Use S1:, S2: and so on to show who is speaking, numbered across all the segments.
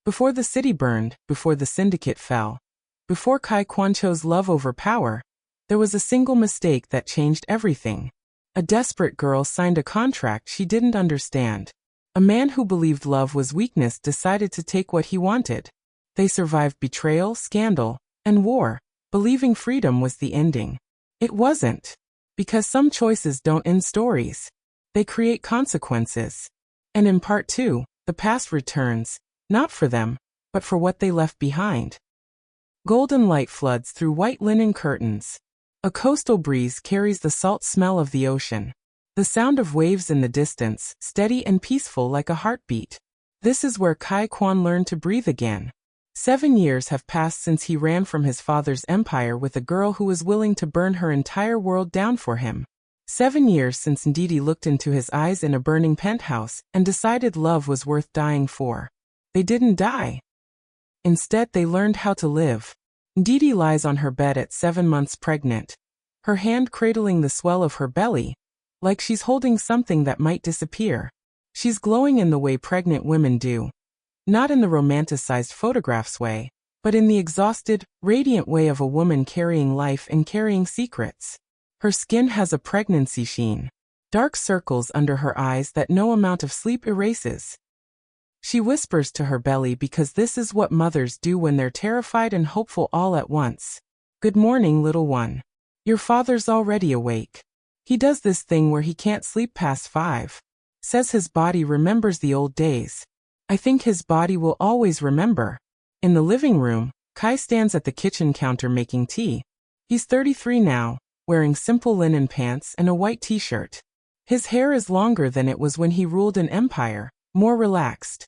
S1: Before the city burned, before the syndicate fell, before Kai Kwan chose love over power, there was a single mistake that changed everything. A desperate girl signed a contract she didn't understand. A man who believed love was weakness decided to take what he wanted. They survived betrayal, scandal, and war, believing freedom was the ending. It wasn't. Because some choices don't end stories. They create consequences. And in part 2, the past returns, not for them, but for what they left behind. Golden light floods through white linen curtains. A coastal breeze carries the salt smell of the ocean. The sound of waves in the distance, steady and peaceful like a heartbeat. This is where Kai Kwan learned to breathe again. 7 years have passed since he ran from his father's empire with a girl who was willing to burn her entire world down for him. 7 years since Ndidi looked into his eyes in a burning penthouse and decided love was worth dying for. They didn't die. Instead, they learned how to live. Ndidi lies on her bed at 7 months pregnant, her hand cradling the swell of her belly, like she's holding something that might disappear. She's glowing in the way pregnant women do. Not in the romanticized photographs way, but in the exhausted, radiant way of a woman carrying life and carrying secrets. Her skin has a pregnancy sheen. Dark circles under her eyes that no amount of sleep erases. She whispers to her belly because this is what mothers do when they're terrified and hopeful all at once. Good morning, little one. Your father's already awake. He does this thing where he can't sleep past 5. Says his body remembers the old days. I think his body will always remember. In the living room, Kai stands at the kitchen counter making tea. He's 33 now, wearing simple linen pants and a white t-shirt. His hair is longer than it was when he ruled an empire, more relaxed.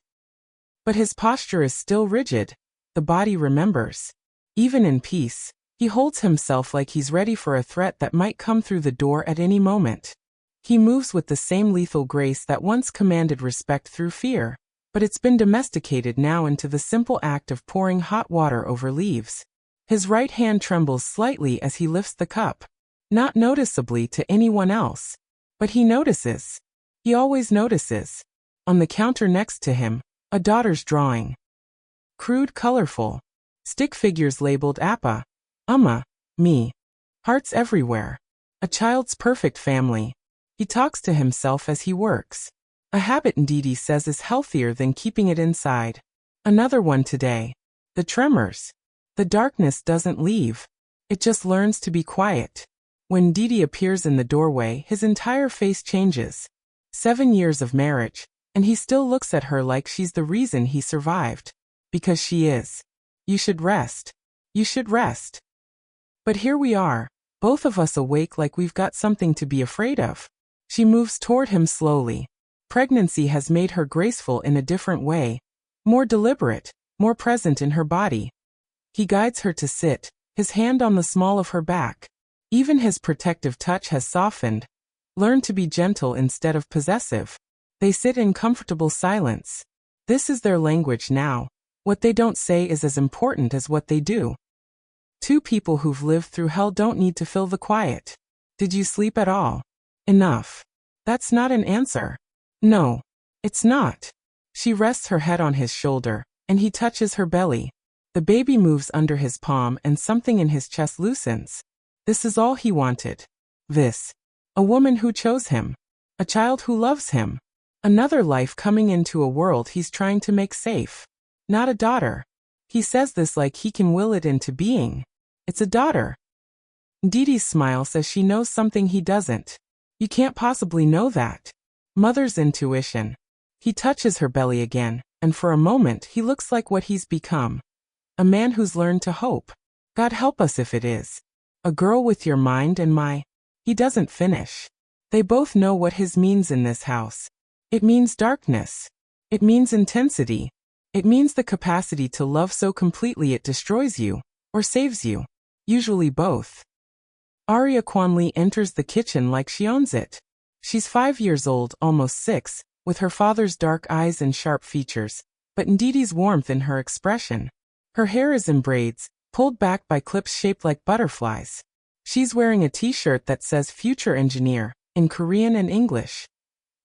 S1: But his posture is still rigid. The body remembers. Even in peace, he holds himself like he's ready for a threat that might come through the door at any moment. He moves with the same lethal grace that once commanded respect through fear, but it's been domesticated now into the simple act of pouring hot water over leaves. His right hand trembles slightly as he lifts the cup. Not noticeably to anyone else. But he notices. He always notices. On the counter next to him, a daughter's drawing. Crude, colorful. Stick figures labeled Appa, Amma, me. Hearts everywhere. A child's perfect family. He talks to himself as he works. A habit Ndidi says is healthier than keeping it inside. Another one today. The tremors. The darkness doesn't leave. It just learns to be quiet. When Ndidi appears in the doorway, his entire face changes. 7 years of marriage, and he still looks at her like she's the reason he survived. Because she is. You should rest. You should rest. But here we are, both of us awake like we've got something to be afraid of. She moves toward him slowly. Pregnancy has made her graceful in a different way, more deliberate, more present in her body. He guides her to sit, his hand on the small of her back. Even his protective touch has softened, learned to be gentle instead of possessive. They sit in comfortable silence. This is their language now. What they don't say is as important as what they do. Two people who've lived through hell don't need to fill the quiet. Did you sleep at all? Enough. That's not an answer. No, it's not. She rests her head on his shoulder, and he touches her belly. The baby moves under his palm and something in his chest loosens. This is all he wanted. This. A woman who chose him. A child who loves him. Another life coming into a world he's trying to make safe. Not a daughter. He says this like he can will it into being. It's a daughter. Ndidi's smile says she knows something he doesn't. You can't possibly know that. Mother's intuition. He touches her belly again, and for a moment he looks like what he's become. A man who's learned to hope. God help us if it is. A girl with your mind and my. He doesn't finish. They both know what his means in this house. It means darkness. It means intensity. It means the capacity to love so completely it destroys you, or saves you. Usually both. Arya Kwanli enters the kitchen like she owns it. She's 5 years old, almost 6, with her father's dark eyes and sharp features, but Ndidi's warmth in her expression. Her hair is in braids, pulled back by clips shaped like butterflies. She's wearing a t-shirt that says Future Engineer, in Korean and English.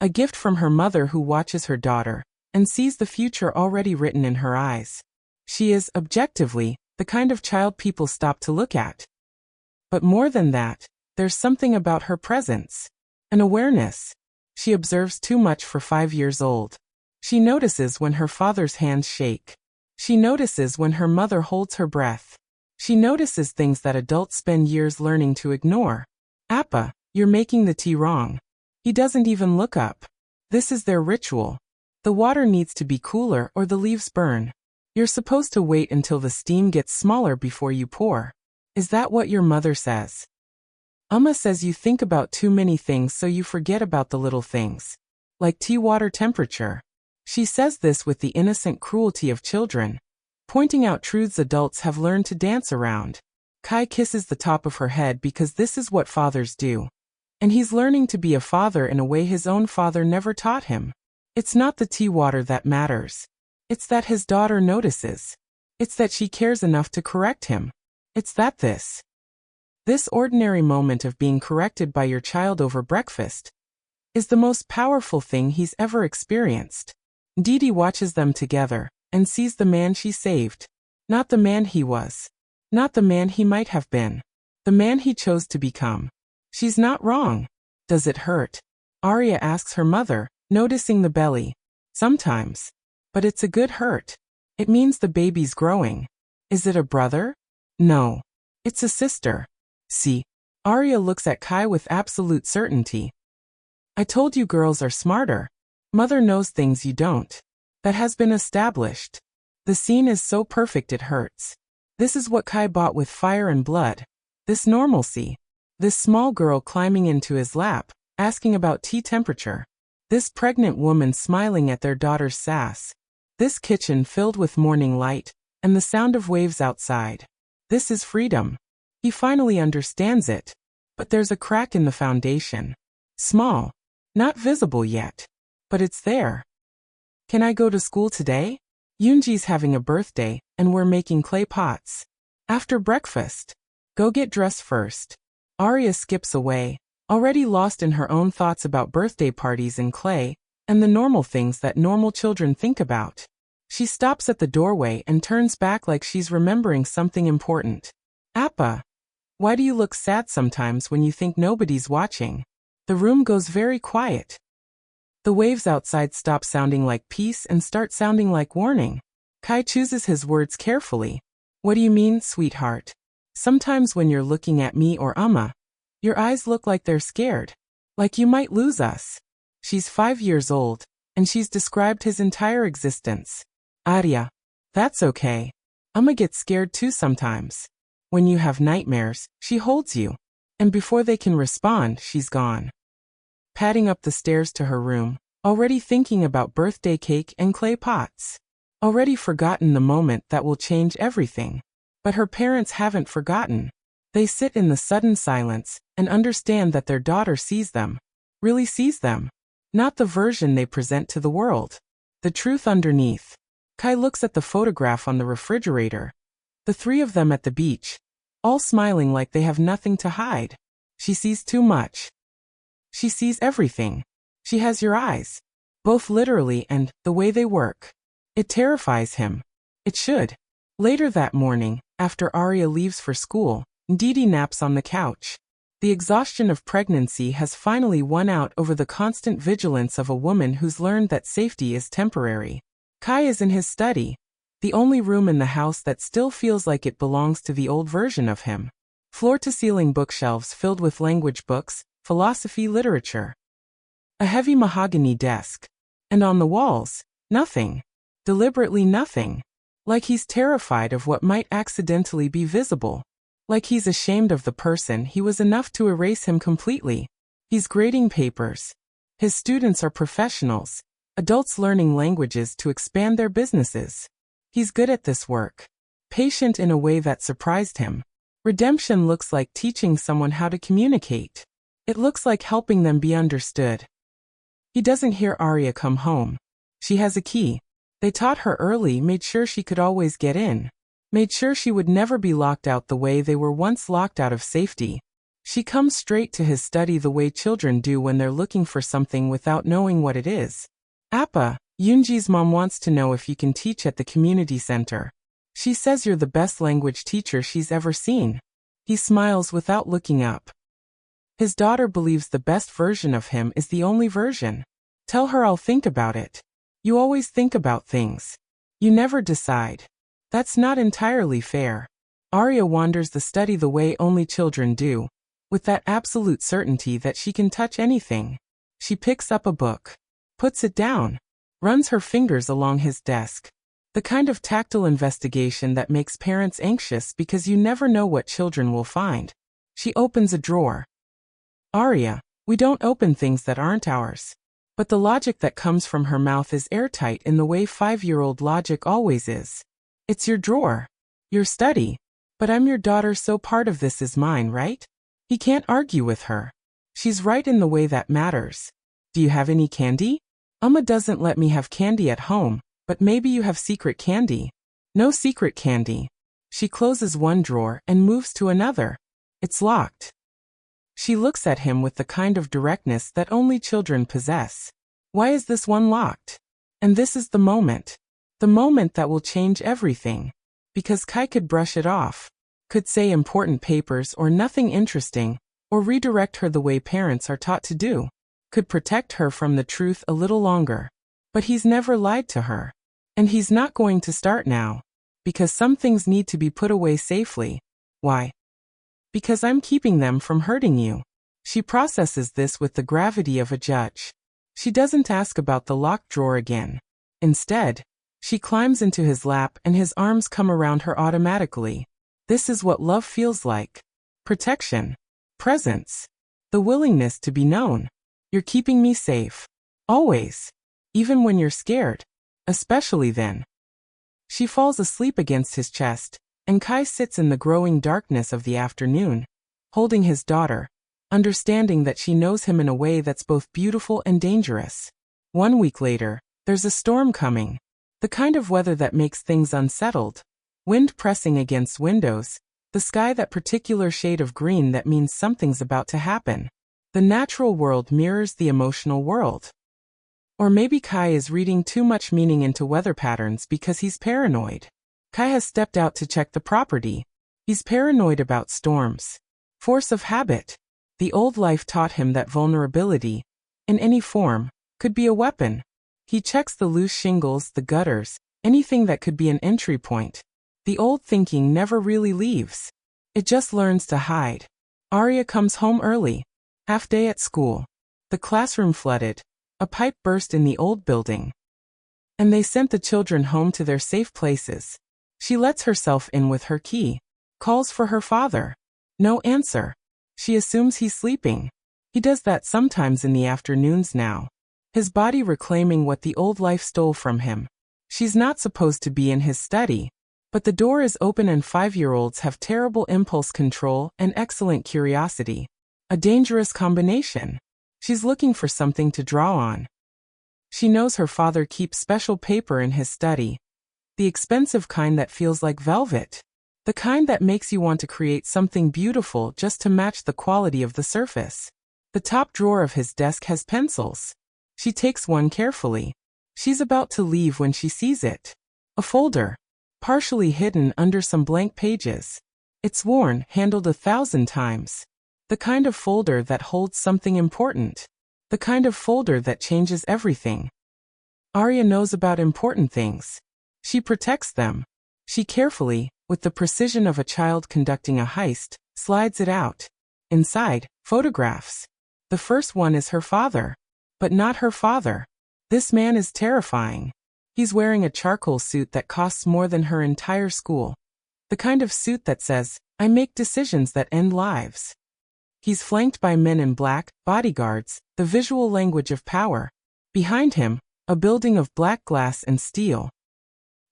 S1: A gift from her mother who watches her daughter, and sees the future already written in her eyes. She is, objectively, the kind of child people stop to look at. But more than that, there's something about her presence. An awareness. She observes too much for 5 years old. She notices when her father's hands shake. She notices when her mother holds her breath. She notices things that adults spend years learning to ignore. Appa, you're making the tea wrong. He doesn't even look up. This is their ritual. The water needs to be cooler or the leaves burn. You're supposed to wait until the steam gets smaller before you pour. Is that what your mother says? Amma says you think about too many things so you forget about the little things. Like tea water temperature. She says this with the innocent cruelty of children, pointing out truths adults have learned to dance around. Kai kisses the top of her head because this is what fathers do. And he's learning to be a father in a way his own father never taught him. It's not the tea water that matters. It's that his daughter notices. It's that she cares enough to correct him. It's that this ordinary moment of being corrected by your child over breakfast is the most powerful thing he's ever experienced. Didi watches them together and sees the man she saved. Not the man he was. Not the man he might have been. The man he chose to become. She's not wrong. Does it hurt? Arya asks her mother, noticing the belly. Sometimes. But it's a good hurt. It means the baby's growing. Is it a brother? No. It's a sister. See? Arya looks at Kai with absolute certainty. I told you girls are smarter. Mother knows things you don't. That has been established. The scene is so perfect it hurts. This is what Kai bought with fire and blood. This normalcy. This small girl climbing into his lap, asking about tea temperature. This pregnant woman smiling at their daughter's sass. This kitchen filled with morning light, and the sound of waves outside. This is freedom. He finally understands it. But there's a crack in the foundation. Small. Not visible yet. But it's there. Can I go to school today? Yoonji's having a birthday, and we're making clay pots. After breakfast. Go get dressed first. Arya skips away, already lost in her own thoughts about birthday parties and clay, and the normal things that normal children think about. She stops at the doorway and turns back like she's remembering something important. Appa, why do you look sad sometimes when you think nobody's watching? The room goes very quiet. The waves outside stop sounding like peace and start sounding like warning. Kai chooses his words carefully. What do you mean, sweetheart? Sometimes when you're looking at me or Amma, your eyes look like they're scared. Like you might lose us. She's 5 years old, and she's described his entire existence. Arya. That's okay. Amma gets scared too sometimes. When you have nightmares, she holds you. And before they can respond, she's gone. Padding up the stairs to her room, already thinking about birthday cake and clay pots. Already forgotten the moment that will change everything. But her parents haven't forgotten. They sit in the sudden silence and understand that their daughter sees them. Really sees them. Not the version they present to the world. The truth underneath. Kai looks at the photograph on the refrigerator. The three of them at the beach. All smiling like they have nothing to hide. She sees too much. She sees everything. She has your eyes. Both literally and the way they work. It terrifies him. It should. Later that morning, after Arya leaves for school, Didi naps on the couch. The exhaustion of pregnancy has finally won out over the constant vigilance of a woman who's learned that safety is temporary. Kai is in his study, the only room in the house that still feels like it belongs to the old version of him. Floor-to-ceiling bookshelves filled with language books, philosophy, literature. A heavy mahogany desk. And on the walls, nothing. Deliberately nothing. Like he's terrified of what might accidentally be visible. Like he's ashamed of the person he was enough to erase him completely. He's grading papers. His students are professionals, adults learning languages to expand their businesses. He's good at this work. Patient in a way that surprised him. Redemption looks like teaching someone how to communicate. It looks like helping them be understood. He doesn't hear Arya come home. She has a key. They taught her early, made sure she could always get in. Made sure she would never be locked out the way they were once locked out of safety. She comes straight to his study the way children do when they're looking for something without knowing what it is. Appa, Yoonji's mom wants to know if you can teach at the community center. She says you're the best language teacher she's ever seen. He smiles without looking up. His daughter believes the best version of him is the only version. Tell her I'll think about it. You always think about things. You never decide. That's not entirely fair. Arya wanders the study the way only children do, with that absolute certainty that she can touch anything. She picks up a book, puts it down, runs her fingers along his desk. The kind of tactile investigation that makes parents anxious because you never know what children will find. She opens a drawer. Arya, we don't open things that aren't ours. But the logic that comes from her mouth is airtight in the way 5-year-old logic always is. It's your drawer. Your study. But I'm your daughter, so part of this is mine, right? He can't argue with her. She's right in the way that matters. Do you have any candy? Doesn't let me have candy at home, but maybe you have secret candy. No secret candy. She closes one drawer and moves to another. It's locked. She looks at him with the kind of directness that only children possess. Why is this one locked? And this is the moment. The moment that will change everything. Because Kai could brush it off. Could say important papers or nothing interesting, or redirect her the way parents are taught to do. Could protect her from the truth a little longer. But he's never lied to her. And he's not going to start now. Because some things need to be put away safely. Why? Because I'm keeping them from hurting you. She processes this with the gravity of a judge. She doesn't ask about the locked drawer again. Instead, she climbs into his lap and his arms come around her automatically. This is what love feels like. Protection. Presence. The willingness to be known. You're keeping me safe. Always. Even when you're scared. Especially then. She falls asleep against his chest, and Kai sits in the growing darkness of the afternoon, holding his daughter, understanding that she knows him in a way that's both beautiful and dangerous. 1 week later, there's a storm coming. The kind of weather that makes things unsettled. Wind pressing against windows, the sky that particular shade of green that means something's about to happen. The natural world mirrors the emotional world. Or maybe Kai is reading too much meaning into weather patterns because he's paranoid. Kai has stepped out to check the property. He's paranoid about storms. Force of habit. The old life taught him that vulnerability, in any form, could be a weapon. He checks the loose shingles, the gutters, anything that could be an entry point. The old thinking never really leaves. It just learns to hide. Arya comes home early. Half day at school. The classroom flooded. A pipe burst in the old building. And they sent the children home to their safe places. She lets herself in with her key. Calls for her father. No answer. She assumes he's sleeping. He does that sometimes in the afternoons now. His body reclaiming what the old life stole from him. She's not supposed to be in his study. But the door is open and 5-year-olds have terrible impulse control and excellent curiosity. A dangerous combination. She's looking for something to draw on. She knows her father keeps special paper in his study. The expensive kind that feels like velvet. The kind that makes you want to create something beautiful just to match the quality of the surface. The top drawer of his desk has pencils. She takes one carefully. She's about to leave when she sees it. A folder. Partially hidden under some blank pages. It's worn, handled 1,000 times. The kind of folder that holds something important. The kind of folder that changes everything. Arya knows about important things. She protects them. She carefully, with the precision of a child conducting a heist, slides it out. Inside, photographs. The first one is her father. But not her father. This man is terrifying. He's wearing a charcoal suit that costs more than her entire school. The kind of suit that says, I make decisions that end lives. He's flanked by men in black, bodyguards, the visual language of power. Behind him, a building of black glass and steel.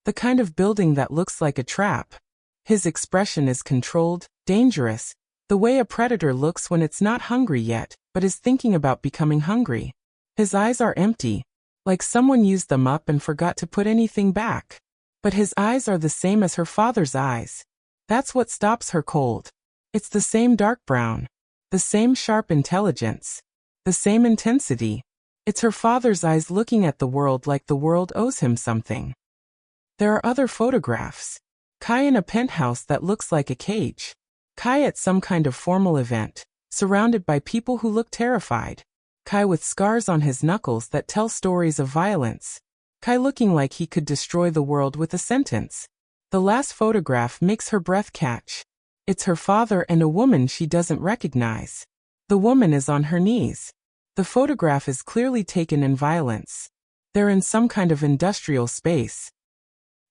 S1: The kind of building that looks like a trap. His expression is controlled, dangerous, the way a predator looks when it's not hungry yet, but is thinking about becoming hungry. His eyes are empty, like someone used them up and forgot to put anything back. But his eyes are the same as her father's eyes. That's what stops her cold. It's the same dark brown. The same sharp intelligence. The same intensity. It's her father's eyes looking at the world like the world owes him something. There are other photographs. Kai in a penthouse that looks like a cage. Kai at some kind of formal event, surrounded by people who look terrified. Kai with scars on his knuckles that tell stories of violence. Kai looking like he could destroy the world with a sentence. The last photograph makes her breath catch. It's her father and a woman she doesn't recognize. The woman is on her knees. The photograph is clearly taken in violence. They're in some kind of industrial space.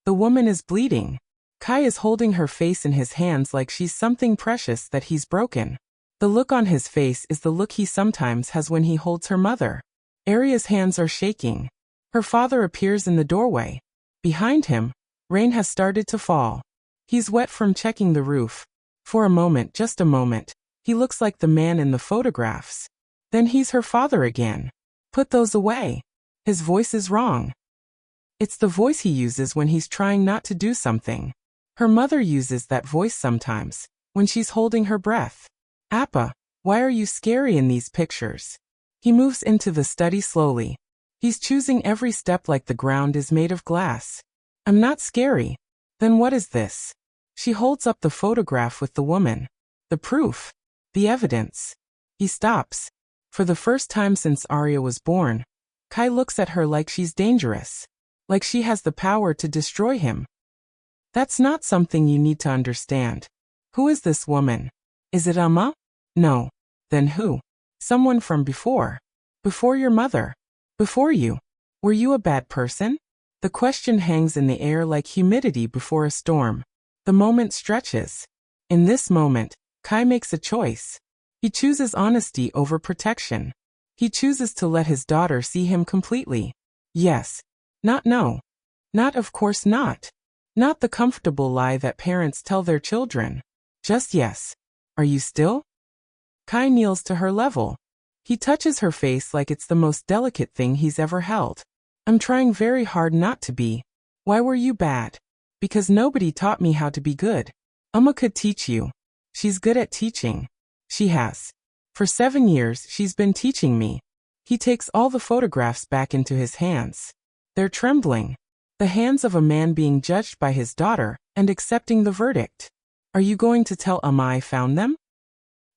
S1: The woman is bleeding. Kai is holding her face in his hands like she's something precious that he's broken. The look on his face is the look he sometimes has when he holds her mother. Arya's hands are shaking. Her father appears in the doorway. Behind him, rain has started to fall. He's wet from checking the roof. For a moment, just a moment, he looks like the man in the photographs. Then he's her father again. Put those away. His voice is wrong. It's the voice he uses when he's trying not to do something. Her mother uses that voice sometimes, when she's holding her breath. Appa, why are you scary in these pictures? He moves into the study slowly. He's choosing every step like the ground is made of glass. I'm not scary. Then what is this? She holds up the photograph with the woman. The proof. The evidence. He stops. For the first time since Arya was born, Kai looks at her like she's dangerous. Like she has the power to destroy him. That's not something you need to understand. Who is this woman? Is it Amma? No. Then who? Someone from before. Before your mother. Before you. Were you a bad person? The question hangs in the air like humidity before a storm. The moment stretches. In this moment, Kai makes a choice. He chooses honesty over protection. He chooses to let his daughter see him completely. Yes. Not no. Not of course not. Not the comfortable lie that parents tell their children. Just yes. Are you still? Kai kneels to her level. He touches her face like it's the most delicate thing he's ever held. I'm trying very hard not to be. Why were you bad? Because nobody taught me how to be good. Amma could teach you. She's good at teaching. She has. For 7 years she's been teaching me. He takes all the photographs back into his hands. They're trembling. The hands of a man being judged by his daughter and accepting the verdict. Are you going to tell Amma I found them?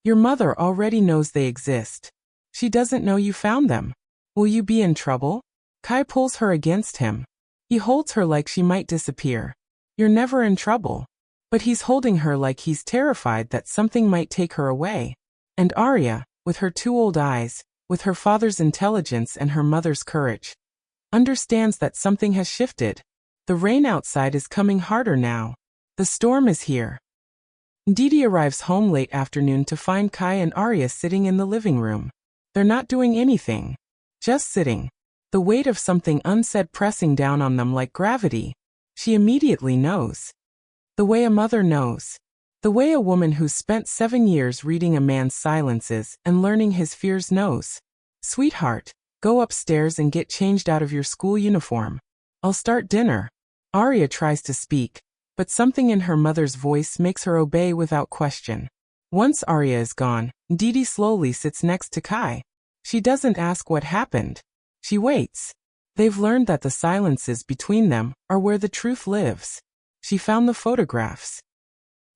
S1: Your mother already knows they exist. She doesn't know you found them. Will you be in trouble? Kai pulls her against him. He holds her like she might disappear. You're never in trouble. But he's holding her like he's terrified that something might take her away. And Arya, with her 2 old eyes, with her father's intelligence and her mother's courage, understands that something has shifted. The rain outside is coming harder now. The storm is here. Ndidi arrives home late afternoon to find Kai and Arya sitting in the living room. They're not doing anything. Just sitting. The weight of something unsaid pressing down on them like gravity. She immediately knows. The way a mother knows. The way a woman who's spent 7 years reading a man's silences and learning his fears knows. Sweetheart, go upstairs and get changed out of your school uniform. I'll start dinner. Arya tries to speak, but something in her mother's voice makes her obey without question. Once Arya is gone, Ndidi slowly sits next to Kai. She doesn't ask what happened. She waits. They've learned that the silences between them are where the truth lives. She found the photographs.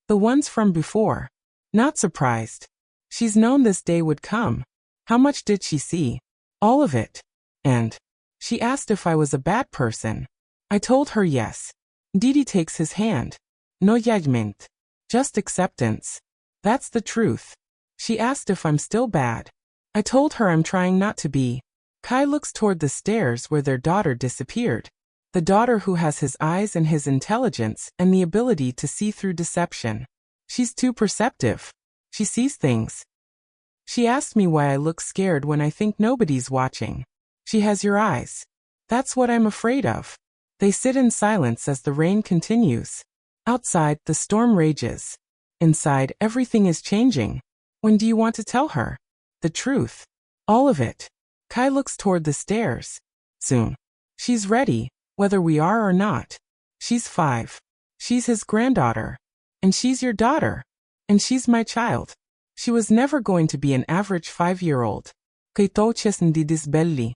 S1: The ones from before. Not surprised. She's known this day would come. How much did she see? All of it. And she asked if I was a bad person. I told her yes. Ndidi takes his hand. No judgment. Just acceptance. That's the truth. She asked if I'm still bad. I told her I'm trying not to be. Kai looks toward the stairs where their daughter disappeared. The daughter who has his eyes and his intelligence and the ability to see through deception. She's too perceptive. She sees things. She asked me why I look scared when I think nobody's watching. She has your eyes. That's what I'm afraid of. They sit in silence as the rain continues. Outside, the storm rages. Inside, everything is changing. When do you want to tell her? The truth. All of it. Kai looks toward the stairs. Soon. She's ready, whether we are or not. She's 5. She's his granddaughter. And she's your daughter. And she's my child. She was never going to be an average 5-year-old. Kay toches ndidis belli.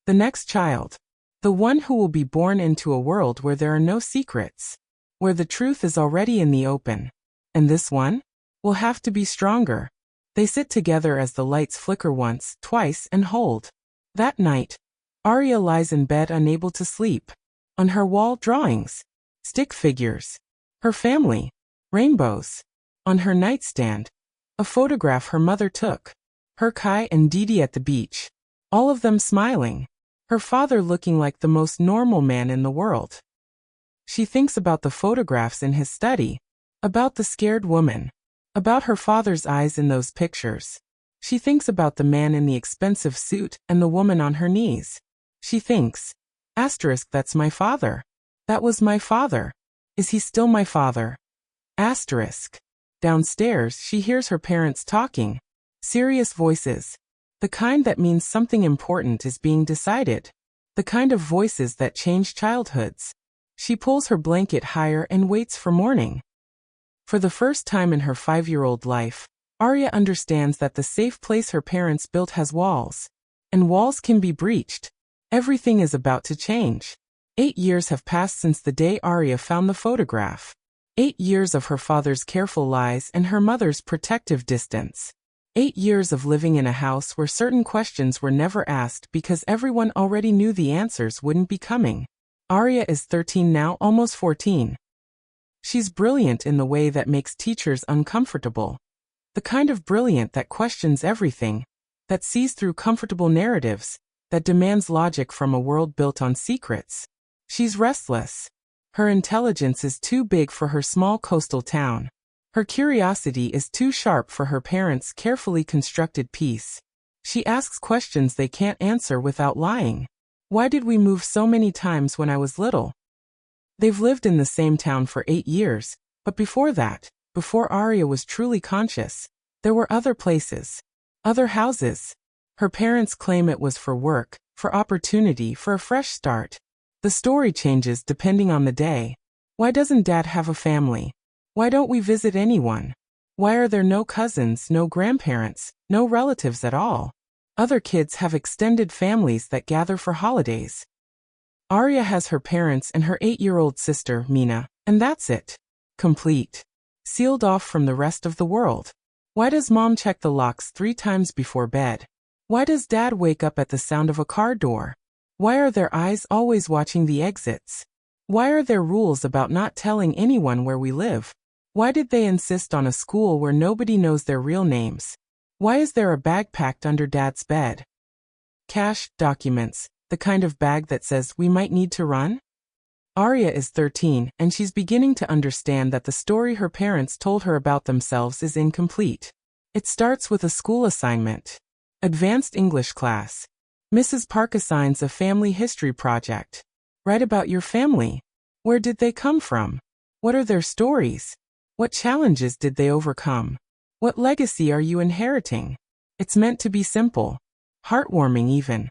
S1: The next child. The one who will be born into a world where there are no secrets, where the truth is already in the open. And this one? Will have to be stronger. They sit together as the lights flicker once, twice, and hold. That night, Arya lies in bed unable to sleep. On her wall, drawings. Stick figures. Her family. Rainbows. On her nightstand, a photograph her mother took. Her Kai and Didi at the beach. All of them smiling. Her father looking like the most normal man in the world. She thinks about the photographs in his study. About the scared woman. About her father's eyes in those pictures. She thinks about the man in the expensive suit and the woman on her knees. She thinks, asterisk, that's my father. That was my father. Is he still my father? Asterisk. Downstairs, she hears her parents talking. Serious voices. The kind that means something important is being decided. The kind of voices that change childhoods. She pulls her blanket higher and waits for morning. For the first time in her 5-year-old life, Arya understands that the safe place her parents built has walls. And walls can be breached. Everything is about to change. 8 years have passed since the day Arya found the photograph. 8 years of her father's careful lies and her mother's protective distance. 8 years of living in a house where certain questions were never asked because everyone already knew the answers wouldn't be coming. Arya is 13 now, almost 14. She's brilliant in the way that makes teachers uncomfortable. The kind of brilliant that questions everything, that sees through comfortable narratives, that demands logic from a world built on secrets. She's restless. Her intelligence is too big for her small coastal town. Her curiosity is too sharp for her parents' carefully constructed peace. She asks questions they can't answer without lying. Why did we move so many times when I was little? They've lived in the same town for 8 years, but before that, before Arya was truly conscious, there were other places, other houses. Her parents claim it was for work, for opportunity, for a fresh start. The story changes depending on the day. Why doesn't Dad have a family? Why don't we visit anyone? Why are there no cousins, no grandparents, no relatives at all? Other kids have extended families that gather for holidays. Arya has her parents and her 8-year-old sister, Mina, and that's it. Complete. Sealed off from the rest of the world. Why does Mom check the locks 3 times before bed? Why does Dad wake up at the sound of a car door? Why are their eyes always watching the exits? Why are there rules about not telling anyone where we live? Why did they insist on a school where nobody knows their real names? Why is there a bag packed under Dad's bed? Cash, documents, the kind of bag that says we might need to run? Arya is 13, and she's beginning to understand that the story her parents told her about themselves is incomplete. It starts with a school assignment. Advanced English class. Mrs. Park assigns a family history project. Write about your family. Where did they come from? What are their stories? What challenges did they overcome? What legacy are you inheriting? It's meant to be simple. Heartwarming even.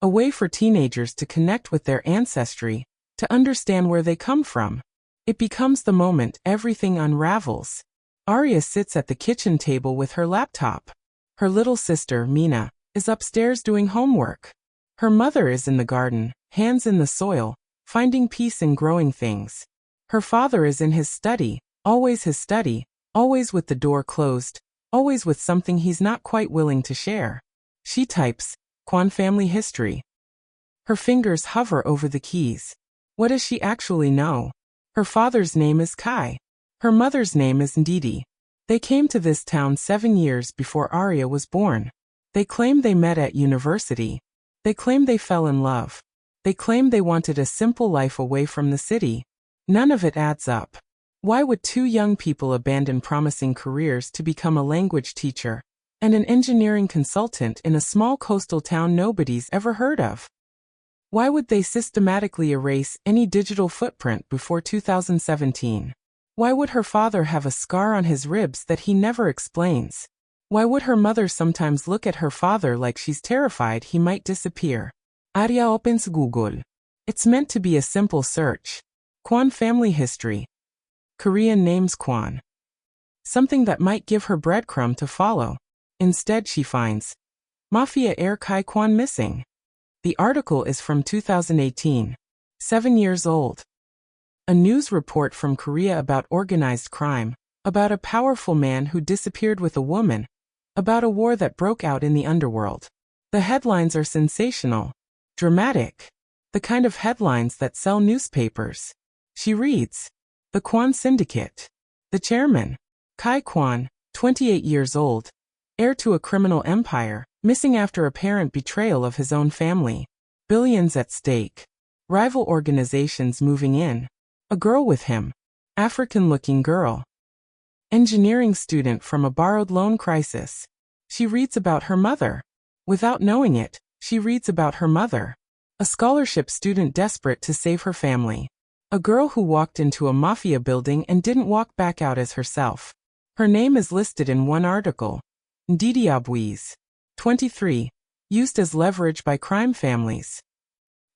S1: A way for teenagers to connect with their ancestry, to understand where they come from. It becomes the moment everything unravels. Arya sits at the kitchen table with her laptop. Her little sister, Mina, is upstairs doing homework. Her mother is in the garden, hands in the soil, finding peace in growing things. Her father is in his study, always with the door closed, always with something he's not quite willing to share. She types, Kwan family history. Her fingers hover over the keys. What does she actually know? Her father's name is Kai. Her mother's name is Ndidi. They came to this town 7 years before Arya was born. They claim they met at university. They claim they fell in love. They claim they wanted a simple life away from the city. None of it adds up. Why would 2 young people abandon promising careers to become a language teacher and an engineering consultant in a small coastal town nobody's ever heard of? Why would they systematically erase any digital footprint before 2017? Why would her father have a scar on his ribs that he never explains? Why would her mother sometimes look at her father like she's terrified he might disappear? Arya opens Google. It's meant to be a simple search. Kwan family history. Korean names Kwan. Something that might give her breadcrumb to follow. Instead she finds Mafia heir Kai Kwan missing. The article is from 2018. 7 years old. A news report from Korea about organized crime, about a powerful man who disappeared with a woman, about a war that broke out in the underworld. The headlines are sensational, dramatic, the kind of headlines that sell newspapers. She reads, "The Kwon Syndicate. The chairman, Kai Kwon, 28 years old, heir to a criminal empire, missing after apparent betrayal of his own family. Billions at stake. Rival organizations moving in. A girl with him. African-looking girl. Engineering student from a borrowed loan crisis." She reads about her mother. Without knowing it, she reads about her mother. A scholarship student desperate to save her family. A girl who walked into a mafia building and didn't walk back out as herself. Her name is listed in one article. Ndidi Abwies. 23. Used as leverage by crime families.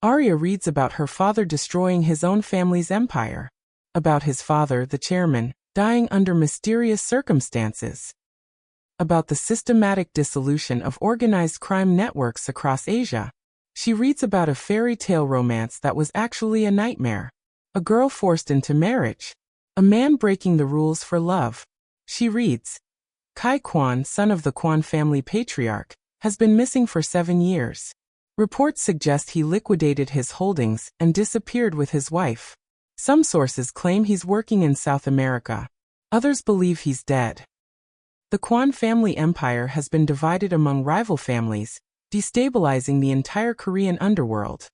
S1: Arya reads about her father destroying his own family's empire. About his father, the chairman, dying under mysterious circumstances. About the systematic dissolution of organized crime networks across Asia. She reads about a fairy tale romance that was actually a nightmare. A girl forced into marriage. A man breaking the rules for love. She reads, Kai Kwon, son of the Kwon family patriarch, has been missing for 7 years. Reports suggest he liquidated his holdings and disappeared with his wife. Some sources claim he's working in South America. Others believe he's dead. The Kwon family empire has been divided among rival families, destabilizing the entire Korean underworld.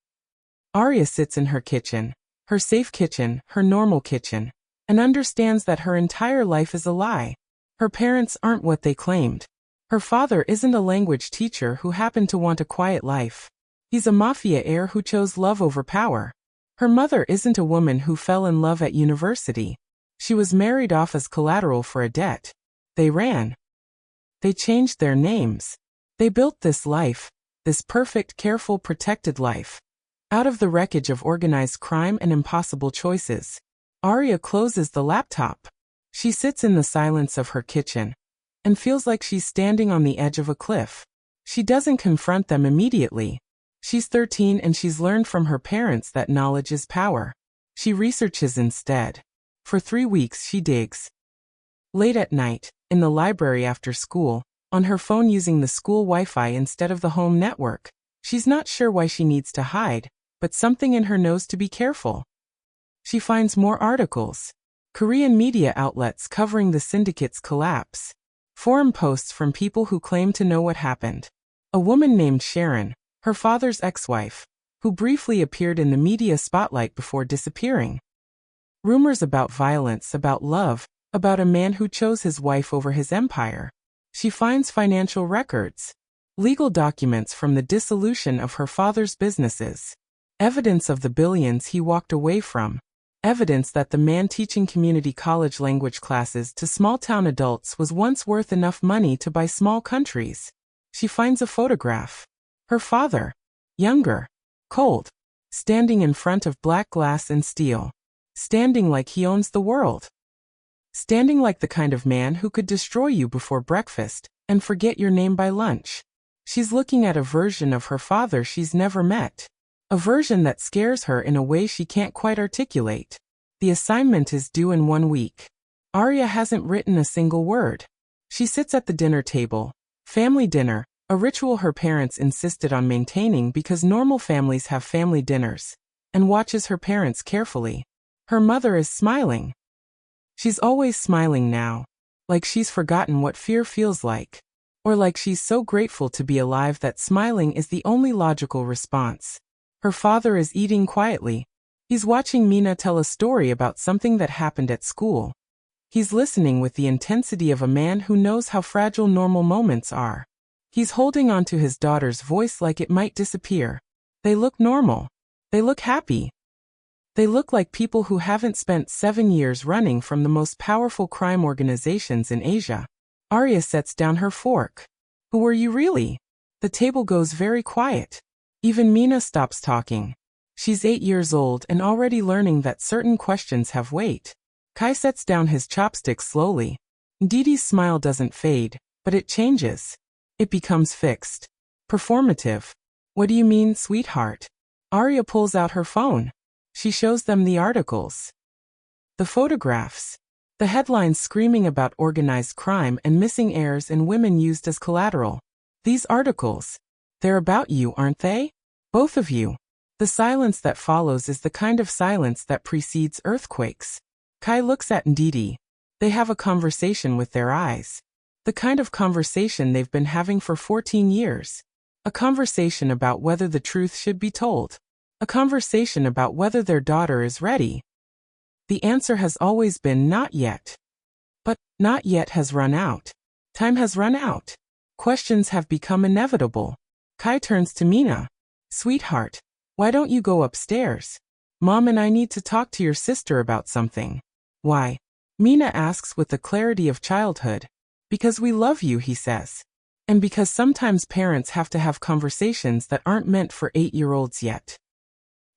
S1: Arya sits in her kitchen, her safe kitchen, her normal kitchen, and understands that her entire life is a lie. Her parents aren't what they claimed. Her father isn't a language teacher who happened to want a quiet life. He's a mafia heir who chose love over power. Her mother isn't a woman who fell in love at university. She was married off as collateral for a debt. They ran. They changed their names. They built this life, this perfect, careful, protected life, out of the wreckage of organized crime and impossible choices. Arya closes the laptop. She sits in the silence of her kitchen and feels like she's standing on the edge of a cliff. She doesn't confront them immediately. She's 13 and she's learned from her parents that knowledge is power. She researches instead. For 3 weeks she digs. Late at night, in the library after school, on her phone using the school Wi-Fi instead of the home network. She's not sure why she needs to hide, but something in her knows to be careful. She finds more articles. Korean media outlets covering the syndicate's collapse. Forum posts from people who claim to know what happened. A woman named Sharon, her father's ex-wife, who briefly appeared in the media spotlight before disappearing. Rumors about violence, about love, about a man who chose his wife over his empire. She finds financial records, legal documents from the dissolution of her father's businesses, evidence of the billions he walked away from, evidence that the man teaching community college language classes to small-town adults was once worth enough money to buy small countries. She finds a photograph. Her father, younger, cold, standing in front of black glass and steel, standing like he owns the world. Standing like the kind of man who could destroy you before breakfast and forget your name by lunch. She's looking at a version of her father she's never met. A version that scares her in a way she can't quite articulate. The assignment is due in 1 week. Arya hasn't written a single word. She sits at the dinner table. Family dinner, a ritual her parents insisted on maintaining because normal families have family dinners, and watches her parents carefully. Her mother is smiling. She's always smiling now, like she's forgotten what fear feels like, or like she's so grateful to be alive that smiling is the only logical response. Her father is eating quietly. He's watching Mina tell a story about something that happened at school. He's listening with the intensity of a man who knows how fragile normal moments are. He's holding on to his daughter's voice like it might disappear. They look normal. They look happy. They look like people who haven't spent 7 years running from the most powerful crime organizations in Asia. Arya sets down her fork. Who were you really? The table goes very quiet. Even Mina stops talking. She's 8 years old and already learning that certain questions have weight. Kai sets down his chopsticks slowly. Ndidi's smile doesn't fade, but it changes. It becomes fixed. Performative. What do you mean, sweetheart? Arya pulls out her phone. She shows them the articles. The photographs. The headlines screaming about organized crime and missing heirs and women used as collateral. These articles. They're about you, aren't they? Both of you. The silence that follows is the kind of silence that precedes earthquakes. Kai looks at Ndidi. They have a conversation with their eyes. The kind of conversation they've been having for 14 years. A conversation about whether the truth should be told. A conversation about whether their daughter is ready. The answer has always been not yet. But not yet has run out. Time has run out. Questions have become inevitable. Kai turns to Mina. Sweetheart, why don't you go upstairs? Mom and I need to talk to your sister about something. Why? Mina asks with the clarity of childhood. Because we love you, he says. And because sometimes parents have to have conversations that aren't meant for 8-year-olds yet.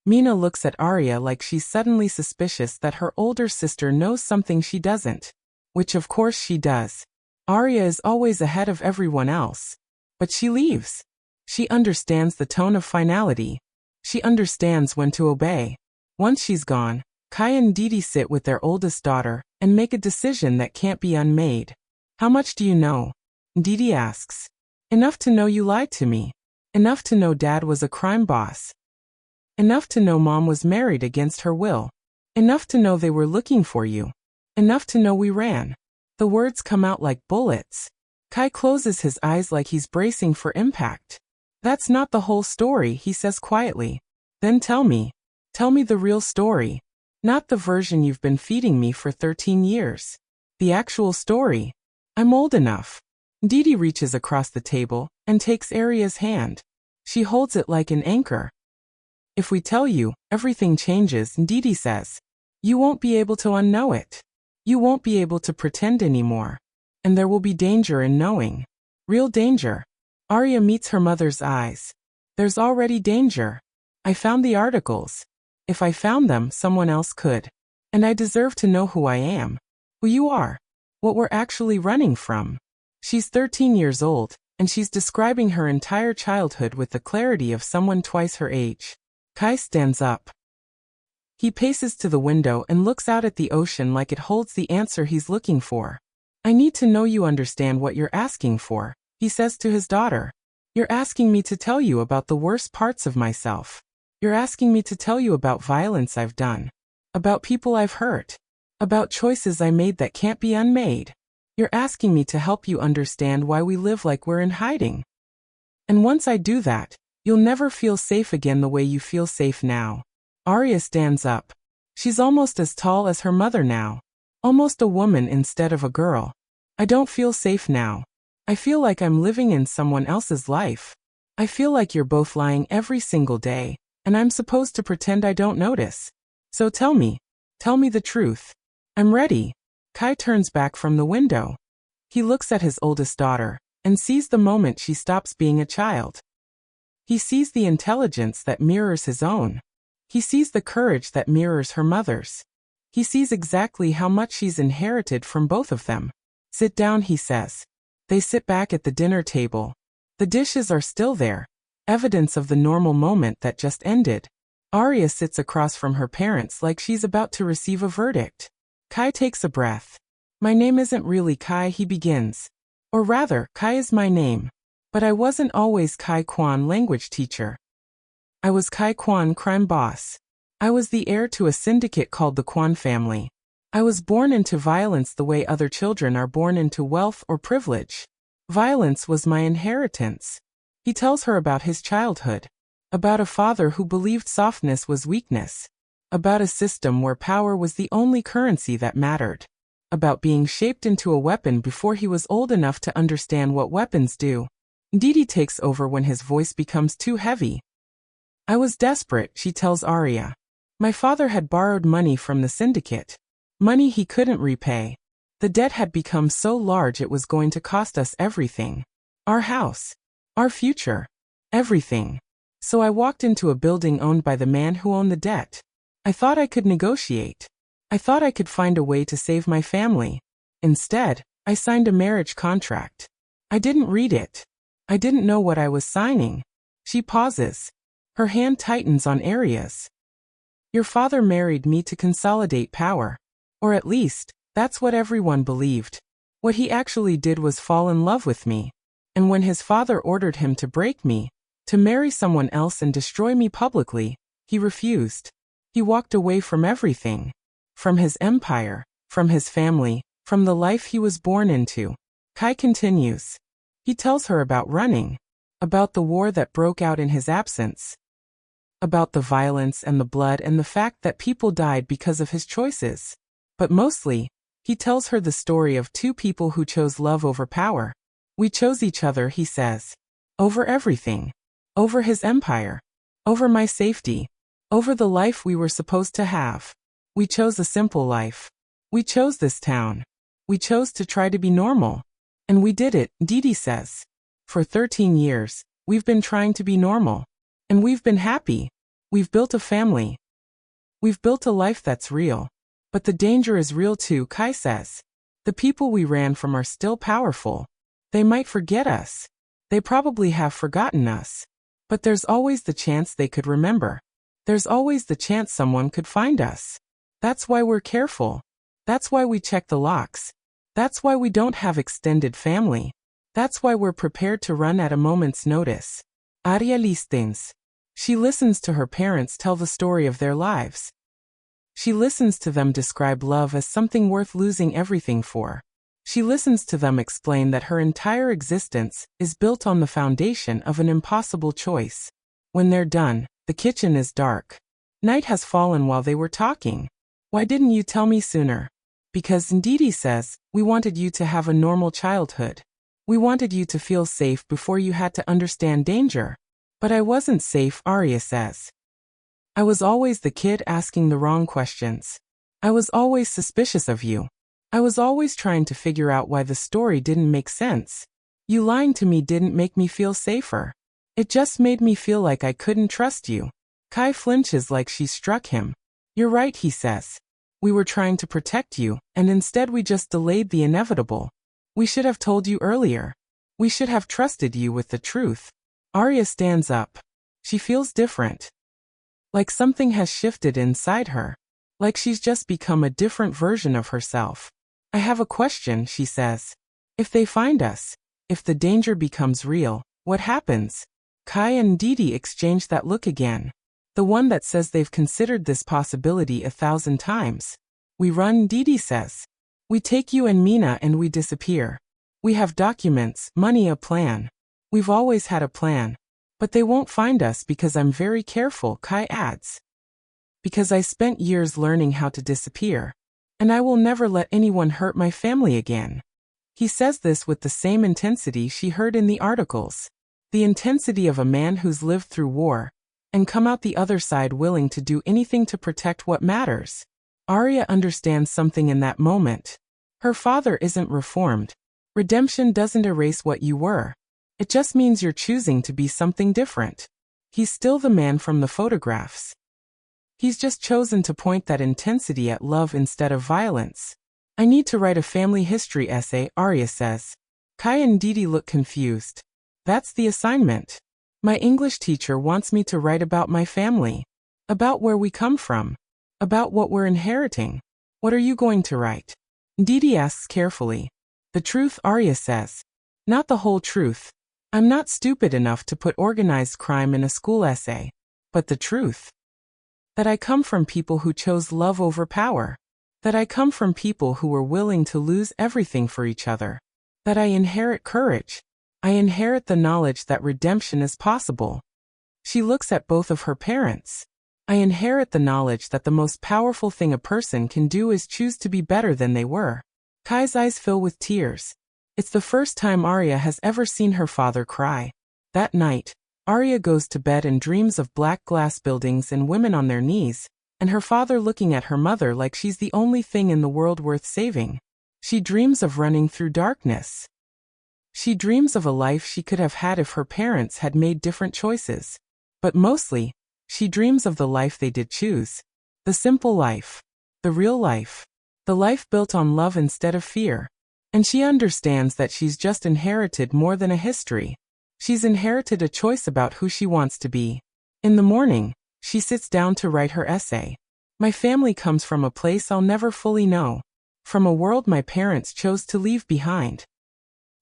S1: Mina looks at Arya like she's suddenly suspicious that her older sister knows something she doesn't. Which of course she does. Arya is always ahead of everyone else. But she leaves. She understands the tone of finality. She understands when to obey. Once she's gone, Kai and Ndidi sit with their oldest daughter and make a decision that can't be unmade. How much do you know? Ndidi asks. Enough to know you lied to me. Enough to know Dad was a crime boss. Enough to know Mom was married against her will. Enough to know they were looking for you. Enough to know we ran. The words come out like bullets. Kai closes his eyes like he's bracing for impact. That's not the whole story, he says quietly. Then tell me. Tell me the real story. Not the version you've been feeding me for 13 years. The actual story. I'm old enough. Ndidi reaches across the table and takes Arya's hand. She holds it like an anchor. If we tell you, everything changes, Ndidi says. You won't be able to unknow it. You won't be able to pretend anymore. And there will be danger in knowing. Real danger. Arya meets her mother's eyes. There's already danger. I found the articles. If I found them, someone else could. And I deserve to know who I am. Who you are. What we're actually running from. She's 13 years old, and she's describing her entire childhood with the clarity of someone twice her age. Kai stands up. He paces to the window and looks out at the ocean like it holds the answer he's looking for. I need to know you understand what you're asking for, he says to his daughter. You're asking me to tell you about the worst parts of myself. You're asking me to tell you about violence I've done. About people I've hurt. About choices I made that can't be unmade. You're asking me to help you understand why we live like we're in hiding. And once I do that, you'll never feel safe again the way you feel safe now. Arya stands up. She's almost as tall as her mother now. Almost a woman instead of a girl. I don't feel safe now. I feel like I'm living in someone else's life. I feel like you're both lying every single day, and I'm supposed to pretend I don't notice. So tell me the truth. I'm ready. Kai turns back from the window. He looks at his oldest daughter, and sees the moment she stops being a child. He sees the intelligence that mirrors his own. He sees the courage that mirrors her mother's. He sees exactly how much she's inherited from both of them. Sit down, he says. They sit back at the dinner table. The dishes are still there, evidence of the normal moment that just ended. Arya sits across from her parents like she's about to receive a verdict. Kai takes a breath. My name isn't really Kai, he begins. Or rather, Kai is my name. But I wasn't always Kai Kwan, language teacher. I was Kai Kwan, crime boss. I was the heir to a syndicate called the Kwan family. I was born into violence the way other children are born into wealth or privilege. Violence was my inheritance. He tells her about his childhood. About a father who believed softness was weakness. About a system where power was the only currency that mattered. About being shaped into a weapon before he was old enough to understand what weapons do. Ndidi takes over when his voice becomes too heavy. I was desperate, she tells Arya. My father had borrowed money from the syndicate. Money he couldn't repay. The debt had become so large it was going to cost us everything. Our house. Our future. Everything. So I walked into a building owned by the man who owned the debt. I thought I could negotiate. I thought I could find a way to save my family. Instead, I signed a marriage contract. I didn't read it. I didn't know what I was signing. She pauses. Her hand tightens on Aria's. Your father married me to consolidate power. Or at least, that's what everyone believed. What he actually did was fall in love with me. And when his father ordered him to break me, to marry someone else and destroy me publicly, he refused. He walked away from everything. From his empire, from his family, from the life he was born into. Kai continues. He tells her about running, about the war that broke out in his absence, about the violence and the blood and the fact that people died because of his choices. But mostly, he tells her the story of two people who chose love over power. We chose each other, he says. Over everything. Over his empire. Over my safety. Over the life we were supposed to have. We chose a simple life. We chose this town. We chose to try to be normal. And we did it, Didi says. For 13 years, we've been trying to be normal. And we've been happy. We've built a family. We've built a life that's real. But the danger is real too, Kai says. The people we ran from are still powerful. They might forget us. They probably have forgotten us. But there's always the chance they could remember. There's always the chance someone could find us. That's why we're careful. That's why we check the locks. That's why we don't have extended family. That's why we're prepared to run at a moment's notice. Aria listens. She listens to her parents tell the story of their lives. She listens to them describe love as something worth losing everything for. She listens to them explain that her entire existence is built on the foundation of an impossible choice. When they're done, the kitchen is dark. Night has fallen while they were talking. Why didn't you tell me sooner? Because Ndidi says, we wanted you to have a normal childhood. We wanted you to feel safe before you had to understand danger. But I wasn't safe, Arya says. I was always the kid asking the wrong questions. I was always suspicious of you. I was always trying to figure out why the story didn't make sense. You lying to me didn't make me feel safer. It just made me feel like I couldn't trust you. Kai flinches like she struck him. You're right, he says. We were trying to protect you, and instead we just delayed the inevitable. We should have told you earlier. We should have trusted you with the truth. Arya stands up. She feels different. Like something has shifted inside her. Like she's just become a different version of herself. I have a question, she says. If they find us, if the danger becomes real, what happens? Kai and Didi exchange that look again. The one that says they've considered this possibility 1,000 times. We run, Didi says. We take you and Mina and we disappear. We have documents, money, a plan. We've always had a plan. But they won't find us because I'm very careful, Kai adds. Because I spent years learning how to disappear. And I will never let anyone hurt my family again. He says this with the same intensity she heard in the articles. The intensity of a man who's lived through war, and come out the other side willing to do anything to protect what matters. Arya understands something in that moment. Her father isn't reformed. Redemption doesn't erase what you were. It just means you're choosing to be something different. He's still the man from the photographs. He's just chosen to point that intensity at love instead of violence. I need to write a family history essay, Arya says. Kai and Didi look confused. That's the assignment. My English teacher wants me to write about my family. About where we come from. About what we're inheriting. What are you going to write? Didi asks carefully. The truth, Arya says. Not the whole truth. I'm not stupid enough to put organized crime in a school essay. But the truth. That I come from people who chose love over power. That I come from people who were willing to lose everything for each other. That I inherit courage. I inherit the knowledge that redemption is possible. She looks at both of her parents. I inherit the knowledge that the most powerful thing a person can do is choose to be better than they were. Kai's eyes fill with tears. It's the first time Arya has ever seen her father cry. That night, Arya goes to bed and dreams of black glass buildings and women on their knees, and her father looking at her mother like she's the only thing in the world worth saving. She dreams of running through darkness. She dreams of a life she could have had if her parents had made different choices. But mostly, she dreams of the life they did choose. The simple life. The real life. The life built on love instead of fear. And she understands that she's just inherited more than a history. She's inherited a choice about who she wants to be. In the morning, she sits down to write her essay. My family comes from a place I'll never fully know. From a world my parents chose to leave behind.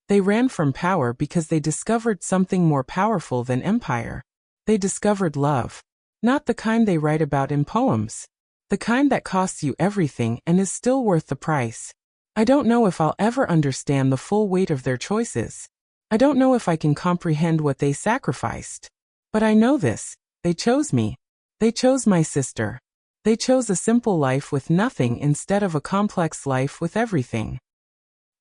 S1: They ran from power because they discovered something more powerful than empire. They discovered love. Not the kind they write about in poems. The kind that costs you everything and is still worth the price. I don't know if I'll ever understand the full weight of their choices. I don't know if I can comprehend what they sacrificed. But I know this: they chose me. They chose my sister. They chose a simple life with nothing instead of a complex life with everything.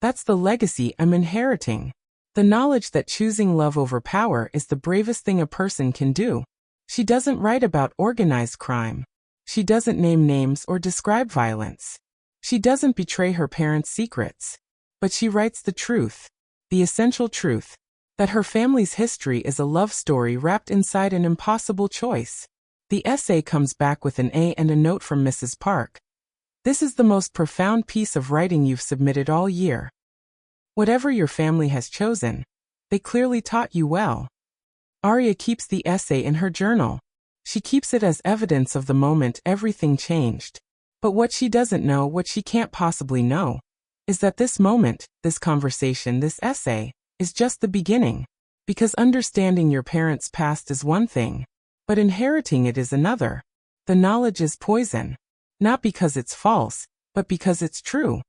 S1: That's the legacy I'm inheriting. The knowledge that choosing love over power is the bravest thing a person can do. She doesn't write about organized crime. She doesn't name names or describe violence. She doesn't betray her parents' secrets. But she writes the truth. The essential truth. That her family's history is a love story wrapped inside an impossible choice. The essay comes back with an A and a note from Mrs. Park. This is the most profound piece of writing you've submitted all year. Whatever your family has chosen, they clearly taught you well. Arya keeps the essay in her journal. She keeps it as evidence of the moment everything changed. But what she doesn't know, what she can't possibly know, is that this moment, this conversation, this essay, is just the beginning. Because understanding your parents' past is one thing, but inheriting it is another. The knowledge is poison. Not because it's false, but because it's true.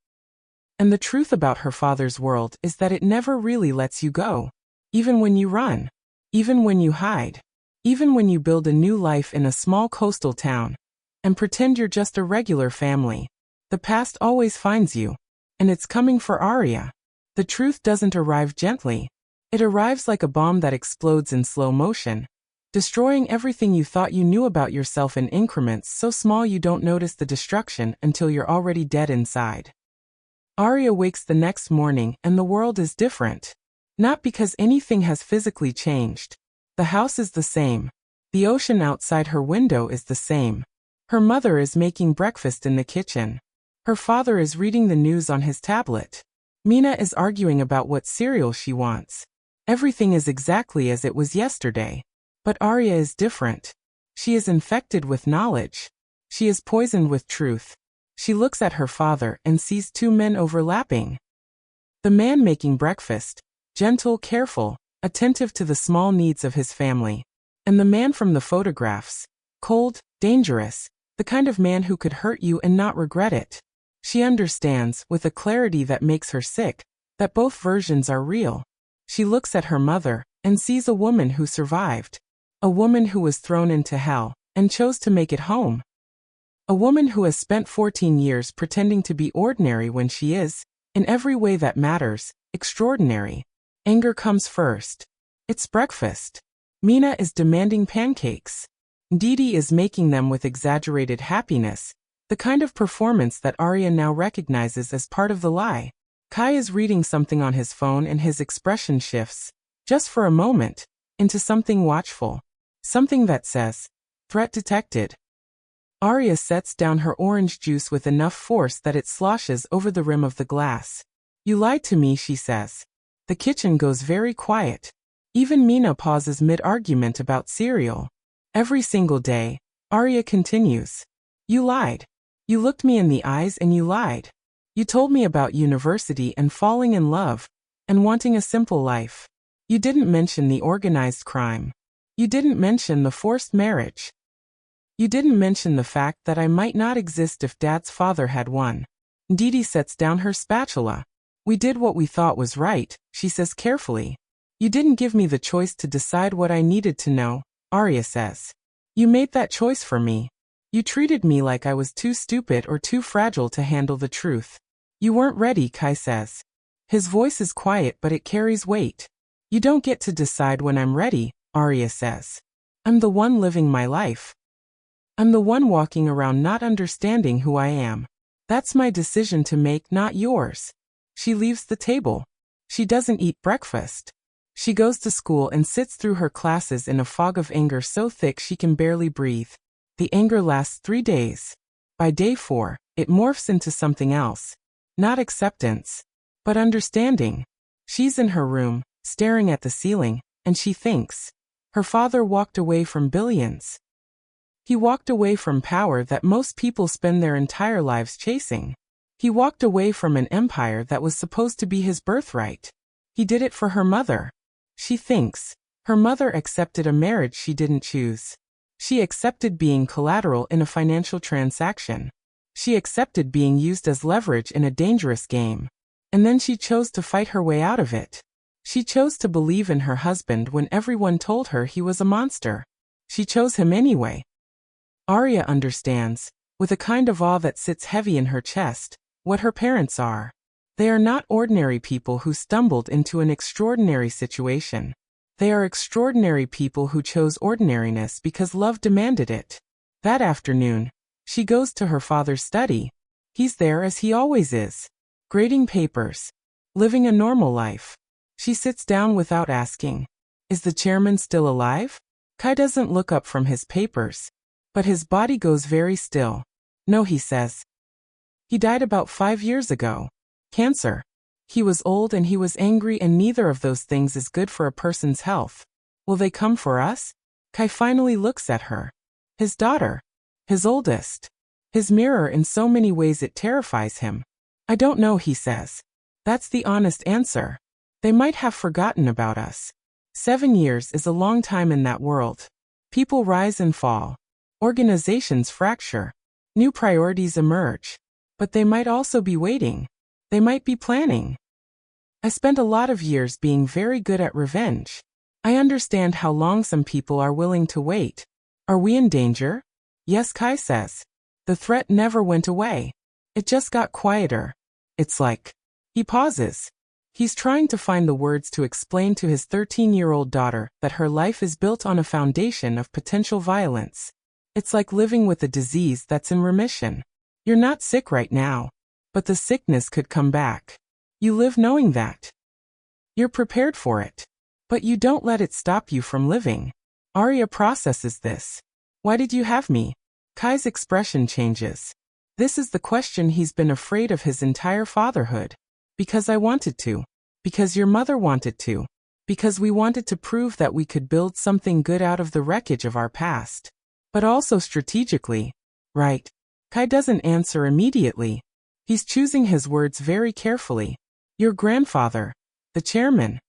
S1: And the truth about her father's world is that it never really lets you go. Even when you run. Even when you hide. Even when you build a new life in a small coastal town and pretend you're just a regular family. The past always finds you. And it's coming for Arya. The truth doesn't arrive gently. It arrives like a bomb that explodes in slow motion, destroying everything you thought you knew about yourself in increments so small you don't notice the destruction until you're already dead inside. Arya wakes the next morning and the world is different. Not because anything has physically changed. The house is the same. The ocean outside her window is the same. Her mother is making breakfast in the kitchen. Her father is reading the news on his tablet. Mina is arguing about what cereal she wants. Everything is exactly as it was yesterday. But Arya is different. She is infected with knowledge. She is poisoned with truth. She looks at her father and sees two men overlapping. The man making breakfast, gentle, careful, attentive to the small needs of his family. And the man from the photographs, cold, dangerous, the kind of man who could hurt you and not regret it. She understands, with a clarity that makes her sick, that both versions are real. She looks at her mother and sees a woman who survived. A woman who was thrown into hell and chose to make it home. A woman who has spent 14 years pretending to be ordinary when she is, in every way that matters, extraordinary. Anger comes first. It's breakfast. Mina is demanding pancakes. Didi is making them with exaggerated happiness, the kind of performance that Arya now recognizes as part of the lie. Kai is reading something on his phone and his expression shifts, just for a moment, into something watchful. Something that says, "Threat detected." Arya sets down her orange juice with enough force that it sloshes over the rim of the glass. "You lied to me," she says. The kitchen goes very quiet. Even Mina pauses mid-argument about cereal. Every single day, Arya continues. "You lied. You looked me in the eyes and you lied. You told me about university and falling in love, and wanting a simple life. You didn't mention the organized crime. You didn't mention the forced marriage. You didn't mention the fact that I might not exist if Dad's father had won." Didi sets down her spatula. "We did what we thought was right," she says carefully. "You didn't give me the choice to decide what I needed to know," Arya says. "You made that choice for me. You treated me like I was too stupid or too fragile to handle the truth. You weren't ready," Kai says. His voice is quiet but it carries weight. "You don't get to decide when I'm ready," Arya says. "I'm the one living my life. I'm the one walking around not understanding who I am. That's my decision to make, not yours." She leaves the table. She doesn't eat breakfast. She goes to school and sits through her classes in a fog of anger so thick she can barely breathe. The anger lasts 3 days. By day 4, it morphs into something else. Not acceptance, but understanding. She's in her room, staring at the ceiling, and she thinks. Her father walked away from billions. He walked away from power that most people spend their entire lives chasing. He walked away from an empire that was supposed to be his birthright. He did it for her mother. She thinks. Her mother accepted a marriage she didn't choose. She accepted being collateral in a financial transaction. She accepted being used as leverage in a dangerous game. And then she chose to fight her way out of it. She chose to believe in her husband when everyone told her he was a monster. She chose him anyway. Arya understands, with a kind of awe that sits heavy in her chest, what her parents are. They are not ordinary people who stumbled into an extraordinary situation. They are extraordinary people who chose ordinariness because love demanded it. That afternoon, she goes to her father's study. He's there as he always is, grading papers, living a normal life. She sits down without asking, "Is the chairman still alive?" Kai doesn't look up from his papers, but his body goes very still. "No," he says. "He died about 5 years ago. Cancer. He was old and he was angry, and neither of those things is good for a person's health. Will they come for us?" Kai finally looks at her. His daughter. His oldest. His mirror. In so many ways it terrifies him. "I don't know," he says. That's the honest answer. They might have forgotten about us. 7 years is a long time in that world. People rise and fall. Organizations fracture. New priorities emerge. But they might also be waiting. They might be planning. I spent a lot of years being very good at revenge. I understand how long some people are willing to wait. Are we in danger? Yes, Kai says. The threat never went away. It just got quieter. It's like. He pauses. He's trying to find the words to explain to his 13-year-old daughter that her life is built on a foundation of potential violence. It's like living with a disease that's in remission. You're not sick right now, but the sickness could come back. You live knowing that. You're prepared for it. But you don't let it stop you from living. Arya processes this. Why did you have me? Kai's expression changes. This is the question he's been afraid of his entire fatherhood. Because I wanted to. Because your mother wanted to. Because we wanted to prove that we could build something good out of the wreckage of our past. But also strategically. Right. Kai doesn't answer immediately. He's choosing his words very carefully. Your grandfather. The chairman.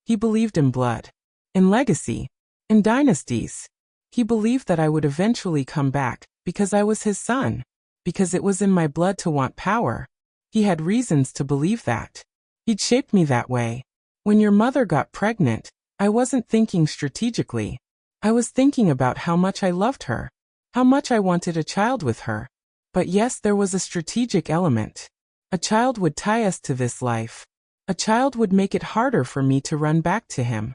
S1: He believed in blood. In legacy. In dynasties. He believed that I would eventually come back, because I was his son. Because it was in my blood to want power. He had reasons to believe that. He'd shaped me that way. When your mother got pregnant, I wasn't thinking strategically. I was thinking about how much I loved her. How much I wanted a child with her. But yes, there was a strategic element. A child would tie us to this life. A child would make it harder for me to run back to him.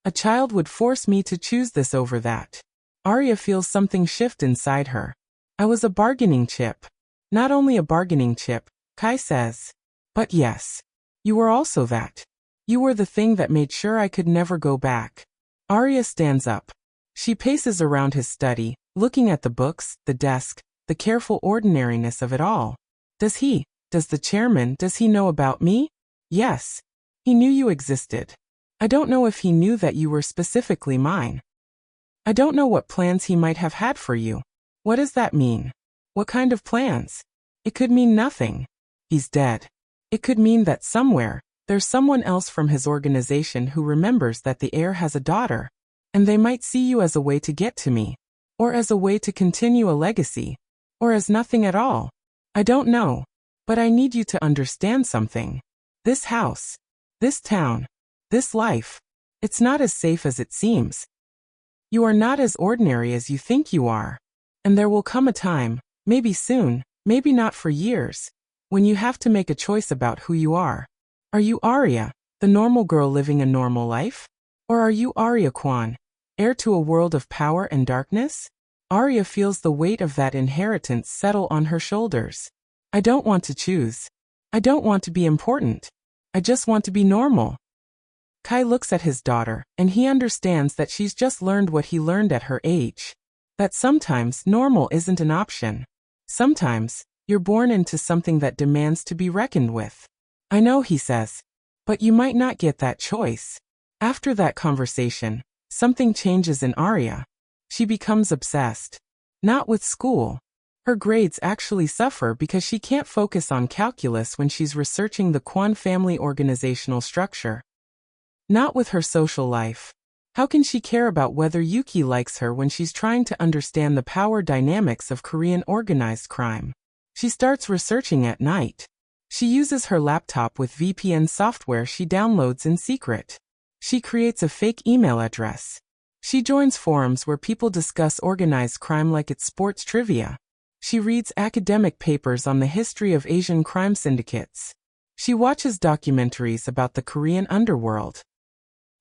S1: A child would force me to choose this over that. Arya feels something shift inside her. I was a bargaining chip. Not only a bargaining chip, Kai says. But yes. You were also that. You were the thing that made sure I could never go back. Arya stands up. She paces around his study, looking at the books, the desk, the careful ordinariness of it all. Does the chairman, does he know about me? Yes. He knew you existed. I don't know if he knew that you were specifically mine. I don't know what plans he might have had for you. What does that mean? What kind of plans? It could mean nothing. He's dead. It could mean that somewhere, there's someone else from his organization who remembers that the heir has a daughter, and they might see you as a way to get to me, or as a way to continue a legacy, or as nothing at all. I don't know. But I need you to understand something. This house, this town, this life, it's not as safe as it seems. You are not as ordinary as you think you are. And there will come a time, maybe soon, maybe not for years, when you have to make a choice about who you are. Are you Arya, the normal girl living a normal life? Or are you Arya Kwan, heir to a world of power and darkness? Arya feels the weight of that inheritance settle on her shoulders. I don't want to choose. I don't want to be important. I just want to be normal. Kai looks at his daughter, and he understands that she's just learned what he learned at her age. That sometimes normal isn't an option. Sometimes, you're born into something that demands to be reckoned with. I know, he says. But you might not get that choice. After that conversation, something changes in Arya. She becomes obsessed. Not with school. Her grades actually suffer because she can't focus on calculus when she's researching the Kwan family organizational structure. Not with her social life. How can she care about whether Yuki likes her when she's trying to understand the power dynamics of Korean organized crime? She starts researching at night. She uses her laptop with VPN software she downloads in secret. She creates a fake email address. She joins forums where people discuss organized crime like it's sports trivia. She reads academic papers on the history of Asian crime syndicates. She watches documentaries about the Korean underworld.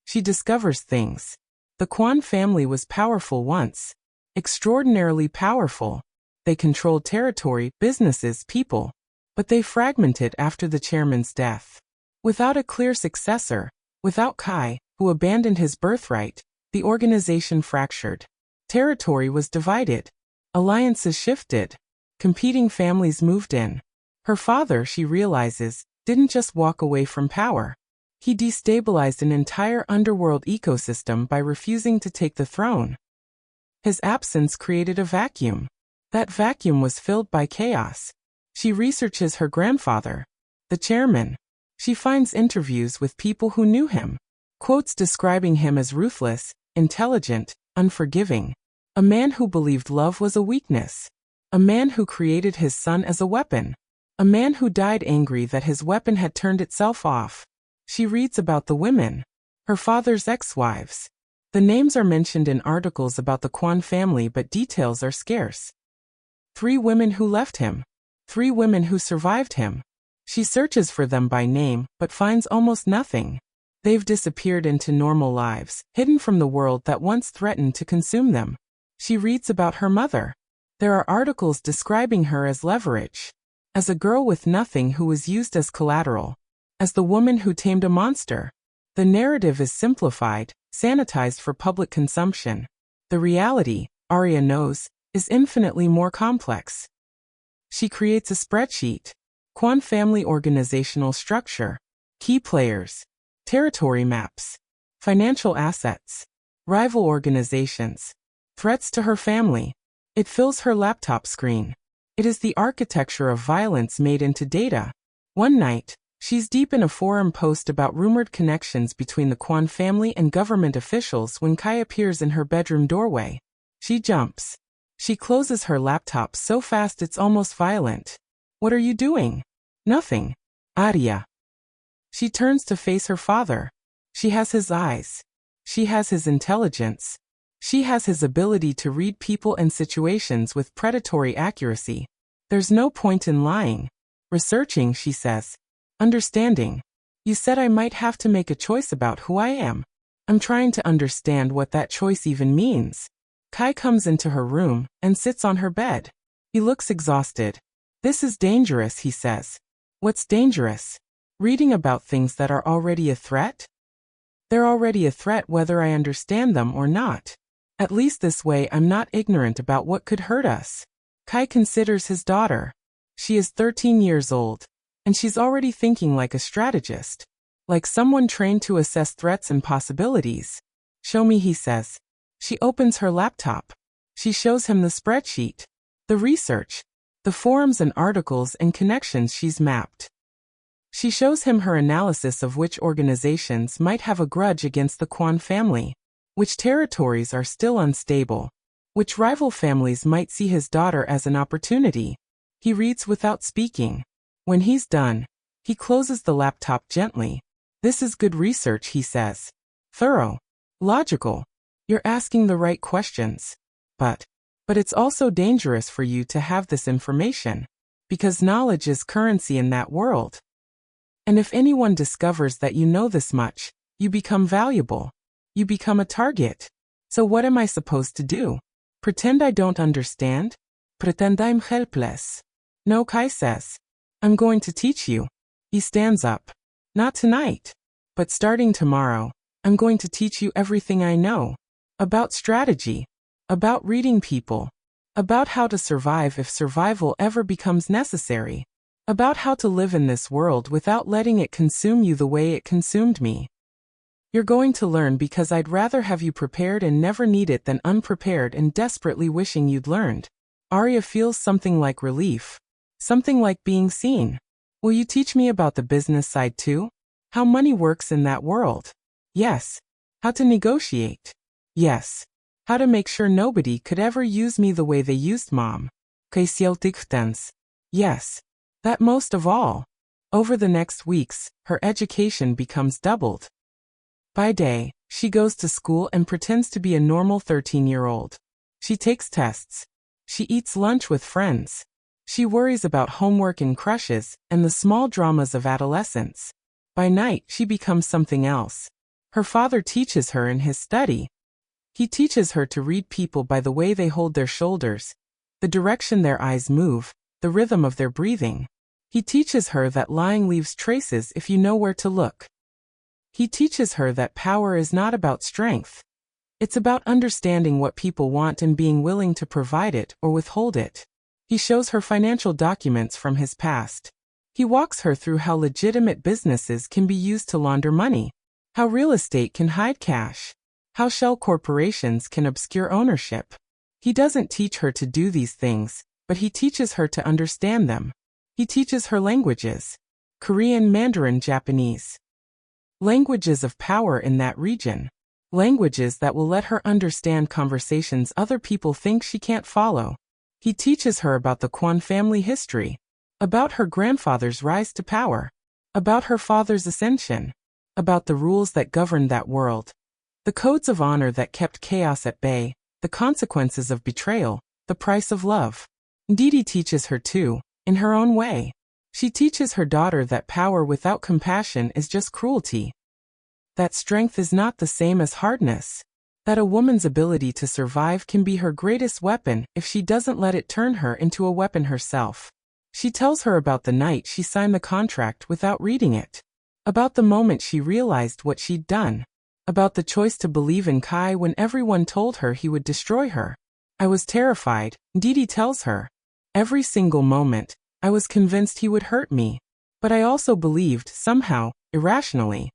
S1: She discovers things. The Kwan family was powerful once. Extraordinarily powerful. They controlled territory, businesses, people. But they fragmented after the chairman's death. Without a clear successor, without Kai, who abandoned his birthright, the organization fractured. Territory was divided. Alliances shifted. Competing families moved in. Her father, she realizes, didn't just walk away from power. He destabilized an entire underworld ecosystem by refusing to take the throne. His absence created a vacuum. That vacuum was filled by chaos. She researches her grandfather, the chairman. She finds interviews with people who knew him. Quotes describing him as ruthless, intelligent, unforgiving. A man who believed love was a weakness. A man who created his son as a weapon. A man who died angry that his weapon had turned itself off. She reads about the women. Her father's ex-wives. The names are mentioned in articles about the Kwan family, but details are scarce. 3 women who left him. 3 women who survived him. She searches for them by name, but finds almost nothing. They've disappeared into normal lives, hidden from the world that once threatened to consume them. She reads about her mother. There are articles describing her as leverage. As a girl with nothing who was used as collateral. As the woman who tamed a monster. The narrative is simplified, sanitized for public consumption. The reality, Arya knows, is infinitely more complex. She creates a spreadsheet. Kwan family organizational structure. Key players. Territory maps. Financial assets. Rival organizations. Threats to her family. It fills her laptop screen. It is the architecture of violence made into data. One night, she's deep in a forum post about rumored connections between the Kwan family and government officials when Kai appears in her bedroom doorway. She jumps. She closes her laptop so fast it's almost violent. What are you doing? Nothing. Arya. She turns to face her father. She has his eyes. She has his intelligence. She has his ability to read people and situations with predatory accuracy. There's no point in lying. Researching, she says. Understanding. You said I might have to make a choice about who I am. I'm trying to understand what that choice even means. Kai comes into her room and sits on her bed. He looks exhausted. This is dangerous, he says. What's dangerous? Reading about things that are already a threat? They're already a threat whether I understand them or not. At least this way I'm not ignorant about what could hurt us. Kai considers his daughter. She is 13 years old, and she's already thinking like a strategist. Like someone trained to assess threats and possibilities. Show me, he says. She opens her laptop. She shows him the spreadsheet. The research. The forums and articles and connections she's mapped. She shows him her analysis of which organizations might have a grudge against the Kwan family. Which territories are still unstable. Which rival families might see his daughter as an opportunity. He reads without speaking. When he's done, he closes the laptop gently. This is good research, he says. Thorough. Logical. You're asking the right questions. But it's also dangerous for you to have this information. Because knowledge is currency in that world. And if anyone discovers that you know this much, you become valuable. You become a target. So what am I supposed to do? Pretend I don't understand? Pretend I'm helpless. No, Kai says. I'm going to teach you. He stands up. Not tonight. But starting tomorrow, I'm going to teach you everything I know. About strategy. About reading people. About how to survive if survival ever becomes necessary. About how to live in this world without letting it consume you the way it consumed me. You're going to learn because I'd rather have you prepared and never need it than unprepared and desperately wishing you'd learned. Arya feels something like relief. Something like being seen. Will you teach me about the business side too? How money works in that world? Yes. How to negotiate? Yes. How to make sure nobody could ever use me the way they used Mom? Yes. That most of all. Over the next weeks, her education becomes doubled. By day, she goes to school and pretends to be a normal 13-year-old. She takes tests. She eats lunch with friends. She worries about homework and crushes, and the small dramas of adolescence. By night, she becomes something else. Her father teaches her in his study. He teaches her to read people by the way they hold their shoulders, the direction their eyes move, the rhythm of their breathing. He teaches her that lying leaves traces if you know where to look. He teaches her that power is not about strength. It's about understanding what people want and being willing to provide it or withhold it. He shows her financial documents from his past. He walks her through how legitimate businesses can be used to launder money, how real estate can hide cash, how shell corporations can obscure ownership. He doesn't teach her to do these things, but he teaches her to understand them. He teaches her languages: Korean, Mandarin, Japanese. Languages of power in that region. Languages that will let her understand conversations other people think she can't follow. He teaches her about the Kwon family history, about her grandfather's rise to power, about her father's ascension, about the rules that governed that world, the codes of honor that kept chaos at bay, the consequences of betrayal, the price of love. Ndidi teaches her too, in her own way. She teaches her daughter that power without compassion is just cruelty, that strength is not the same as hardness, that a woman's ability to survive can be her greatest weapon if she doesn't let it turn her into a weapon herself. She tells her about the night she signed the contract without reading it, about the moment she realized what she'd done, about the choice to believe in Kai when everyone told her he would destroy her. I was terrified, Ndidi tells her. Every single moment, I was convinced he would hurt me, but I also believed, somehow, irrationally,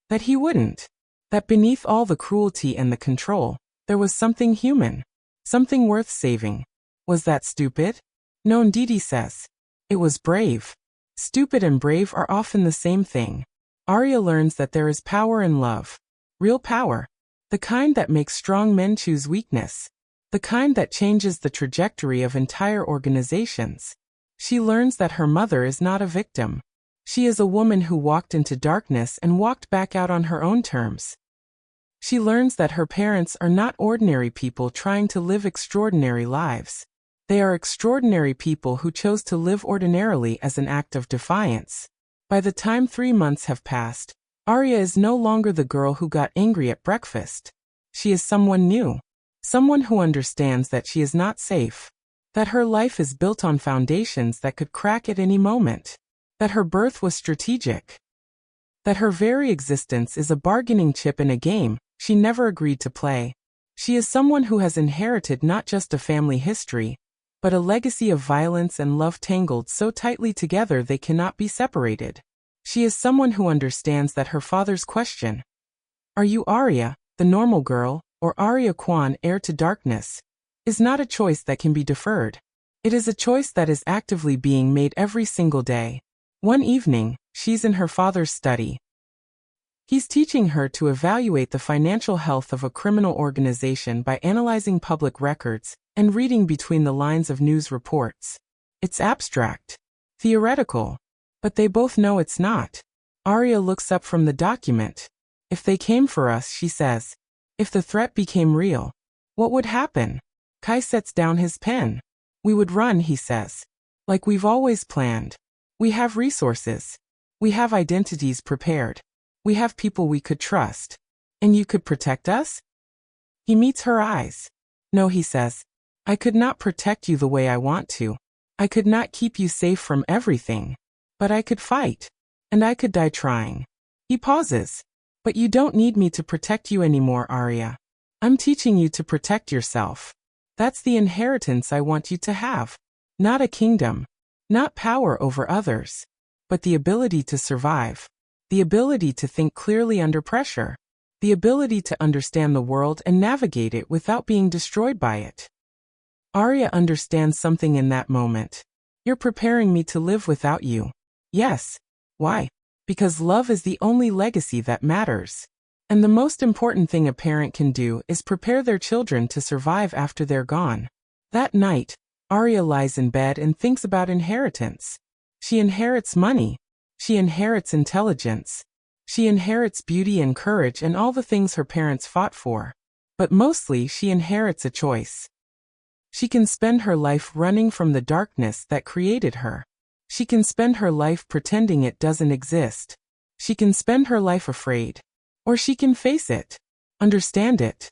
S1: that he wouldn't. That beneath all the cruelty and the control, there was something human, something worth saving. Was that stupid? No, Ndidi says. It was brave. Stupid and brave are often the same thing. Arya learns that there is power in love. Real power. The kind that makes strong men choose weakness. The kind that changes the trajectory of entire organizations. She learns that her mother is not a victim. She is a woman who walked into darkness and walked back out on her own terms. She learns that her parents are not ordinary people trying to live extraordinary lives. They are extraordinary people who chose to live ordinarily as an act of defiance. By the time 3 months have passed, Arya is no longer the girl who got angry at breakfast. She is someone new. Someone who understands that she is not safe. That her life is built on foundations that could crack at any moment. That her birth was strategic. That her very existence is a bargaining chip in a game she never agreed to play. She is someone who has inherited not just a family history, but a legacy of violence and love tangled so tightly together they cannot be separated. She is someone who understands that her father's question, "Are you Arya, the normal girl, or Arya Kwon, heir to darkness?" is not a choice that can be deferred. It is a choice that is actively being made every single day. One evening, she's in her father's study. He's teaching her to evaluate the financial health of a criminal organization by analyzing public records and reading between the lines of news reports. It's abstract, theoretical, but they both know it's not. Arya looks up from the document. If they came for us, she says. If the threat became real, what would happen? Kai sets down his pen. We would run, he says. Like we've always planned. We have resources. We have identities prepared. We have people we could trust. And you could protect us? He meets her eyes. No, he says. I could not protect you the way I want to. I could not keep you safe from everything. But I could fight. And I could die trying. He pauses. But you don't need me to protect you anymore, Arya. I'm teaching you to protect yourself. That's the inheritance I want you to have. Not a kingdom. Not power over others. But the ability to survive. the ability to think clearly under pressure, the ability to understand the world and navigate it without being destroyed by it. Arya understands something in that moment. You're preparing me to live without you. Yes. Why? Because love is the only legacy that matters. And the most important thing a parent can do is prepare their children to survive after they're gone. That night, Arya lies in bed and thinks about inheritance. She inherits money. She inherits intelligence. She inherits beauty and courage and all the things her parents fought for. But mostly she inherits a choice. She can spend her life running from the darkness that created her. She can spend her life pretending it doesn't exist. She can spend her life afraid. Or she can face it, understand it,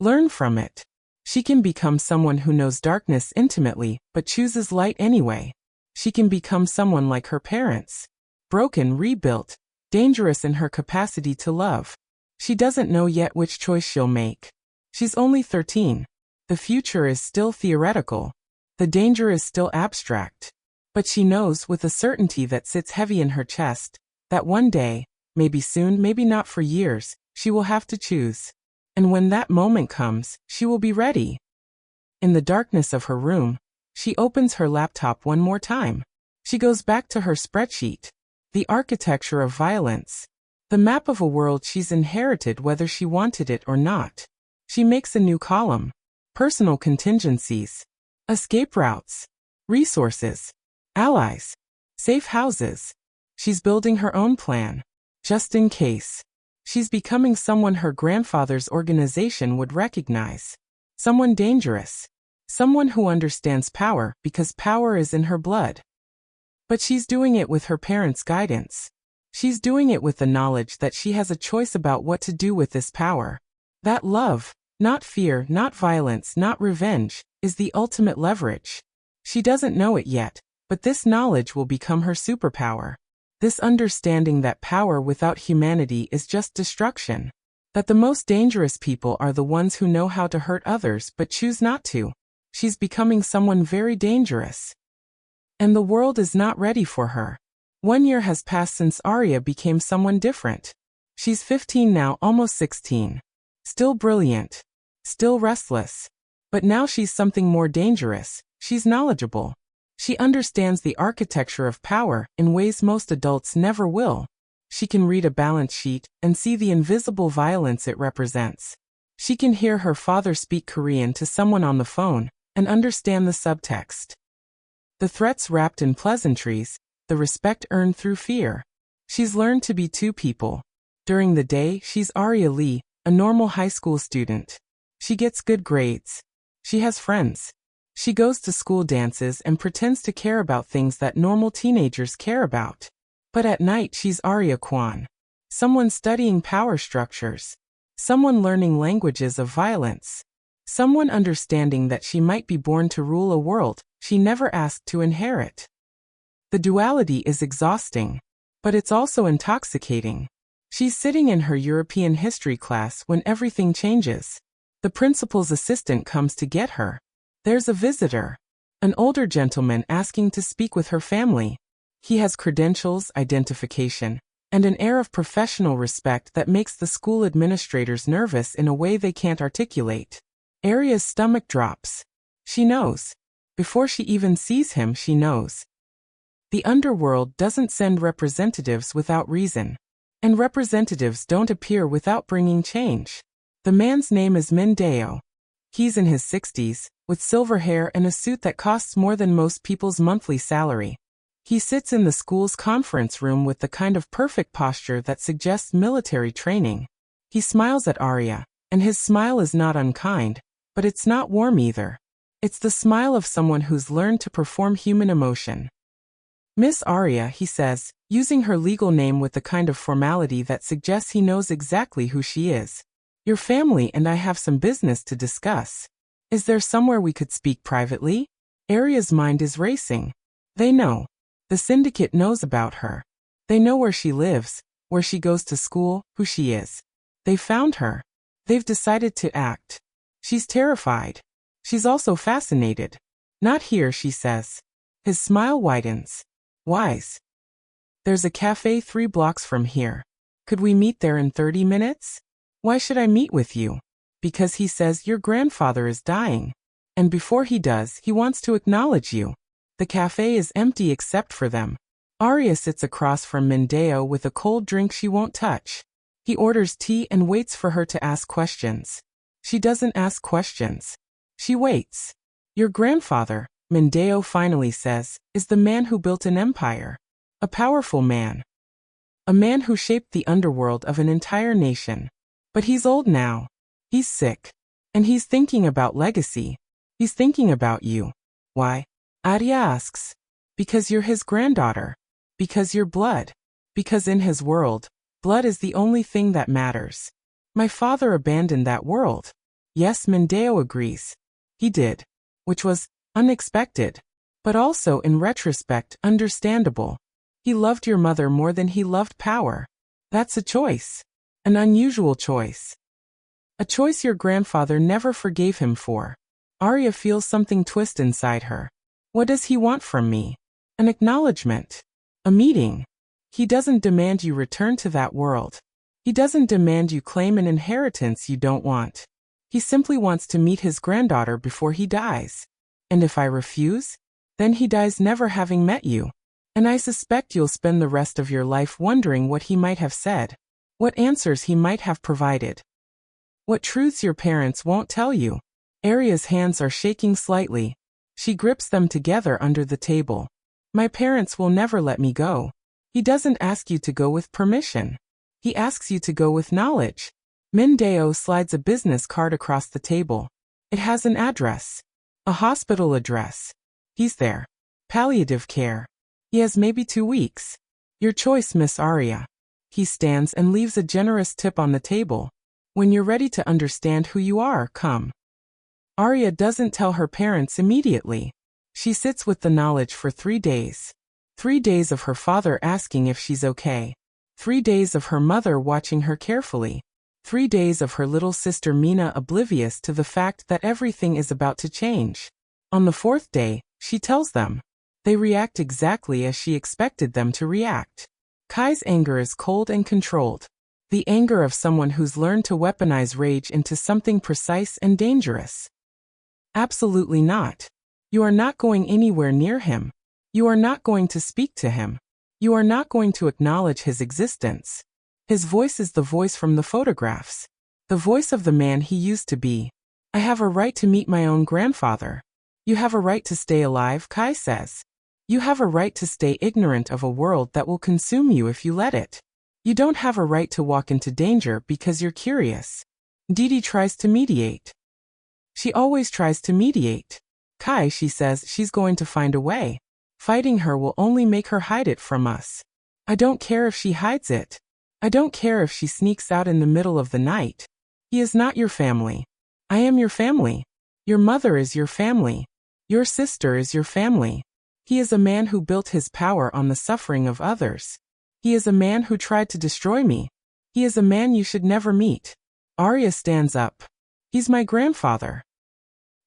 S1: learn from it. She can become someone who knows darkness intimately, but chooses light anyway. She can become someone like her parents. Broken, rebuilt, dangerous in her capacity to love. She doesn't know yet which choice she'll make. She's only 13. The future is still theoretical. The danger is still abstract. But she knows with a certainty that sits heavy in her chest, that one day, maybe soon, maybe not for years, she will have to choose. And when that moment comes, she will be ready. In the darkness of her room, she opens her laptop one more time. She goes back to her spreadsheet. The architecture of violence. The map of a world she's inherited whether she wanted it or not. She makes a new column. Personal contingencies. Escape routes. Resources. Allies. Safe houses. She's building her own plan. Just in case. She's becoming someone her grandfather's organization would recognize. Someone dangerous. Someone who understands power because power is in her blood. But she's doing it with her parents' guidance. She's doing it with the knowledge that she has a choice about what to do with this power. That love, not fear, not violence, not revenge, is the ultimate leverage. She doesn't know it yet, but this knowledge will become her superpower. This understanding that power without humanity is just destruction. That the most dangerous people are the ones who know how to hurt others but choose not to. She's becoming someone very dangerous. And the world is not ready for her. 1 year has passed since Arya became someone different. She's 15 now, almost 16. Still brilliant. Still restless. But now she's something more dangerous. She's knowledgeable. She understands the architecture of power in ways most adults never will. She can read a balance sheet and see the invisible violence it represents. She can hear her father speak Korean to someone on the phone and understand the subtext. The threats wrapped in pleasantries, the respect earned through fear. She's learned to be two people. During the day, she's Arya Lee, a normal high school student. She gets good grades. She has friends. She goes to school dances and pretends to care about things that normal teenagers care about. But at night she's Arya Kwan. Someone studying power structures. Someone learning languages of violence. Someone understanding that she might be born to rule a world she never asked to inherit. The duality is exhausting. But it's also intoxicating. She's sitting in her European history class when everything changes. The principal's assistant comes to get her. There's a visitor. An older gentleman asking to speak with her family. He has credentials, identification, and an air of professional respect that makes the school administrators nervous in a way they can't articulate. Arya's stomach drops. She knows. Before she even sees him, she knows. The underworld doesn't send representatives without reason. And representatives don't appear without bringing change. The man's name is Min Deo. He's in his 60s, with silver hair and a suit that costs more than most people's monthly salary. He sits in the school's conference room with the kind of perfect posture that suggests military training. He smiles at Arya, and his smile is not unkind, but it's not warm either. It's the smile of someone who's learned to perform human emotion. Miss Arya, he says, using her legal name with the kind of formality that suggests he knows exactly who she is. Your family and I have some business to discuss. Is there somewhere we could speak privately? Arya's mind is racing. They know. The syndicate knows about her. They know where she lives, where she goes to school, who she is. They found her. They've decided to act. She's terrified. She's also fascinated. Not here, she says. His smile widens. Wise. There's a cafe 3 blocks from here. Could we meet there in 30 minutes? Why should I meet with you? Because he says your grandfather is dying. And before he does, he wants to acknowledge you. The cafe is empty except for them. Arya sits across from Mendeo with a cold drink she won't touch. He orders tea and waits for her to ask questions. She doesn't ask questions. She waits. Your grandfather, Mendeo finally says, is the man who built an empire. A powerful man. A man who shaped the underworld of an entire nation. But he's old now. He's sick. And he's thinking about legacy. He's thinking about you. Why? Arya asks. Because you're his granddaughter. Because you're blood. Because in his world, blood is the only thing that matters. My father abandoned that world. Yes, Mendeo agrees. He did. Which was unexpected. But also, in retrospect, understandable. He loved your mother more than he loved power. That's a choice. An unusual choice. A choice your grandfather never forgave him for. Arya feels something twist inside her. What does he want from me? An acknowledgement. A meeting. He doesn't demand you return to that world. He doesn't demand you claim an inheritance you don't want. He simply wants to meet his granddaughter before he dies. And if I refuse, then he dies never having met you. And I suspect you'll spend the rest of your life wondering what he might have said. What answers he might have provided. What truths your parents won't tell you. Arya's hands are shaking slightly. She grips them together under the table. My parents will never let me go. He doesn't ask you to go with permission. He asks you to go with knowledge. Mendeo slides a business card across the table. It has an address. A hospital address. He's there. Palliative care. He has maybe 2 weeks. Your choice, Miss Arya. He stands and leaves a generous tip on the table. When you're ready to understand who you are, come. Arya doesn't tell her parents immediately. She sits with the knowledge for 3 days. 3 days of her father asking if she's okay. 3 days of her mother watching her carefully. 3 days of her little sister Mina oblivious to the fact that everything is about to change. On the 4th day, she tells them. They react exactly as she expected them to react. Kai's anger is cold and controlled. The anger of someone who's learned to weaponize rage into something precise and dangerous. Absolutely not. You are not going anywhere near him. You are not going to speak to him. You are not going to acknowledge his existence. His voice is the voice from the photographs. The voice of the man he used to be. I have a right to meet my own grandfather. You have a right to stay alive, Kai says. You have a right to stay ignorant of a world that will consume you if you let it. You don't have a right to walk into danger because you're curious. Didi tries to mediate. She always tries to mediate. Kai, she says she's going to find a way. Fighting her will only make her hide it from us. I don't care if she hides it. I don't care if she sneaks out in the middle of the night. He is not your family. I am your family. Your mother is your family. Your sister is your family. He is a man who built his power on the suffering of others. He is a man who tried to destroy me. He is a man you should never meet. Arya stands up. He's my grandfather.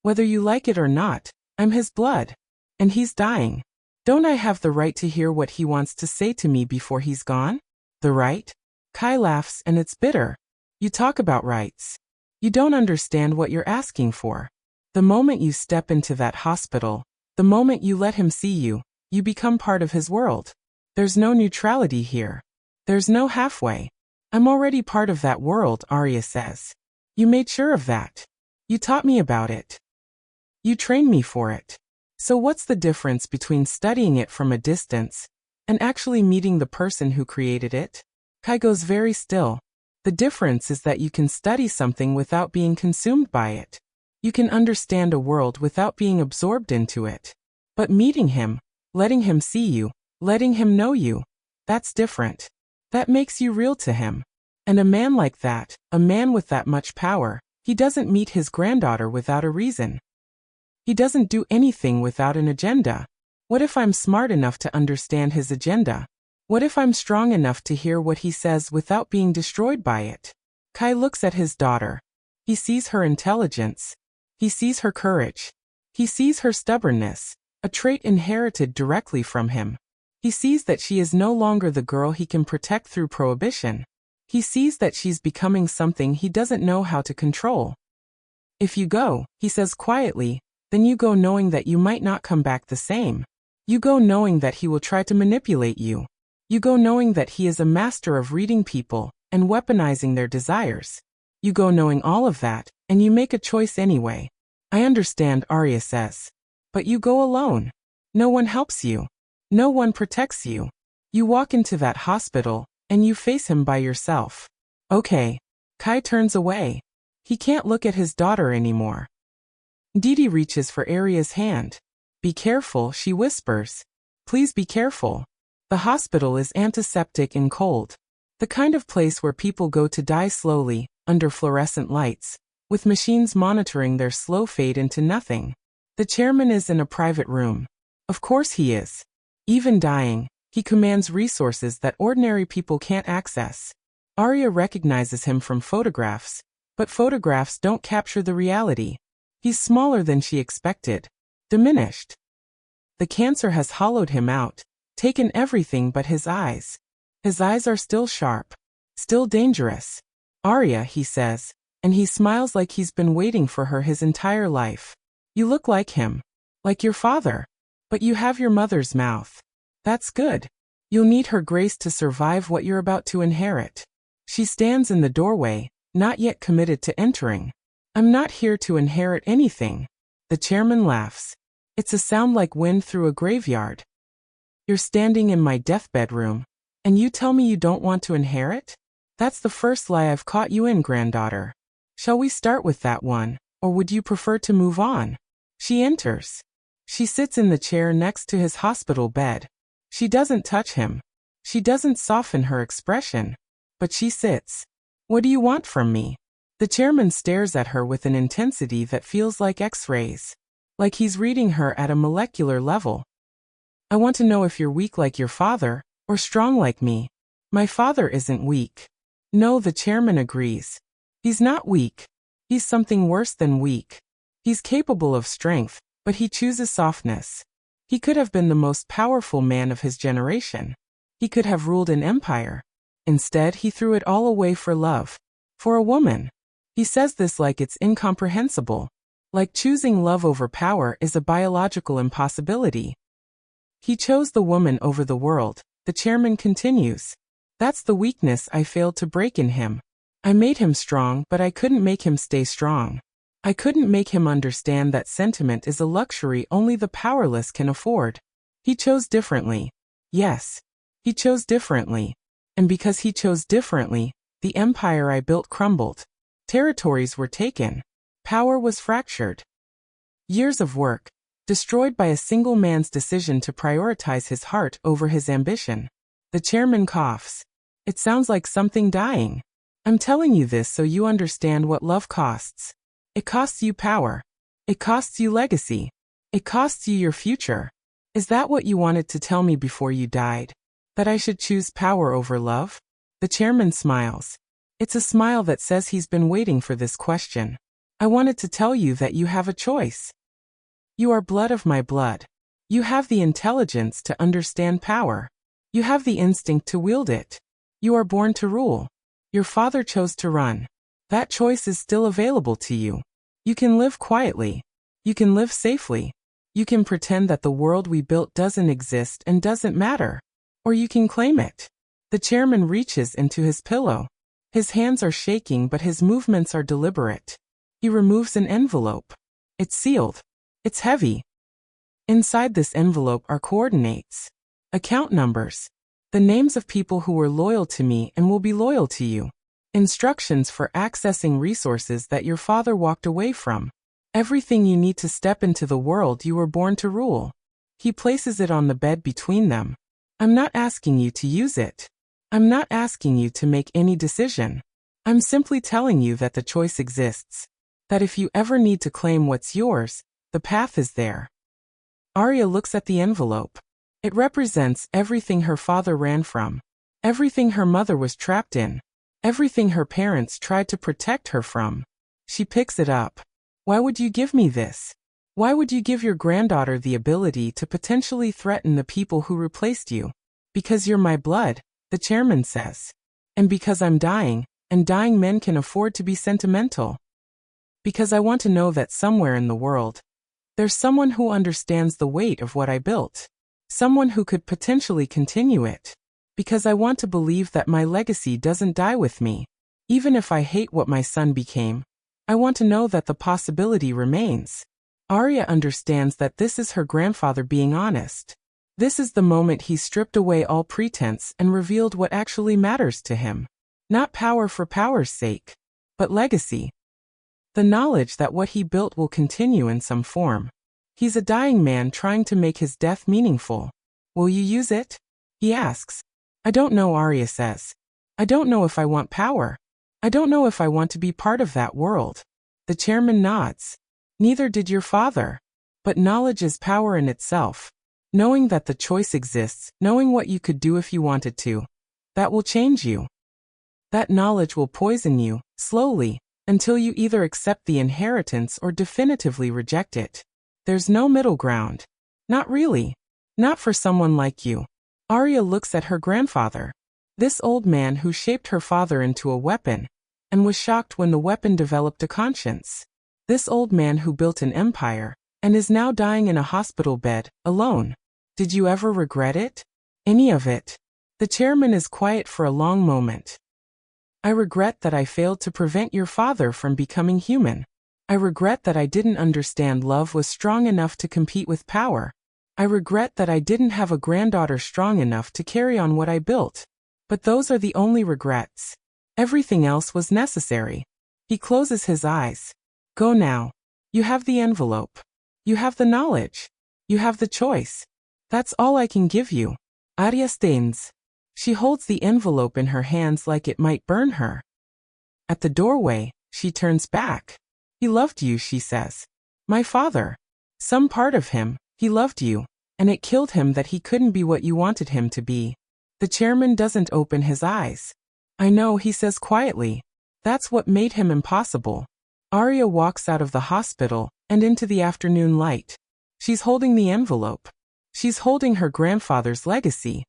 S1: Whether you like it or not, I'm his blood. And he's dying. Don't I have the right to hear what he wants to say to me before he's gone? The right? Kai laughs and it's bitter. You talk about rights. You don't understand what you're asking for. The moment you step into that hospital, the moment you let him see you, you become part of his world. There's no neutrality here. There's no halfway. I'm already part of that world, Arya says. You made sure of that. You taught me about it. You trained me for it. So what's the difference between studying it from a distance and actually meeting the person who created it? Kai goes very still. The difference is that you can study something without being consumed by it. You can understand a world without being absorbed into it. But meeting him, letting him see you, letting him know you, that's different. That makes you real to him. And a man like that, a man with that much power, he doesn't meet his granddaughter without a reason. He doesn't do anything without an agenda. What if I'm smart enough to understand his agenda? What if I'm strong enough to hear what he says without being destroyed by it? Kai looks at his daughter. He sees her intelligence. He sees her courage. He sees her stubbornness, a trait inherited directly from him. He sees that she is no longer the girl he can protect through prohibition. He sees that she's becoming something he doesn't know how to control. If you go, he says quietly, then you go knowing that you might not come back the same. You go knowing that he will try to manipulate you. You go knowing that he is a master of reading people and weaponizing their desires. You go knowing all of that, and you make a choice anyway. I understand, Arya says. But you go alone. No one helps you. No one protects you. You walk into that hospital, and you face him by yourself. Okay. Kai turns away. He can't look at his daughter anymore. Didi reaches for Arya's hand. Be careful, she whispers. Please be careful. The hospital is antiseptic and cold. The kind of place where people go to die slowly, under fluorescent lights, with machines monitoring their slow fade into nothing. The chairman is in a private room. Of course he is. Even dying, he commands resources that ordinary people can't access. Arya recognizes him from photographs, but photographs don't capture the reality. He's smaller than she expected. Diminished. The cancer has hollowed him out, taken everything but his eyes. His eyes are still sharp. Still dangerous. Arya, he says, and he smiles like he's been waiting for her his entire life. You look like him. Like your father. But you have your mother's mouth. That's good. You'll need her grace to survive what you're about to inherit. She stands in the doorway, not yet committed to entering. I'm not here to inherit anything. The chairman laughs. It's a sound like wind through a graveyard. You're standing in my deathbed room, and you tell me you don't want to inherit? That's the first lie I've caught you in, granddaughter. Shall we start with that one, or would you prefer to move on? She enters. She sits in the chair next to his hospital bed. She doesn't touch him. She doesn't soften her expression. But she sits. What do you want from me? The chairman stares at her with an intensity that feels like X-rays. Like he's reading her at a molecular level. I want to know if you're weak like your father, or strong like me. My father isn't weak. No, the chairman agrees. He's not weak. He's something worse than weak. He's capable of strength, but he chooses softness. He could have been the most powerful man of his generation. He could have ruled an empire. Instead, he threw it all away for love. For a woman. He says this like it's incomprehensible. Like choosing love over power is a biological impossibility. He chose the woman over the world, the chairman continues. That's the weakness I failed to break in him. I made him strong, but I couldn't make him stay strong. I couldn't make him understand that sentiment is a luxury only the powerless can afford. He chose differently. Yes. He chose differently. And because he chose differently, the empire I built crumbled. Territories were taken. Power was fractured. Years of work, destroyed by a single man's decision to prioritize his heart over his ambition. The chairman coughs. It sounds like something dying. I'm telling you this so you understand what love costs. It costs you power. It costs you legacy. It costs you your future. Is that what you wanted to tell me before you died? That I should choose power over love? The chairman smiles. It's a smile that says he's been waiting for this question. I wanted to tell you that you have a choice. You are blood of my blood. You have the intelligence to understand power. You have the instinct to wield it. You are born to rule. Your father chose to run. That choice is still available to you. You can live quietly. You can live safely. You can pretend that the world we built doesn't exist and doesn't matter. Or you can claim it. The chairman reaches into his pillow. His hands are shaking, but his movements are deliberate. He removes an envelope. It's sealed. It's heavy. Inside this envelope are coordinates. Account numbers. The names of people who were loyal to me and will be loyal to you. Instructions for accessing resources that your father walked away from. Everything you need to step into the world you were born to rule. He places it on the bed between them. I'm not asking you to use it. I'm not asking you to make any decision. I'm simply telling you that the choice exists. That if you ever need to claim what's yours, the path is there. Arya looks at the envelope. It represents everything her father ran from. Everything her mother was trapped in. Everything her parents tried to protect her from. She picks it up. Why would you give me this? Why would you give your granddaughter the ability to potentially threaten the people who replaced you? Because you're my blood, the chairman says. And because I'm dying, and dying men can afford to be sentimental. Because I want to know that somewhere in the world, there's someone who understands the weight of what I built. Someone who could potentially continue it. Because I want to believe that my legacy doesn't die with me. Even if I hate what my son became, I want to know that the possibility remains. Arya understands that this is her grandfather being honest. This is the moment he stripped away all pretense and revealed what actually matters to him. Not power for power's sake, but legacy. The knowledge that what he built will continue in some form. He's a dying man trying to make his death meaningful. Will you use it? He asks. I don't know, Arya says. I don't know if I want power. I don't know if I want to be part of that world. The chairman nods. Neither did your father. But knowledge is power in itself. Knowing that the choice exists, knowing what you could do if you wanted to. That will change you. That knowledge will poison you, slowly, until you either accept the inheritance or definitively reject it. There's no middle ground. Not really. Not for someone like you. Arya looks at her grandfather. This old man who shaped her father into a weapon, and was shocked when the weapon developed a conscience. This old man who built an empire, and is now dying in a hospital bed, alone. Did you ever regret it? Any of it? The chairman is quiet for a long moment. I regret that I failed to prevent your father from becoming human. I regret that I didn't understand love was strong enough to compete with power. I regret that I didn't have a granddaughter strong enough to carry on what I built. But those are the only regrets. Everything else was necessary. He closes his eyes. Go now. You have the envelope. You have the knowledge. You have the choice. That's all I can give you. Arya stands. She holds the envelope in her hands like it might burn her. At the doorway, she turns back. He loved you, she says. My father. Some part of him, he loved you, and it killed him that he couldn't be what you wanted him to be. The chairman doesn't open his eyes. I know, he says quietly. That's what made him impossible. Arya walks out of the hospital and into the afternoon light. She's holding the envelope. She's holding her grandfather's legacy.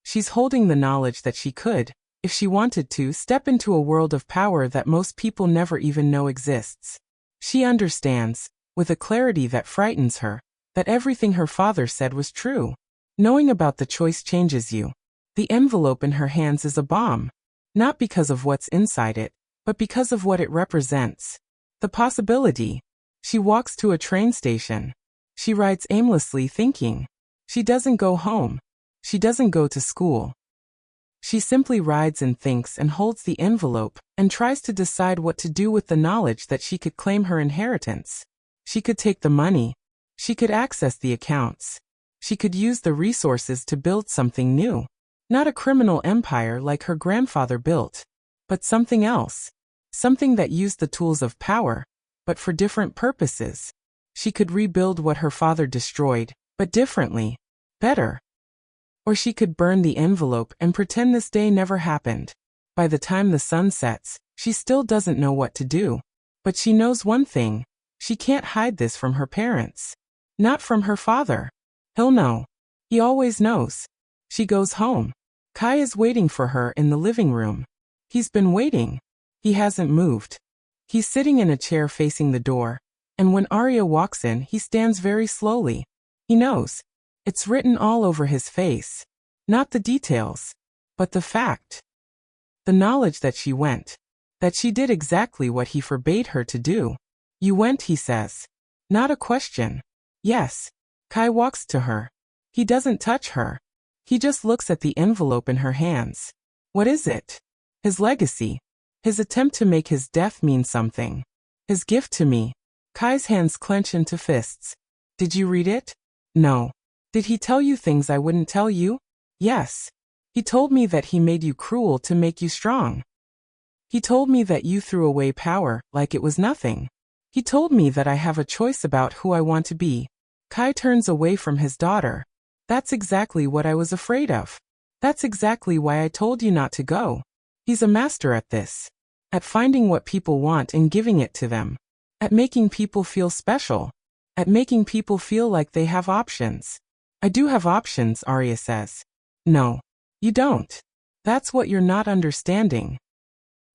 S1: She's holding the knowledge that she could, if she wanted to, step into a world of power that most people never even know exists. She understands, with a clarity that frightens her, that everything her father said was true. Knowing about the choice changes you. The envelope in her hands is a bomb. Not because of what's inside it, but because of what it represents. The possibility. She walks to a train station. She rides aimlessly thinking. She doesn't go home. She doesn't go to school. She simply rides and thinks and holds the envelope and tries to decide what to do with the knowledge that she could claim her inheritance. She could take the money. She could access the accounts. She could use the resources to build something new. Not a criminal empire like her grandfather built, but something else. Something that used the tools of power, but for different purposes. She could rebuild what her father destroyed, but differently. Better. Or she could burn the envelope and pretend this day never happened. By the time the sun sets, she still doesn't know what to do. But she knows one thing. She can't hide this from her parents. Not from her father. He'll know. He always knows. She goes home. Kai is waiting for her in the living room. He's been waiting. He hasn't moved. He's sitting in a chair facing the door, and when Arya walks in, he stands very slowly. He knows. It's written all over his face. Not the details, but the fact. The knowledge that she went. That she did exactly what he forbade her to do. You went, he says. Not a question. Yes. Kai walks to her. He doesn't touch her. He just looks at the envelope in her hands. What is it? His legacy. His attempt to make his death mean something. His gift to me. Kai's hands clench into fists. Did you read it? No. Did he tell you things I wouldn't tell you? Yes. He told me that he made you cruel to make you strong. He told me that you threw away power like it was nothing. He told me that I have a choice about who I want to be. Kai turns away from his daughter. That's exactly what I was afraid of. That's exactly why I told you not to go. He's a master at this. At finding what people want and giving it to them. At making people feel special. at making people feel like they have options. I do have options, Arya says. No, you don't. That's what you're not understanding.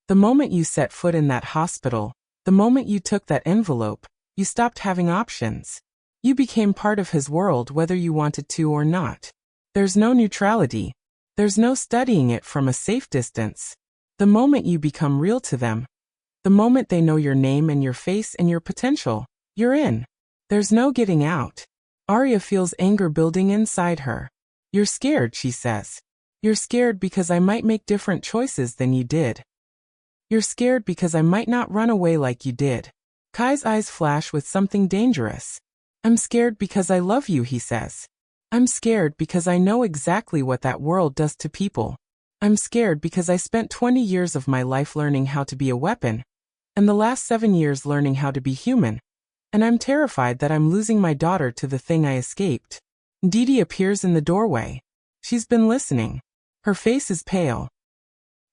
S1: The moment you set foot in that hospital, the moment you took that envelope, you stopped having options. You became part of his world whether you wanted to or not. There's no neutrality. There's no studying it from a safe distance. The moment you become real to them, the moment they know your name and your face and your potential, you're in. There's no getting out. Arya feels anger building inside her. You're scared, she says. You're scared because I might make different choices than you did. You're scared because I might not run away like you did. Kai's eyes flash with something dangerous. I'm scared because I love you, he says. I'm scared because I know exactly what that world does to people. I'm scared because I spent 20 years of my life learning how to be a weapon, and the last 7 years learning how to be human. And I'm terrified that I'm losing my daughter to the thing I escaped. Didi appears in the doorway. She's been listening. Her face is pale.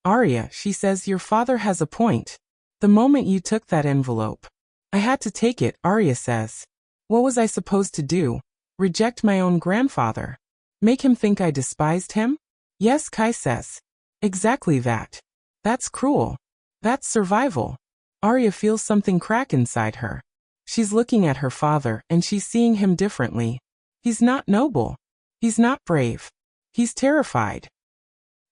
S1: Arya, she says, your father has a point. The moment you took that envelope. I had to take it, Arya says. What was I supposed to do? Reject my own grandfather? Make him think I despised him? Yes, Kai says. Exactly that. That's cruel. That's survival. Arya feels something crack inside her. She's looking at her father and she's seeing him differently. He's not noble. He's not brave. He's terrified.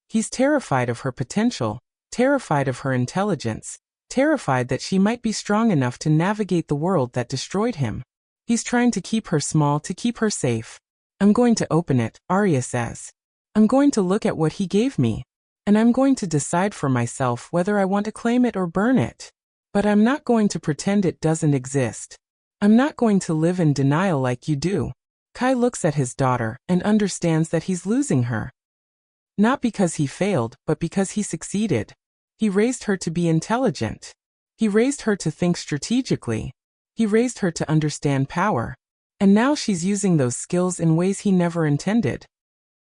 S1: He's terrified of her potential, terrified of her intelligence, terrified that she might be strong enough to navigate the world that destroyed him. He's trying to keep her small, to keep her safe. I'm going to open it, Arya says. I'm going to look at what he gave me. And I'm going to decide for myself whether I want to claim it or burn it. But I'm not going to pretend it doesn't exist. I'm not going to live in denial like you do. Kai looks at his daughter and understands that he's losing her. Not because he failed, but because he succeeded. He raised her to be intelligent. He raised her to think strategically. He raised her to understand power. And now she's using those skills in ways he never intended.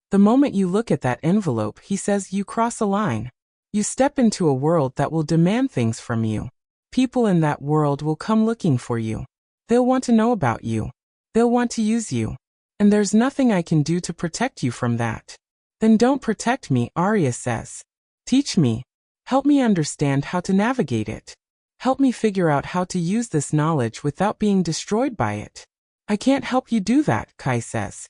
S1: The moment you look at that envelope, he says, you cross a line. You step into a world that will demand things from you. People in that world will come looking for you. They'll want to know about you. They'll want to use you. And there's nothing I can do to protect you from that. Then don't protect me, Arya says. Teach me. Help me understand how to navigate it. Help me figure out how to use this knowledge without being destroyed by it. I can't help you do that, Kai says.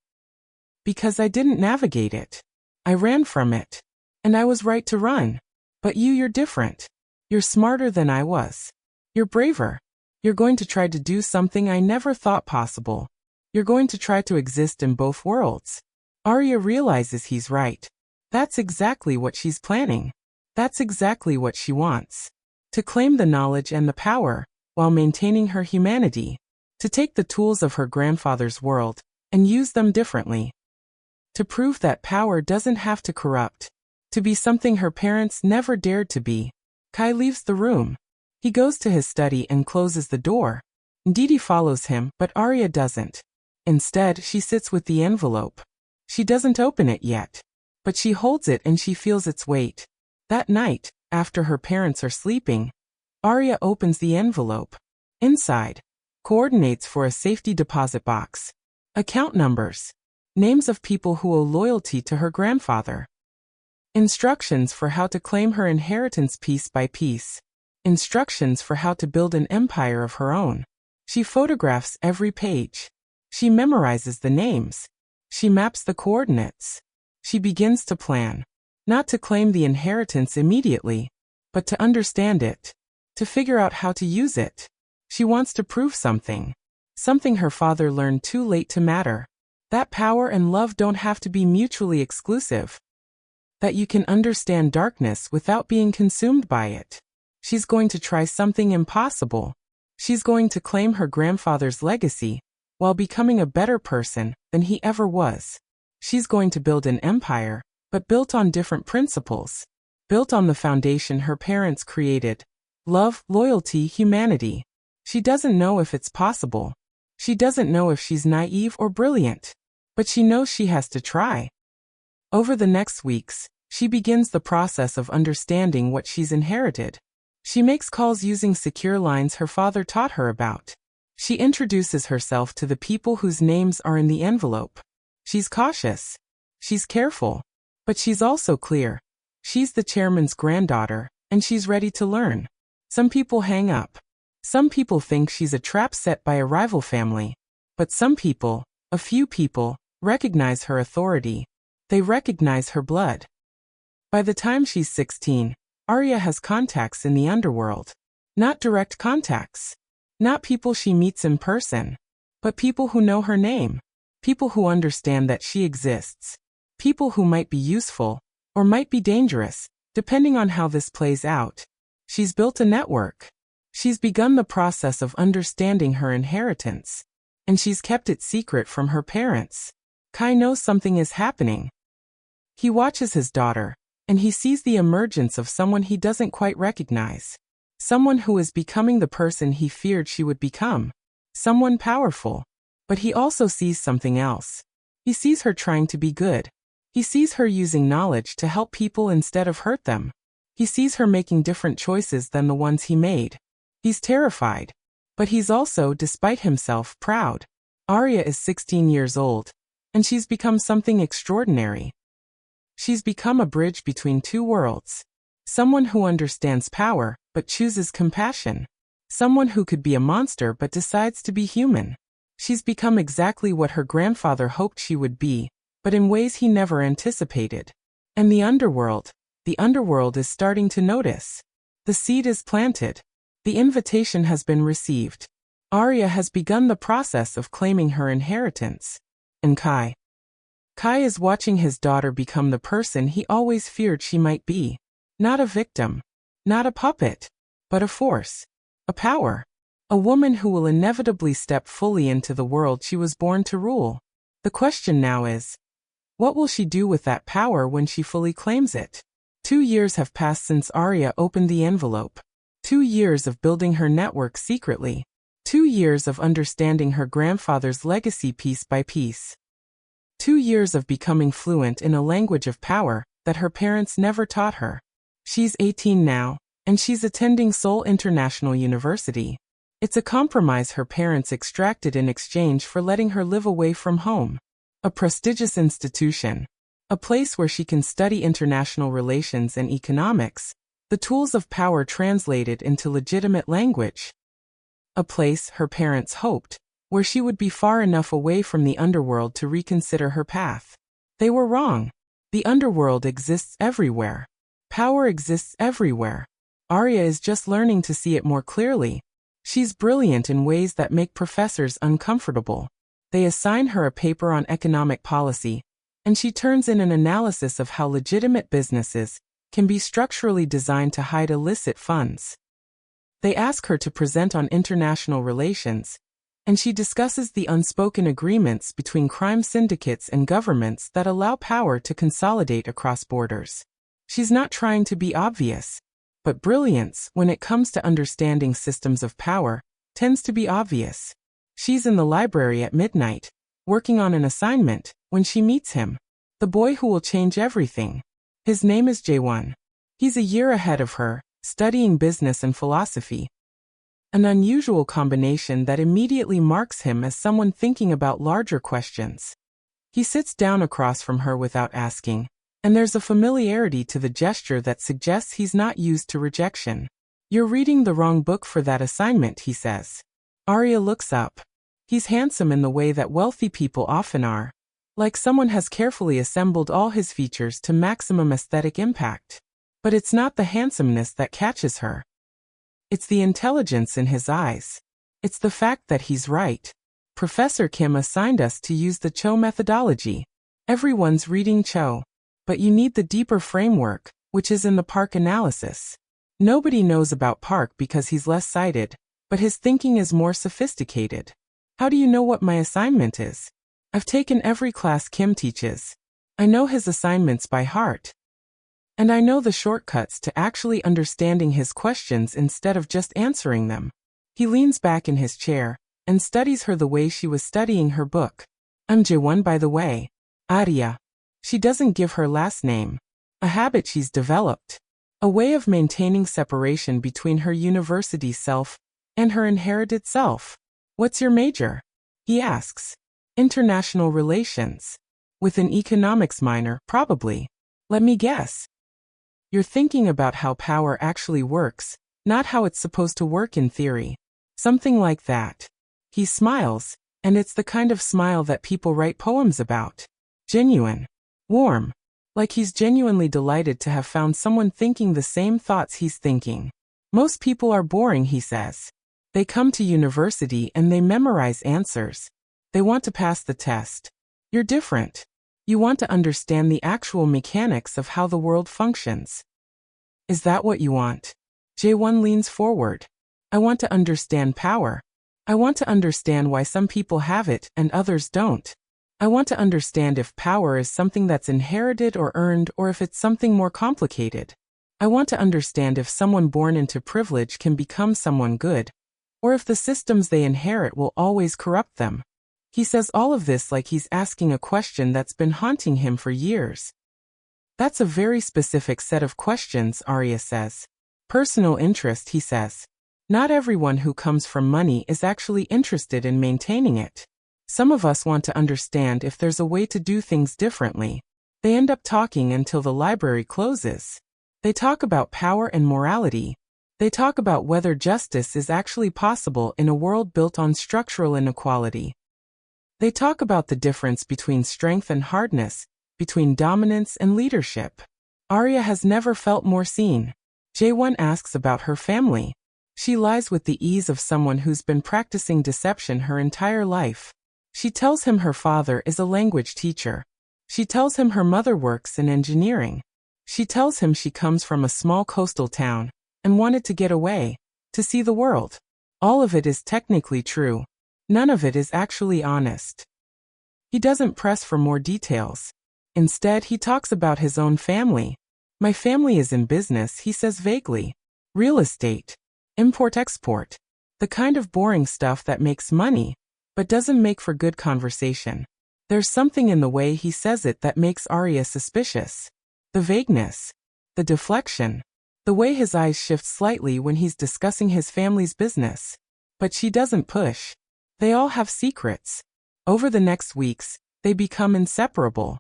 S1: Because I didn't navigate it. I ran from it. And I was right to run. But you're different. You're smarter than I was. You're braver. You're going to try to do something I never thought possible. You're going to try to exist in both worlds. Arya realizes he's right. That's exactly what she's planning. That's exactly what she wants. To claim the knowledge and the power, while maintaining her humanity. To take the tools of her grandfather's world, and use them differently. To prove that power doesn't have to corrupt. To be something her parents never dared to be. Kai leaves the room. He goes to his study and closes the door. Didi follows him, but Arya doesn't. Instead, she sits with the envelope. She doesn't open it yet. But she holds it and she feels its weight. That night, after her parents are sleeping, Arya opens the envelope. Inside, coordinates for a safety deposit box. Account numbers. Names of people who owe loyalty to her grandfather. Instructions for how to claim her inheritance piece by piece. Instructions for how to build an empire of her own. She photographs every page. She memorizes the names. She maps the coordinates. She begins to plan. Not to claim the inheritance immediately, but to understand it. To figure out how to use it. She wants to prove something. Something her father learned too late to matter. That power and love don't have to be mutually exclusive. That you can understand darkness without being consumed by it. She's going to try something impossible. She's going to claim her grandfather's legacy, while becoming a better person than he ever was. She's going to build an empire, but built on different principles. Built on the foundation her parents created. Love, loyalty, humanity. She doesn't know if it's possible. She doesn't know if she's naive or brilliant. But she knows she has to try. Over the next weeks, she begins the process of understanding what she's inherited. She makes calls using secure lines her father taught her about. She introduces herself to the people whose names are in the envelope. She's cautious. She's careful. But she's also clear. She's the chairman's granddaughter, and she's ready to learn. Some people hang up. Some people think she's a trap set by a rival family. But some people, a few people, recognize her authority. They recognize her blood. By the time she's 16, Arya has contacts in the underworld. Not direct contacts. Not people she meets in person. But people who know her name. People who understand that she exists. People who might be useful, or might be dangerous, depending on how this plays out. She's built a network. She's begun the process of understanding her inheritance. And she's kept it secret from her parents. Kai knows something is happening. He watches his daughter, and he sees the emergence of someone he doesn't quite recognize. Someone who is becoming the person he feared she would become. Someone powerful. But he also sees something else. He sees her trying to be good. He sees her using knowledge to help people instead of hurt them. He sees her making different choices than the ones he made. He's terrified. But he's also, despite himself, proud. Arya is 16 years old. And she's become something extraordinary. She's become a bridge between two worlds. Someone who understands power, but chooses compassion. Someone who could be a monster but decides to be human. She's become exactly what her grandfather hoped she would be, but in ways he never anticipated. And the underworld is starting to notice. The seed is planted. The invitation has been received. Arya has begun the process of claiming her inheritance. And Kai is watching his daughter become the person he always feared she might be. Not a victim. Not a puppet. But a force. A power. A woman who will inevitably step fully into the world she was born to rule. The question now is, what will she do with that power when she fully claims it? 2 years have passed since Arya opened the envelope. 2 years of building her network secretly. 2 years of understanding her grandfather's legacy piece by piece. 2 years of becoming fluent in a language of power that her parents never taught her. She's 18 now, and she's attending Seoul International University. It's a compromise her parents extracted in exchange for letting her live away from home. A prestigious institution. A place where she can study international relations and economics, the tools of power translated into legitimate language. A place, her parents hoped, where she would be far enough away from the underworld to reconsider her path. They were wrong. The underworld exists everywhere. Power exists everywhere. Arya is just learning to see it more clearly. She's brilliant in ways that make professors uncomfortable. They assign her a paper on economic policy, and she turns in an analysis of how legitimate businesses can be structurally designed to hide illicit funds. They ask her to present on international relations, and she discusses the unspoken agreements between crime syndicates and governments that allow power to consolidate across borders. She's not trying to be obvious. But brilliance, when it comes to understanding systems of power, tends to be obvious. She's in the library at midnight, working on an assignment, when she meets him. The boy who will change everything. His name is Jaewon. He's a year ahead of her, studying business and philosophy. An unusual combination that immediately marks him as someone thinking about larger questions. He sits down across from her without asking. And there's a familiarity to the gesture that suggests he's not used to rejection. You're reading the wrong book for that assignment, he says. Arya looks up. He's handsome in the way that wealthy people often are. Like someone has carefully assembled all his features to maximum aesthetic impact. But it's not the handsomeness that catches her. It's the intelligence in his eyes. It's the fact that he's right. Professor Kim assigned us to use the Cho methodology. Everyone's reading Cho. But you need the deeper framework, which is in the Park analysis. Nobody knows about Park because he's less sighted, but his thinking is more sophisticated. How do you know what my assignment is? I've taken every class Kim teaches. I know his assignments by heart. And I know the shortcuts to actually understanding his questions instead of just answering them. He leans back in his chair and studies her the way she was studying her book. I'm Jaewon, by the way. Arya. She doesn't give her last name. A habit she's developed. A way of maintaining separation between her university self and her inherited self. What's your major? He asks. International relations. With an economics minor, probably. Let me guess. You're thinking about how power actually works, not how it's supposed to work in theory. Something like that. He smiles, and it's the kind of smile that people write poems about. Genuine. Warm. Like he's genuinely delighted to have found someone thinking the same thoughts he's thinking. Most people are boring, he says. They come to university and they memorize answers. They want to pass the test. You're different. You want to understand the actual mechanics of how the world functions. Is that what you want? Jae-won leans forward. I want to understand power. I want to understand why some people have it and others don't. I want to understand if power is something that's inherited or earned or if it's something more complicated. I want to understand if someone born into privilege can become someone good, or if the systems they inherit will always corrupt them. He says all of this like he's asking a question that's been haunting him for years. That's a very specific set of questions, Arya says. Personal interest, he says. Not everyone who comes from money is actually interested in maintaining it. Some of us want to understand if there's a way to do things differently. They end up talking until the library closes. They talk about power and morality. They talk about whether justice is actually possible in a world built on structural inequality. They talk about the difference between strength and hardness, between dominance and leadership. Arya has never felt more seen. Jae-won asks about her family. She lies with the ease of someone who's been practicing deception her entire life. She tells him her father is a language teacher. She tells him her mother works in engineering. She tells him she comes from a small coastal town and wanted to get away, to see the world. All of it is technically true. None of it is actually honest. He doesn't press for more details. Instead, he talks about his own family. My family is in business, he says vaguely. Real estate. Import-export. The kind of boring stuff that makes money, but doesn't make for good conversation. There's something in the way he says it that makes Arya suspicious. The vagueness. The deflection. The way his eyes shift slightly when he's discussing his family's business. But she doesn't push. They all have secrets. Over the next weeks, they become inseparable.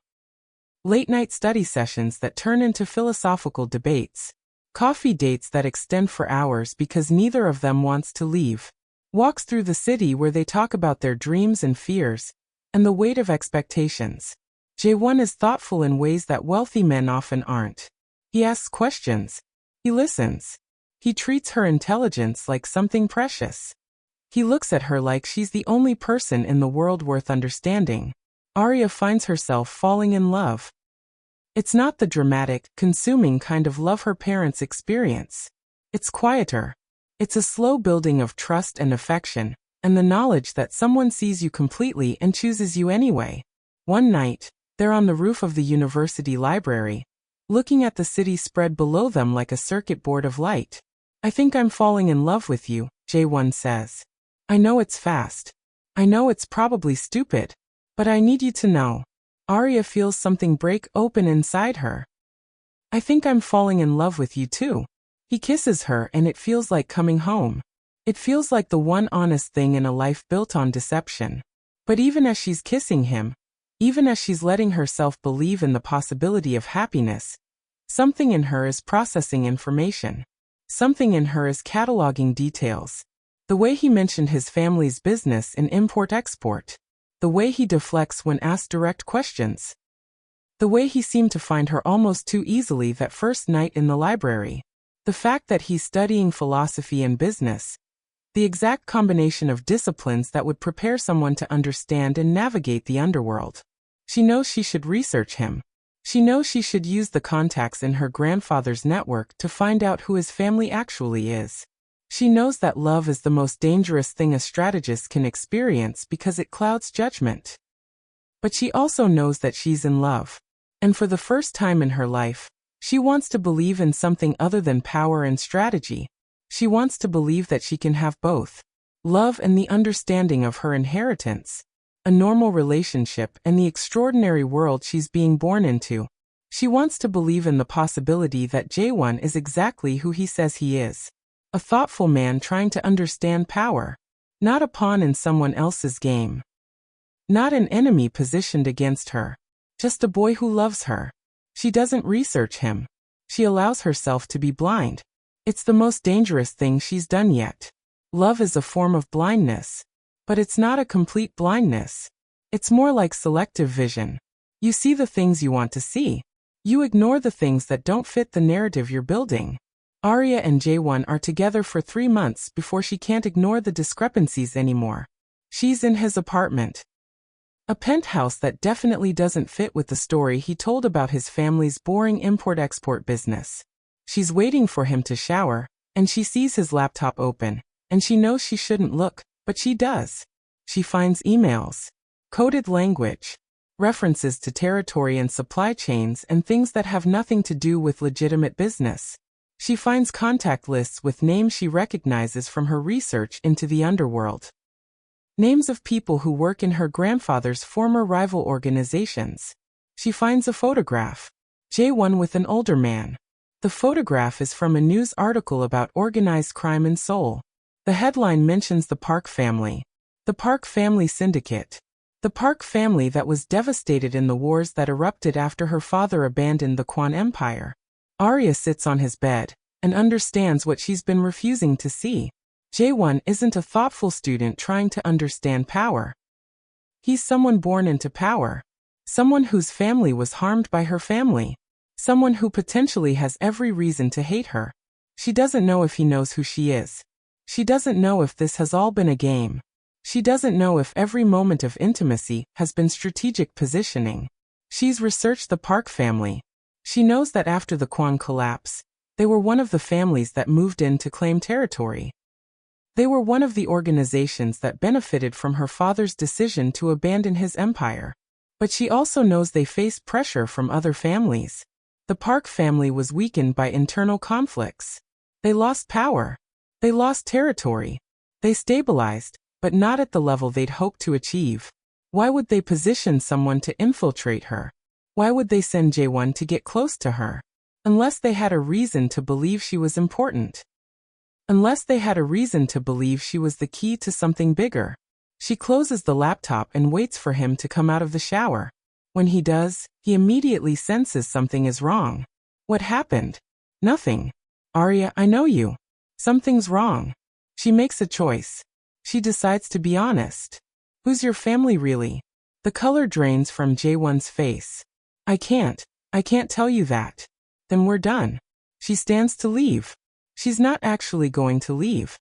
S1: Late-night study sessions that turn into philosophical debates. Coffee dates that extend for hours because neither of them wants to leave. Walks through the city where they talk about their dreams and fears, and the weight of expectations. Jae-won is thoughtful in ways that wealthy men often aren't. He asks questions. He listens. He treats her intelligence like something precious. He looks at her like she's the only person in the world worth understanding. Arya finds herself falling in love. It's not the dramatic, consuming kind of love her parents experience. It's quieter. It's a slow building of trust and affection, and the knowledge that someone sees you completely and chooses you anyway. One night, they're on the roof of the university library, looking at the city spread below them like a circuit board of light. I think I'm falling in love with you, Jae-won says. I know it's fast. I know it's probably stupid. But I need you to know. Arya feels something break open inside her. I think I'm falling in love with you too. He kisses her and it feels like coming home. It feels like the one honest thing in a life built on deception. But even as she's kissing him, even as she's letting herself believe in the possibility of happiness, something in her is processing information. Something in her is cataloging details. The way he mentioned his family's business in import-export. The way he deflects when asked direct questions. The way he seemed to find her almost too easily that first night in the library. The fact that he's studying philosophy and business. The exact combination of disciplines that would prepare someone to understand and navigate the underworld. She knows she should research him. She knows she should use the contacts in her grandfather's network to find out who his family actually is. She knows that love is the most dangerous thing a strategist can experience because it clouds judgment. But she also knows that she's in love. And for the first time in her life, she wants to believe in something other than power and strategy. She wants to believe that she can have both. Love and the understanding of her inheritance. A normal relationship and the extraordinary world she's being born into. She wants to believe in the possibility that Jae-won is exactly who he says he is. A thoughtful man trying to understand power. Not a pawn in someone else's game. Not an enemy positioned against her. Just a boy who loves her. She doesn't research him. She allows herself to be blind. It's the most dangerous thing she's done yet. Love is a form of blindness. But it's not a complete blindness. It's more like selective vision. You see the things you want to see. You ignore the things that don't fit the narrative you're building. Arya and Jaewon are together for 3 months before she can't ignore the discrepancies anymore. She's in his apartment. A penthouse that definitely doesn't fit with the story he told about his family's boring import-export business. She's waiting for him to shower, and she sees his laptop open, and she knows she shouldn't look, but she does. She finds emails, coded language, references to territory and supply chains and things that have nothing to do with legitimate business. She finds contact lists with names she recognizes from her research into the underworld. Names of people who work in her grandfather's former rival organizations. She finds a photograph. Jaewon with an older man. The photograph is from a news article about organized crime in Seoul. The headline mentions the Park family. The Park family syndicate. The Park family that was devastated in the wars that erupted after her father abandoned the Kwon Empire. Arya sits on his bed and understands what she's been refusing to see. Jaewon isn't a thoughtful student trying to understand power. He's someone born into power. Someone whose family was harmed by her family. Someone who potentially has every reason to hate her. She doesn't know if he knows who she is. She doesn't know if this has all been a game. She doesn't know if every moment of intimacy has been strategic positioning. She's researched the Park family. She knows that after the Kwon collapse, they were one of the families that moved in to claim territory. They were one of the organizations that benefited from her father's decision to abandon his empire. But she also knows they faced pressure from other families. The Park family was weakened by internal conflicts. They lost power. They lost territory. They stabilized, but not at the level they'd hoped to achieve. Why would they position someone to infiltrate her? Why would they send Jaewon to get close to her? Unless they had a reason to believe she was important. Unless they had a reason to believe she was the key to something bigger. She closes the laptop and waits for him to come out of the shower. When he does, he immediately senses something is wrong. What happened? Nothing. Arya, I know you. Something's wrong. She makes a choice. She decides to be honest. Who's your family really? The color drains from Jaewon's face. I can't tell you that. Then we're done. She stands to leave. She's not actually going to leave.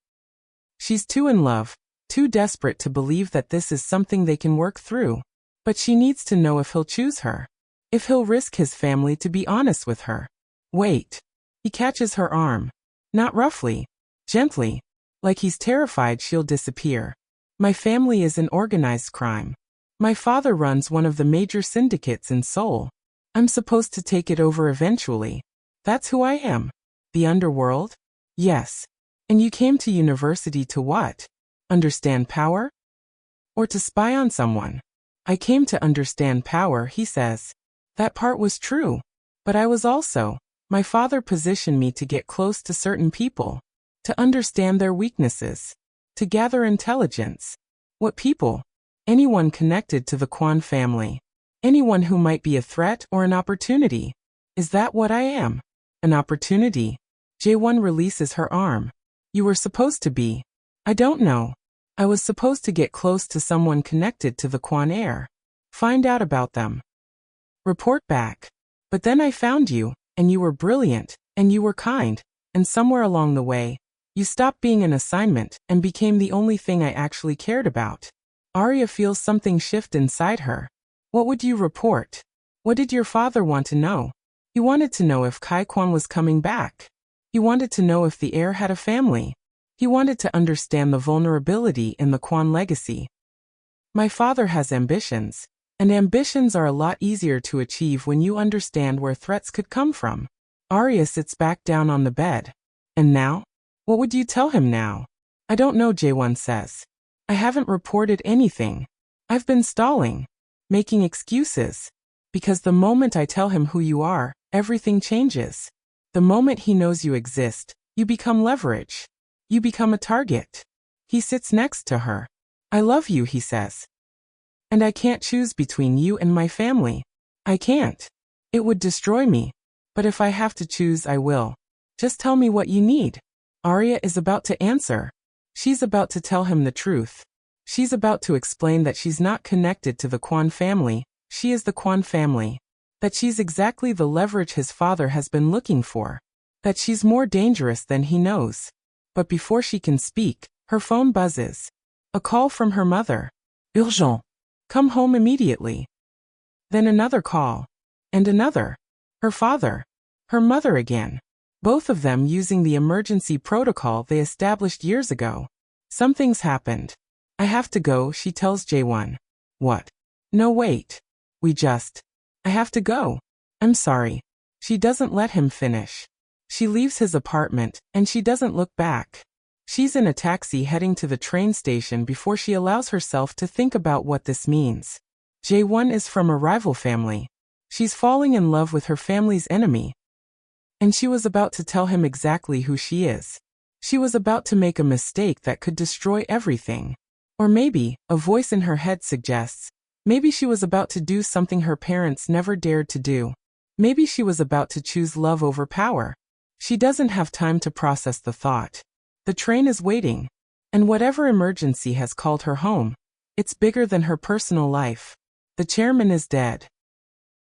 S1: She's too in love, too desperate to believe that this is something they can work through. But she needs to know if he'll choose her. If he'll risk his family to be honest with her. Wait. He catches her arm. Not roughly. Gently. Like he's terrified she'll disappear. My family is in organized crime. My father runs one of the major syndicates in Seoul. I'm supposed to take it over eventually. That's who I am. The underworld? Yes. And you came to university to what? Understand power? Or to spy on someone? I came to understand power, he says. That part was true. But I was also. My father positioned me to get close to certain people. To understand their weaknesses. To gather intelligence. What people? Anyone connected to the Kwon family. Anyone who might be a threat or an opportunity. Is that what I am? An opportunity? Jaewon releases her arm. You were supposed to be. I don't know. I was supposed to get close to someone connected to the Kwon heir. Find out about them. Report back. But then I found you, and you were brilliant, and you were kind, and somewhere along the way, you stopped being an assignment and became the only thing I actually cared about. Arya feels something shift inside her. What would you report? What did your father want to know? He wanted to know if Kai Kwon was coming back. He wanted to know if the heir had a family. He wanted to understand the vulnerability in the Kwon legacy. My father has ambitions, and ambitions are a lot easier to achieve when you understand where threats could come from. Arya sits back down on the bed. And now? What would you tell him now? I don't know, Jaewon says. I haven't reported anything. I've been stalling. Making excuses. Because the moment I tell him who you are, everything changes. The moment he knows you exist, you become leverage. You become a target. He sits next to her. I love you, he says. And I can't choose between you and my family. I can't. It would destroy me. But if I have to choose, I will. Just tell me what you need. Arya is about to answer. She's about to tell him the truth. She's about to explain that she's not connected to the Kwon family, she is the Kwon family. That she's exactly the leverage his father has been looking for. That she's more dangerous than he knows. But before she can speak, her phone buzzes. A call from her mother. Urgent. Come home immediately. Then another call. And another. Her father. Her mother again. Both of them using the emergency protocol they established years ago. Something's happened. I have to go, she tells Jae-won. What? No, wait. I have to go. I'm sorry. She doesn't let him finish. She leaves his apartment, and she doesn't look back. She's in a taxi heading to the train station before she allows herself to think about what this means. Jae-won is from a rival family. She's falling in love with her family's enemy. And she was about to tell him exactly who she is. She was about to make a mistake that could destroy everything. Or maybe, a voice in her head suggests, maybe she was about to do something her parents never dared to do. Maybe she was about to choose love over power. She doesn't have time to process the thought. The train is waiting. And whatever emergency has called her home, it's bigger than her personal life. The chairman is dead.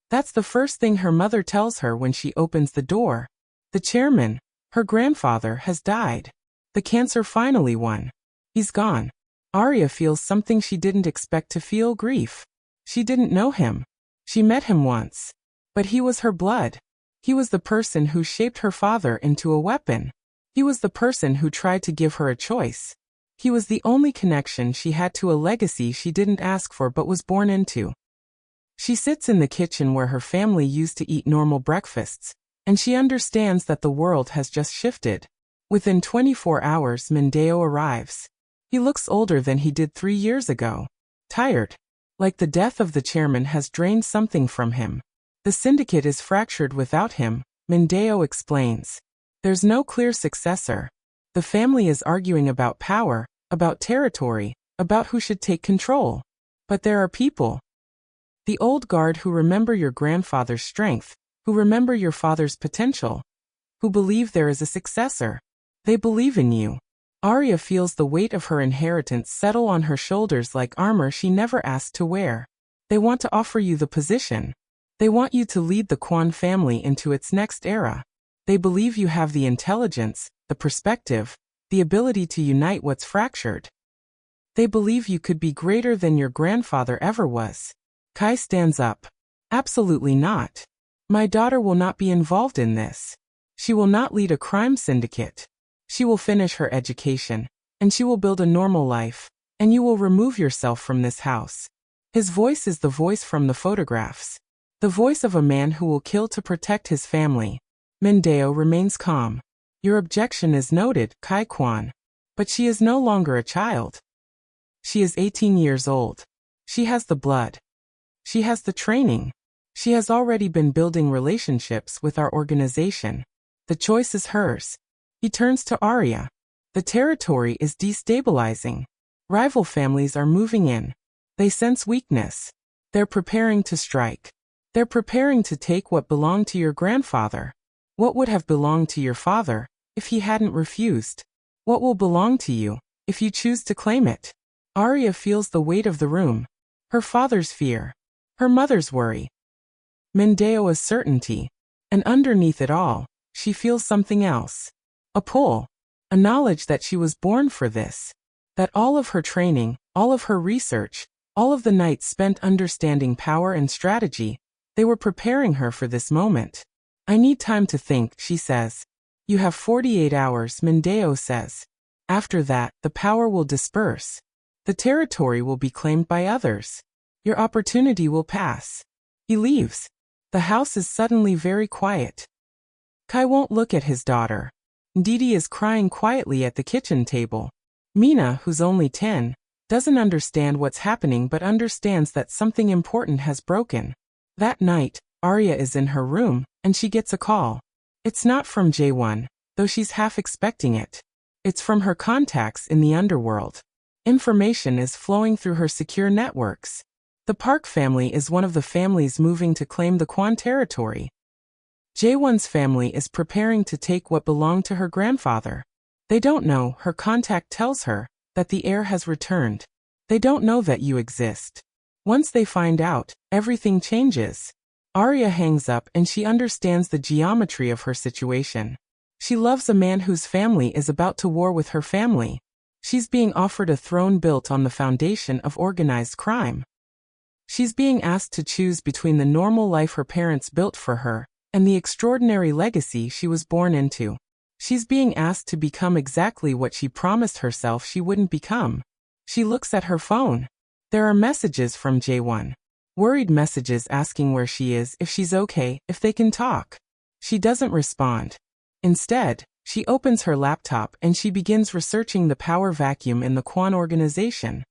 S1: That's the first thing her mother tells her when she opens the door. The chairman, her grandfather, has died. The cancer finally won. He's gone. Arya feels something she didn't expect to feel: grief. She didn't know him. She met him once. But he was her blood. He was the person who shaped her father into a weapon. He was the person who tried to give her a choice. He was the only connection she had to a legacy she didn't ask for but was born into. She sits in the kitchen where her family used to eat normal breakfasts, and she understands that the world has just shifted. Within 24 hours, Mindeo arrives. He looks older than he did 3 years ago. Tired. Like the death of the chairman has drained something from him. The syndicate is fractured without him, Mindeo explains. There's no clear successor. The family is arguing about power, about territory, about who should take control. But there are people. The old guard who remember your grandfather's strength, who remember your father's potential, who believe there is a successor. They believe in you. Arya feels the weight of her inheritance settle on her shoulders like armor she never asked to wear. They want to offer you the position. They want you to lead the Kwon family into its next era. They believe you have the intelligence, the perspective, the ability to unite what's fractured. They believe you could be greater than your grandfather ever was. Kai stands up. Absolutely not. My daughter will not be involved in this. She will not lead a crime syndicate. She will finish her education, and she will build a normal life, and you will remove yourself from this house. His voice is the voice from the photographs. The voice of a man who will kill to protect his family. Mindeo remains calm. Your objection is noted, Kai Kwon. But she is no longer a child. She is 18 years old. She has the blood. She has the training. She has already been building relationships with our organization. The choice is hers. He turns to Arya. The territory is destabilizing. Rival families are moving in. They sense weakness. They're preparing to strike. They're preparing to take what belonged to your grandfather. What would have belonged to your father if he hadn't refused? What will belong to you if you choose to claim it? Arya feels the weight of the room. Her father's fear. Her mother's worry. Mindeo's certainty. And underneath it all, she feels something else. A pull. A knowledge that she was born for this. That all of her training, all of her research, all of the nights spent understanding power and strategy, they were preparing her for this moment. I need time to think, she says. You have 48 hours, Mindeo says. After that, the power will disperse. The territory will be claimed by others. Your opportunity will pass. He leaves. The house is suddenly very quiet. Kai won't look at his daughter. Ndidi is crying quietly at the kitchen table. Mina, who's only 10, doesn't understand what's happening but understands that something important has broken. That night, Arya is in her room, and she gets a call. It's not from Jae-won, though she's half expecting it. It's from her contacts in the underworld. Information is flowing through her secure networks. The Park family is one of the families moving to claim the Quan territory. Jaewon's family is preparing to take what belonged to her grandfather. They don't know, her contact tells her, that the heir has returned. They don't know that you exist. Once they find out, everything changes. Arya hangs up and she understands the geometry of her situation. She loves a man whose family is about to war with her family. She's being offered a throne built on the foundation of organized crime. She's being asked to choose between the normal life her parents built for her and the extraordinary legacy she was born into. She's being asked to become exactly what she promised herself she wouldn't become. She looks at her phone. There are messages from Jaewon. Worried messages asking where she is, if she's okay, if they can talk. She doesn't respond. Instead, she opens her laptop and she begins researching the power vacuum in the Quan organization.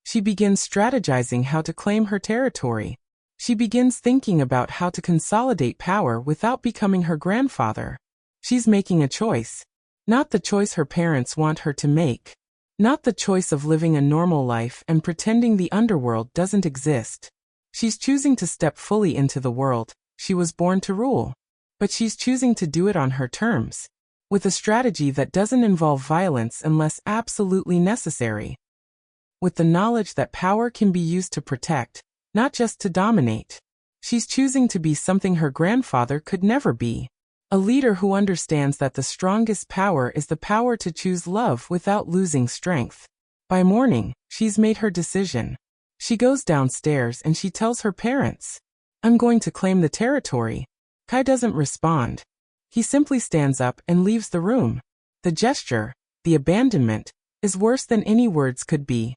S1: She begins strategizing how to claim her territory. She begins thinking about how to consolidate power without becoming her grandfather. She's making a choice. Not the choice her parents want her to make. Not the choice of living a normal life and pretending the underworld doesn't exist. She's choosing to step fully into the world she was born to rule. But she's choosing to do it on her terms, with a strategy that doesn't involve violence unless absolutely necessary. With the knowledge that power can be used to protect, not just to dominate. She's choosing to be something her grandfather could never be. A leader who understands that the strongest power is the power to choose love without losing strength. By morning, she's made her decision. She goes downstairs and she tells her parents, "I'm going to claim the territory." Kai doesn't respond. He simply stands up and leaves the room. The gesture, the abandonment, is worse than any words could be.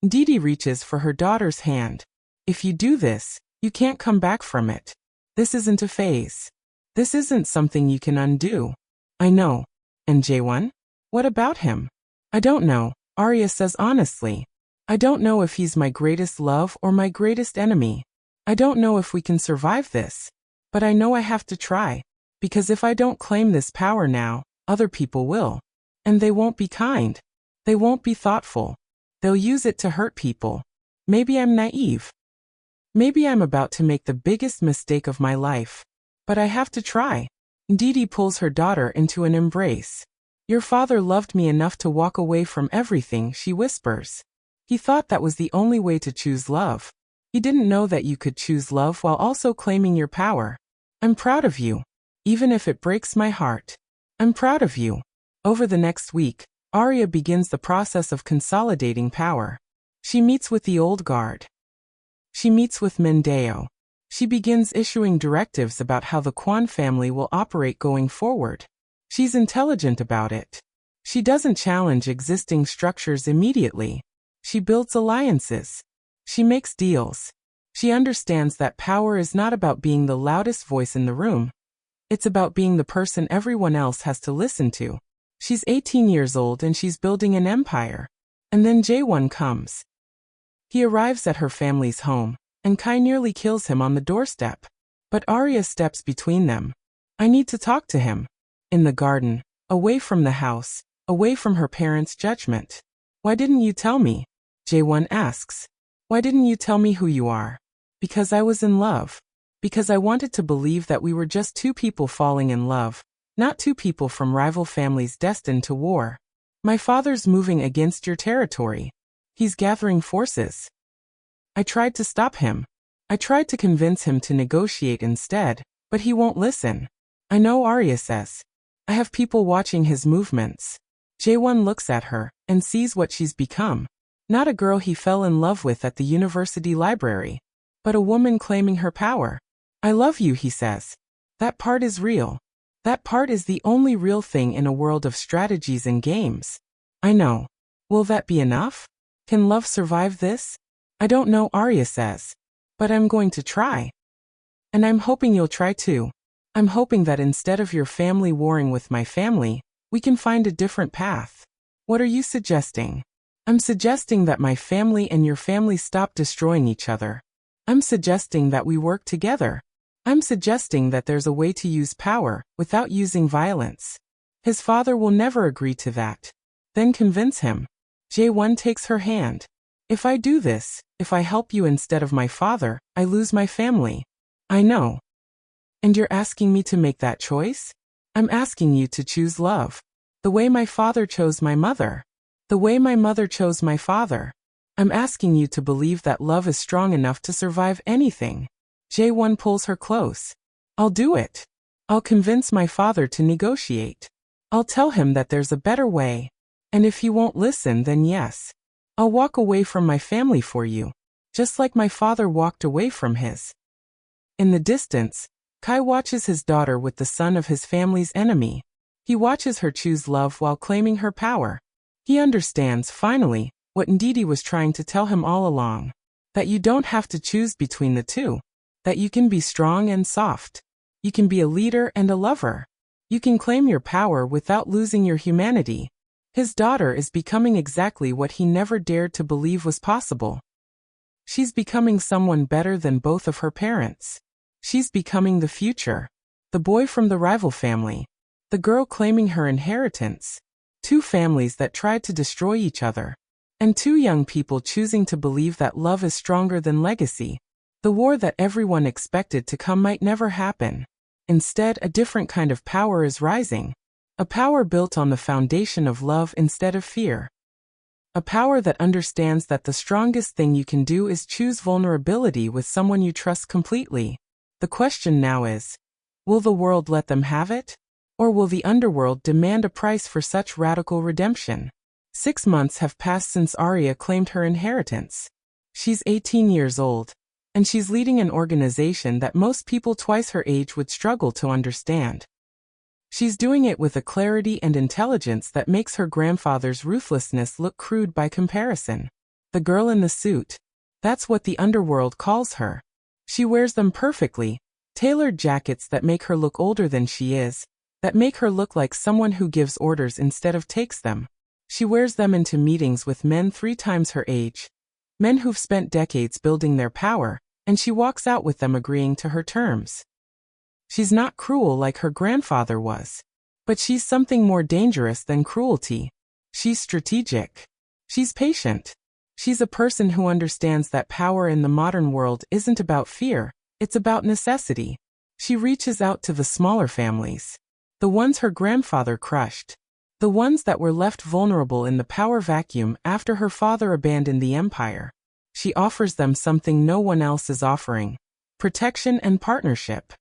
S1: Didi reaches for her daughter's hand. "If you do this, you can't come back from it. This isn't a phase. This isn't something you can undo." "I know." "And Jaewon? What about him?" "I don't know," Arya says honestly. "I don't know if he's my greatest love or my greatest enemy. I don't know if we can survive this. But I know I have to try. Because if I don't claim this power now, other people will. And they won't be kind. They won't be thoughtful. They'll use it to hurt people. Maybe I'm naive. Maybe I'm about to make the biggest mistake of my life. But I have to try." Didi pulls her daughter into an embrace. "Your father loved me enough to walk away from everything," she whispers. "He thought that was the only way to choose love. He didn't know that you could choose love while also claiming your power. I'm proud of you. Even if it breaks my heart. I'm proud of you." Over the next week, Arya begins the process of consolidating power. She meets with the old guard. She meets with Mendeo. She begins issuing directives about how the Quan family will operate going forward. She's intelligent about it. She doesn't challenge existing structures immediately. She builds alliances. She makes deals. She understands that power is not about being the loudest voice in the room. It's about being the person everyone else has to listen to. She's 18 years old and she's building an empire. And then Jaewon comes. He arrives at her family's home, and Kai nearly kills him on the doorstep. But Arya steps between them. "I need to talk to him." In the garden, away from the house, away from her parents' judgment. "Why didn't you tell me?" Jaewon asks. "Why didn't you tell me who you are?" "Because I was in love. Because I wanted to believe that we were just two people falling in love, not two people from rival families destined to war. My father's moving against your territory. He's gathering forces. I tried to stop him. I tried to convince him to negotiate instead, but he won't listen." "I know," Arya says. "I have people watching his movements." Jaewon looks at her and sees what she's become. Not a girl he fell in love with at the university library, but a woman claiming her power. "I love you," he says. "That part is real. That part is the only real thing in a world of strategies and games." "I know. Will that be enough? Can love survive this?" "I don't know," Arya says. "But I'm going to try. And I'm hoping you'll try too. I'm hoping that instead of your family warring with my family, we can find a different path." "What are you suggesting?" "I'm suggesting that my family and your family stop destroying each other. I'm suggesting that we work together. I'm suggesting that there's a way to use power without using violence." His father will never agree to that. Then convince him. Jae-won takes her hand. If I do this, if I help you instead of my father, I lose my family. I know. And you're asking me to make that choice? I'm asking you to choose love. The way my father chose my mother. The way my mother chose my father. I'm asking you to believe that love is strong enough to survive anything. Jae-won pulls her close. I'll do it. I'll convince my father to negotiate. I'll tell him that there's a better way. And if he won't listen, then yes. I'll walk away from my family for you. Just like my father walked away from his. In the distance, Kai watches his daughter with the son of his family's enemy. He watches her choose love while claiming her power. He understands, finally, what Ndidi was trying to tell him all along. That you don't have to choose between the two. That you can be strong and soft. You can be a leader and a lover. You can claim your power without losing your humanity. His daughter is becoming exactly what he never dared to believe was possible. She's becoming someone better than both of her parents. She's becoming the future. The boy from the rival family. The girl claiming her inheritance. Two families that tried to destroy each other. And two young people choosing to believe that love is stronger than legacy. The war that everyone expected to come might never happen. Instead, a different kind of power is rising. A power built on the foundation of love instead of fear. A power that understands that the strongest thing you can do is choose vulnerability with someone you trust completely. The question now is, will the world let them have it? Or will the underworld demand a price for such radical redemption? 6 months have passed since Arya claimed her inheritance. She's 18 years old, and she's leading an organization that most people twice her age would struggle to understand. She's doing it with a clarity and intelligence that makes her grandfather's ruthlessness look crude by comparison. The girl in the suit. That's what the underworld calls her. She wears them perfectly, tailored jackets that make her look older than she is, that make her look like someone who gives orders instead of takes them. She wears them into meetings with men 3 times her age, men who've spent decades building their power, and she walks out with them agreeing to her terms. She's not cruel like her grandfather was. But she's something more dangerous than cruelty. She's strategic. She's patient. She's a person who understands that power in the modern world isn't about fear, it's about necessity. She reaches out to the smaller families. The ones her grandfather crushed. The ones that were left vulnerable in the power vacuum after her father abandoned the empire. She offers them something no one else is offering. Protection and partnership.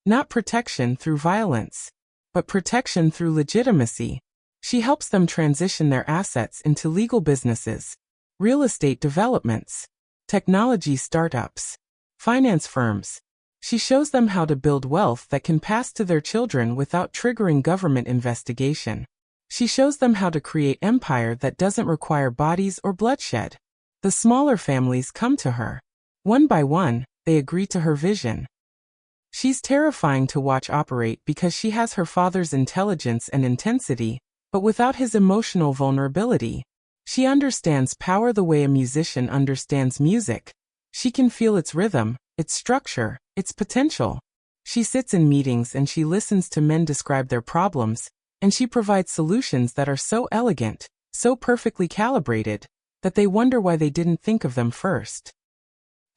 S1: Not protection through violence, but protection through legitimacy. She helps them transition their assets into legal businesses, real estate developments, technology startups, finance firms. She shows them how to build wealth that can pass to their children without triggering government investigation. She shows them how to create empire that doesn't require bodies or bloodshed. The smaller families come to her. One by one, they agree to her vision. She's terrifying to watch operate because she has her father's intelligence and intensity, but without his emotional vulnerability. She understands power the way a musician understands music. She can feel its rhythm, its structure, its potential. She sits in meetings and she listens to men describe their problems, and she provides solutions that are so elegant, so perfectly calibrated, that they wonder why they didn't think of them first.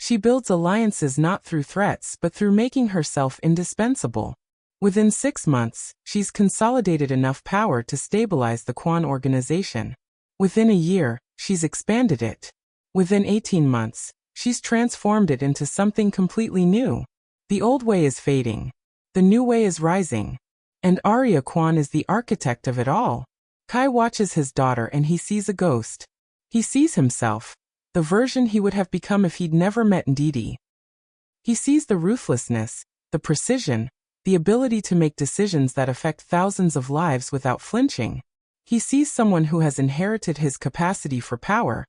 S1: She builds alliances not through threats but through making herself indispensable. Within 6 months, she's consolidated enough power to stabilize the Kwan organization. Within a year, she's expanded it. Within 18 months, she's transformed it into something completely new. The old way is fading. The new way is rising. And Arya Kwan is the architect of it all. Kai watches his daughter and he sees a ghost. He sees himself. The version he would have become if he'd never met Ndidi. He sees the ruthlessness, the precision, the ability to make decisions that affect thousands of lives without flinching. He sees someone who has inherited his capacity for power,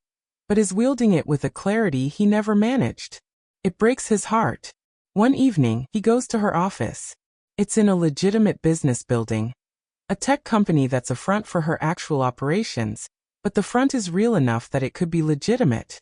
S1: but is wielding it with a clarity he never managed. It breaks his heart. One evening, he goes to her office. It's in a legitimate business building. A tech company that's a front for her actual operations, but the front is real enough that it could be legitimate.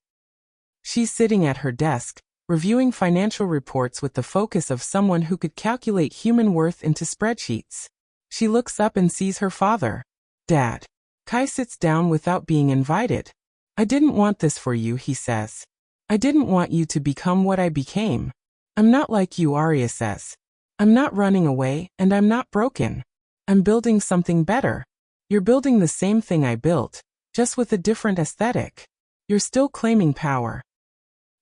S1: She's sitting at her desk, reviewing financial reports with the focus of someone who could calculate human worth into spreadsheets. She looks up and sees her father. Dad. Kai sits down without being invited. I didn't want this for you, he says. I didn't want you to become what I became. I'm not like you, Arya says. I'm not running away, and I'm not broken. I'm building something better. You're building the same thing I built, just with a different aesthetic. You're still claiming power.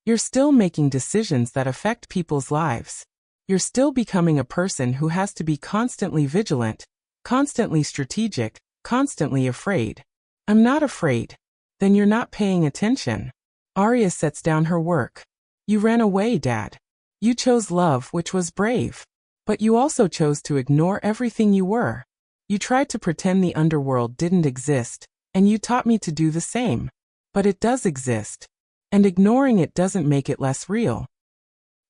S1: You're still making decisions that affect people's lives. You're still becoming a person who has to be constantly vigilant, constantly strategic, constantly afraid. I'm not afraid. Then you're not paying attention. Arya sets down her work. You ran away, Dad. You chose love, which was brave. But you also chose to ignore everything you were. You tried to pretend the underworld didn't exist, and you taught me to do the same. But it does exist. And ignoring it doesn't make it less real.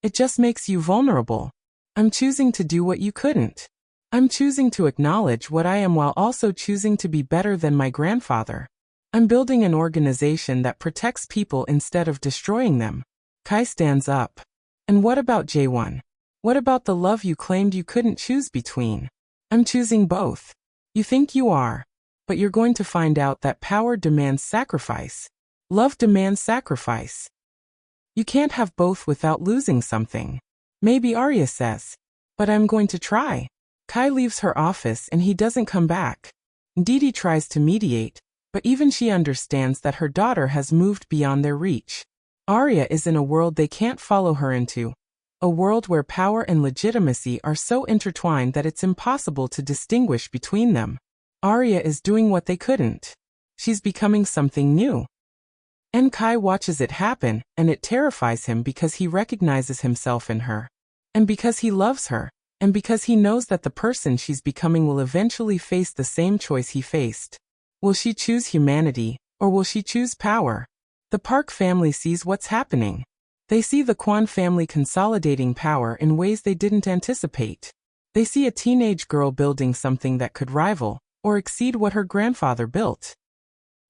S1: It just makes you vulnerable. I'm choosing to do what you couldn't. I'm choosing to acknowledge what I am while also choosing to be better than my grandfather. I'm building an organization that protects people instead of destroying them. Kai stands up. And what about J1? What about the love you claimed you couldn't choose between? I'm choosing both. You think you are. But you're going to find out that power demands sacrifice. Love demands sacrifice. You can't have both without losing something. Maybe, Arya says. But I'm going to try. Kai leaves her office and he doesn't come back. Didi tries to mediate, but even she understands that her daughter has moved beyond their reach. Arya is in a world they can't follow her into. A world where power and legitimacy are so intertwined that it's impossible to distinguish between them. Arya is doing what they couldn't. She's becoming something new. And Kai watches it happen, and it terrifies him because he recognizes himself in her. And because he loves her. And because he knows that the person she's becoming will eventually face the same choice he faced. Will she choose humanity, or will she choose power? The Park family sees what's happening. They see the Kwan family consolidating power in ways they didn't anticipate. They see a teenage girl building something that could rival, or exceed what her grandfather built.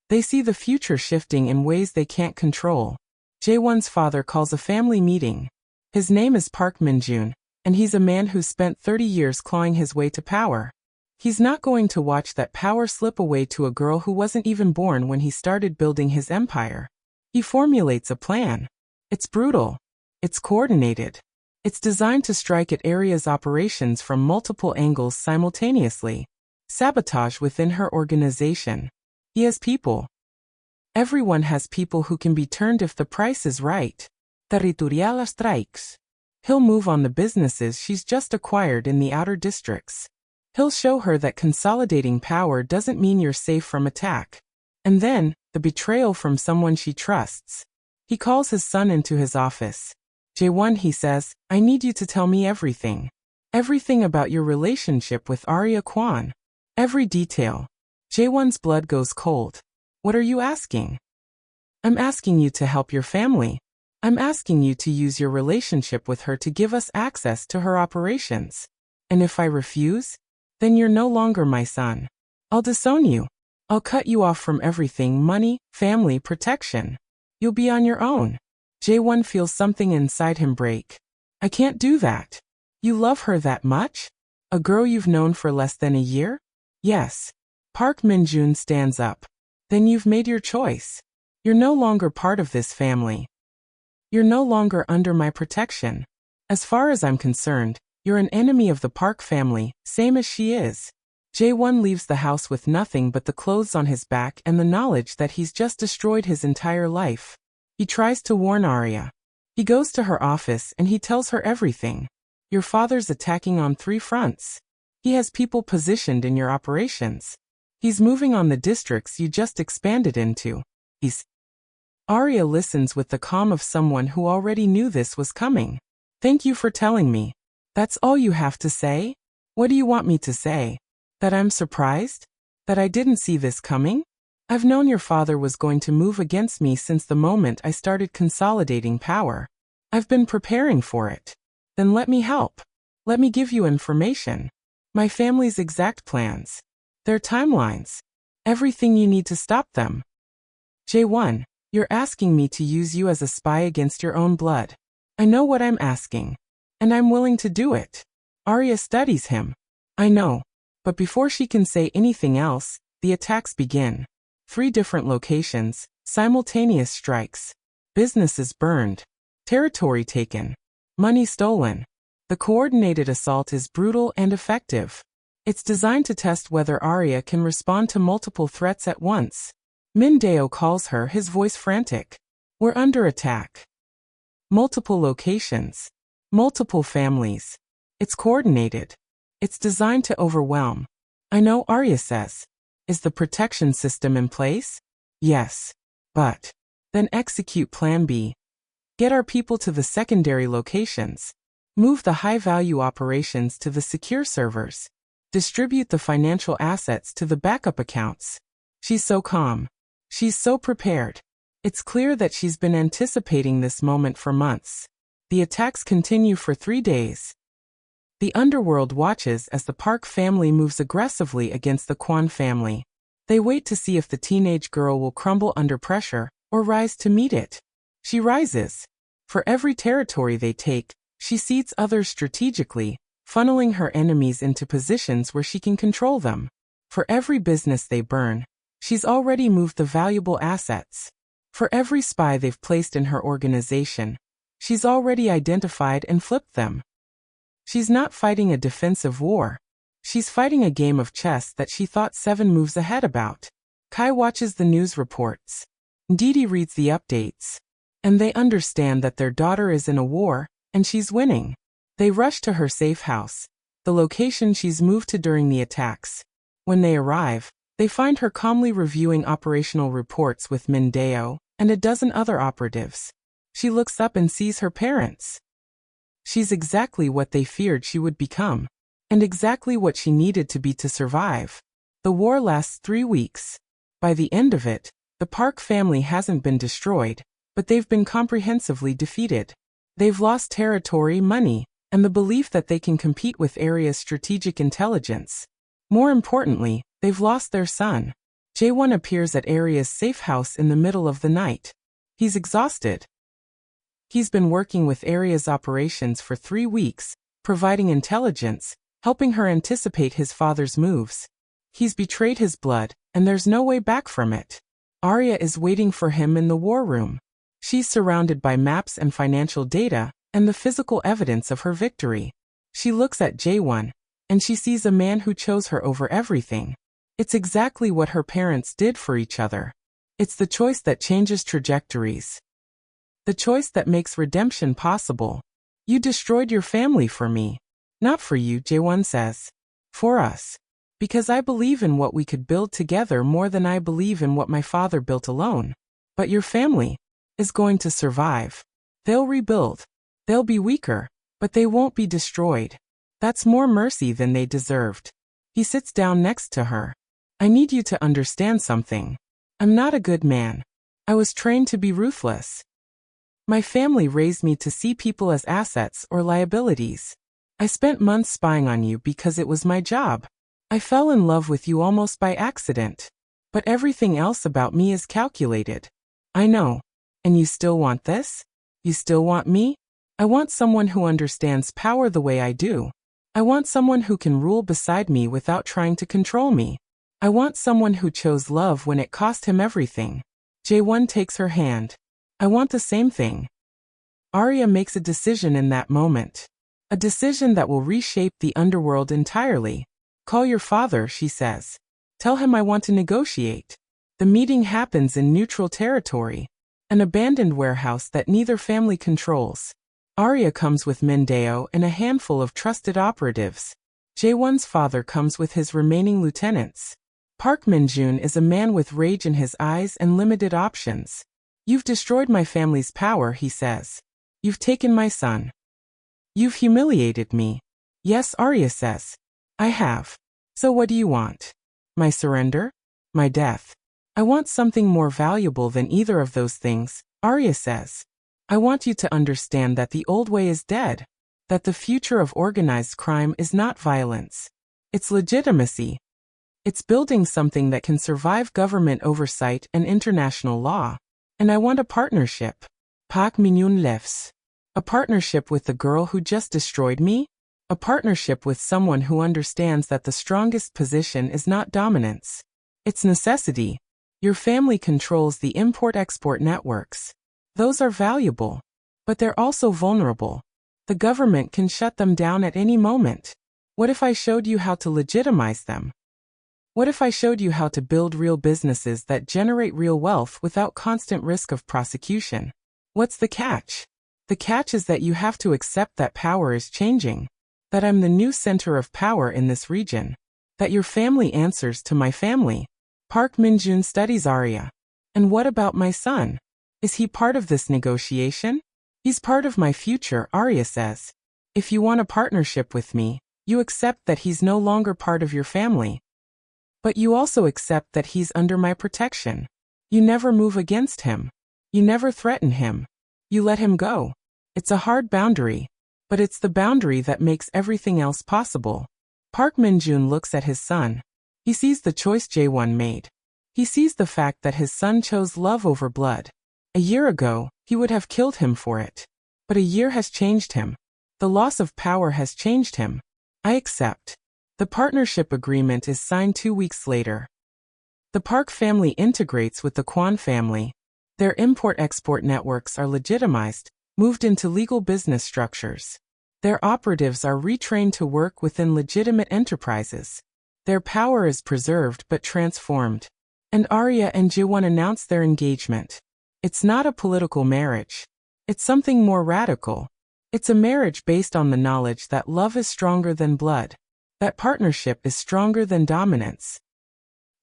S1: They see the future shifting in ways they can't control. Jaewon's father calls a family meeting. His name is Park Minjun, and he's a man who spent 30 years clawing his way to power. He's not going to watch that power slip away to a girl who wasn't even born when he started building his empire. He formulates a plan. It's brutal. It's coordinated. It's designed to strike at Arya's operations from multiple angles simultaneously. Sabotage within her organization. He has people. Everyone has people who can be turned if the price is right. Territorial strikes. He'll move on the businesses she's just acquired in the outer districts. He'll show her that consolidating power doesn't mean you're safe from attack. And then, the betrayal from someone she trusts. He calls his son into his office. Jaewon, he says, I need you to tell me everything. Everything about your relationship with Arya Kwan. Every detail. Jaewon's blood goes cold. What are you asking? I'm asking you to help your family. I'm asking you to use your relationship with her to give us access to her operations. And if I refuse, then you're no longer my son. I'll disown you. I'll cut you off from everything: money, family, protection. You'll be on your own. Jaewon feels something inside him break. I can't do that. You love her that much? A girl you've known for less than a year? Yes. Park Minjun stands up. Then you've made your choice. You're no longer part of this family. You're no longer under my protection. As far as I'm concerned, you're an enemy of the Park family, same as she is. Jaewon leaves the house with nothing but the clothes on his back and the knowledge that he's just destroyed his entire life. He tries to warn Arya. He goes to her office and he tells her everything. Your father's attacking on 3 fronts. He has people positioned in your operations. He's moving on the districts you just expanded into. Arya listens with the calm of someone who already knew this was coming. Thank you for telling me. That's all you have to say? What do you want me to say? That I'm surprised? That I didn't see this coming? I've known your father was going to move against me since the moment I started consolidating power. I've been preparing for it. Then let me help. Let me give you information. My family's exact plans. Their timelines. Everything you need to stop them. Jaewon, you're asking me to use you as a spy against your own blood. I know what I'm asking. And I'm willing to do it. Arya studies him. I know. But before she can say anything else, the attacks begin. 3 different locations, simultaneous strikes. Businesses burned. Territory taken. Money stolen. The coordinated assault is brutal and effective. It's designed to test whether Arya can respond to multiple threats at once. Mindeo calls her, his voice frantic. We're under attack. Multiple locations. Multiple families. It's coordinated. It's designed to overwhelm. I know, Arya says. Is the protection system in place? Yes. But then execute Plan B. Get our people to the secondary locations. Move the high-value operations to the secure servers. Distribute the financial assets to the backup accounts. She's so calm. She's so prepared. It's clear that she's been anticipating this moment for months. The attacks continue for 3 days. The underworld watches as the Park family moves aggressively against the Kwan family. They wait to see if the teenage girl will crumble under pressure or rise to meet it. She rises. For every territory they take, she seats others strategically, funneling her enemies into positions where she can control them. For every business they burn, she's already moved the valuable assets. For every spy they've placed in her organization, she's already identified and flipped them. She's not fighting a defensive war. She's fighting a game of chess that she thought 7 moves ahead about. Kai watches the news reports. Ndidi reads the updates. And they understand that their daughter is in a war, and she's winning. They rush to her safe house, the location she's moved to during the attacks. When they arrive, they find her calmly reviewing operational reports with Mindeo and a dozen other operatives. She looks up and sees her parents. She's exactly what they feared she would become, and exactly what she needed to be to survive. The war lasts 3 weeks. By the end of it, the Park family hasn't been destroyed, but they've been comprehensively defeated. They've lost territory, money, and the belief that they can compete with Arya's strategic intelligence. More importantly, they've lost their son. Jaewon appears at Arya's safe house in the middle of the night. He's exhausted. He's been working with Arya's operations for 3 weeks, providing intelligence, helping her anticipate his father's moves. He's betrayed his blood, and there's no way back from it. Arya is waiting for him in the war room. She's surrounded by maps and financial data, and the physical evidence of her victory. She looks at Jaewon, and she sees a man who chose her over everything. It's exactly what her parents did for each other. It's the choice that changes trajectories. The choice that makes redemption possible. You destroyed your family for me. Not for you, Jaewon says. For us. Because I believe in what we could build together more than I believe in what my father built alone. But your family is going to survive. They'll rebuild. They'll be weaker, but they won't be destroyed. That's more mercy than they deserved. He sits down next to her. I need you to understand something. I'm not a good man. I was trained to be ruthless. My family raised me to see people as assets or liabilities. I spent months spying on you because it was my job. I fell in love with you almost by accident. But everything else about me is calculated. I know. And you still want this? You still want me? I want someone who understands power the way I do. I want someone who can rule beside me without trying to control me. I want someone who chose love when it cost him everything. Jaewon takes her hand. I want the same thing. Arya makes a decision in that moment. A decision that will reshape the underworld entirely. Call your father, she says. Tell him I want to negotiate. The meeting happens in neutral territory. An abandoned warehouse that neither family controls. Arya comes with Mindeo and a handful of trusted operatives. Jaewon's father comes with his remaining lieutenants. Park Minjun is a man with rage in his eyes and limited options. You've destroyed my family's power, he says. You've taken my son. You've humiliated me. Yes, Arya says. I have. So what do you want? My surrender? My death? I want something more valuable than either of those things, Arya says. I want you to understand that the old way is dead. That the future of organized crime is not violence. It's legitimacy. It's building something that can survive government oversight and international law. And I want a partnership. Park Min-yoon laughs. A partnership with the girl who just destroyed me? A partnership with someone who understands that the strongest position is not dominance. It's necessity. Your family controls the import-export networks. Those are valuable. But they're also vulnerable. The government can shut them down at any moment. What if I showed you how to legitimize them? What if I showed you how to build real businesses that generate real wealth without constant risk of prosecution? What's the catch? The catch is that you have to accept that power is changing. That I'm the new center of power in this region. That your family answers to my family. Park Min-jun studies Arya. And what about my son? Is he part of this negotiation? He's part of my future, Arya says. If you want a partnership with me, you accept that he's no longer part of your family. But you also accept that he's under my protection. You never move against him. You never threaten him. You let him go. It's a hard boundary. But it's the boundary that makes everything else possible. Park Min-jun looks at his son. He sees the choice Jae-won made. He sees the fact that his son chose love over blood. A year ago, he would have killed him for it. But a year has changed him. The loss of power has changed him. I accept. The partnership agreement is signed 2 weeks later. The Park family integrates with the Kwon family. Their import-export networks are legitimized, moved into legal business structures. Their operatives are retrained to work within legitimate enterprises. Their power is preserved but transformed. And Arya and Jae-won announce their engagement. It's not a political marriage. It's something more radical. It's a marriage based on the knowledge that love is stronger than blood. That partnership is stronger than dominance.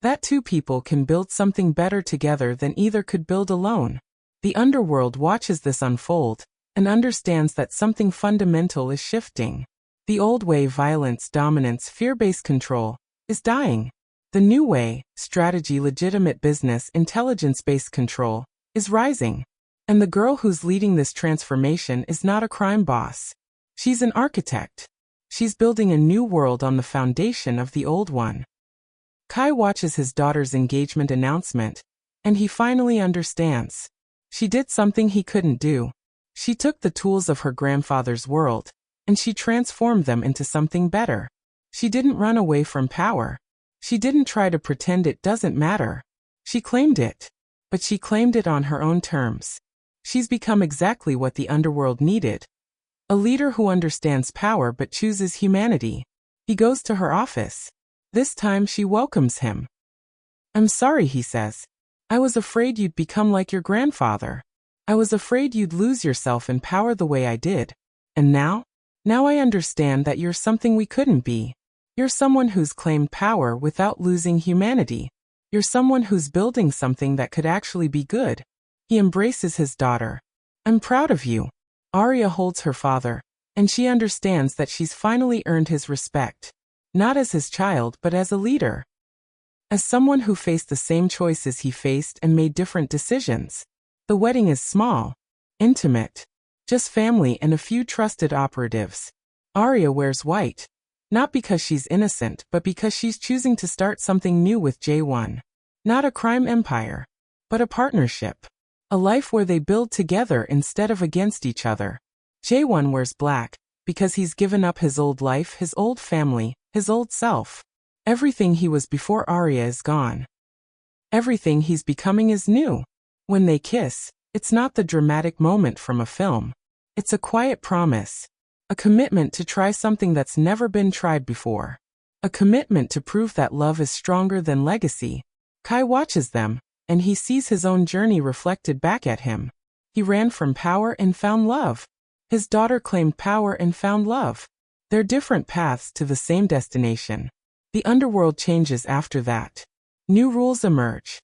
S1: That two people can build something better together than either could build alone. The underworld watches this unfold and understands that something fundamental is shifting. The old way, violence, dominance, fear-based control, is dying. The new way, strategy, legitimate business, intelligence-based control, is rising. And the girl who's leading this transformation is not a crime boss. She's an architect. She's building a new world on the foundation of the old one. Kai watches his daughter's engagement announcement, and he finally understands. She did something he couldn't do. She took the tools of her grandfather's world, and she transformed them into something better. She didn't run away from power. She didn't try to pretend it doesn't matter. She claimed it. But she claimed it on her own terms. She's become exactly what the underworld needed. A leader who understands power but chooses humanity. He goes to her office. This time she welcomes him. "I'm sorry," he says. "I was afraid you'd become like your grandfather. I was afraid you'd lose yourself in power the way I did. And now I understand that you're something we couldn't be. You're someone who's claimed power without losing humanity. You're someone who's building something that could actually be good." He embraces his daughter. "I'm proud of you." Arya holds her father, and she understands that she's finally earned his respect. Not as his child, but as a leader. As someone who faced the same choices he faced and made different decisions. The wedding is small, intimate, just family and a few trusted operatives. Arya wears white, not because she's innocent, but because she's choosing to start something new with Jae-won. Not a crime empire, but a partnership. A life where they build together instead of against each other. Jae-won wears black, because he's given up his old life, his old family, his old self. Everything he was before Arya is gone. Everything he's becoming is new. When they kiss, it's not the dramatic moment from a film. It's a quiet promise. A commitment to try something that's never been tried before. A commitment to prove that love is stronger than legacy. Kai watches them, and he sees his own journey reflected back at him. He ran from power and found love. His daughter claimed power and found love. They're different paths to the same destination. The underworld changes after that. New rules emerge.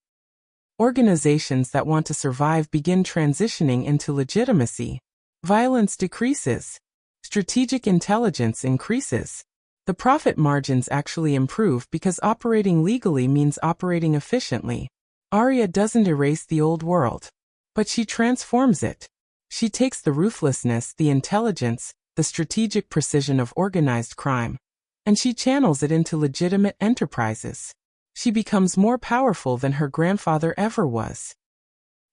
S1: Organizations that want to survive begin transitioning into legitimacy. Violence decreases. Strategic intelligence increases. The profit margins actually improve because operating legally means operating efficiently. Arya doesn't erase the old world, but she transforms it. She takes the ruthlessness, the intelligence, the strategic precision of organized crime, and she channels it into legitimate enterprises. She becomes more powerful than her grandfather ever was.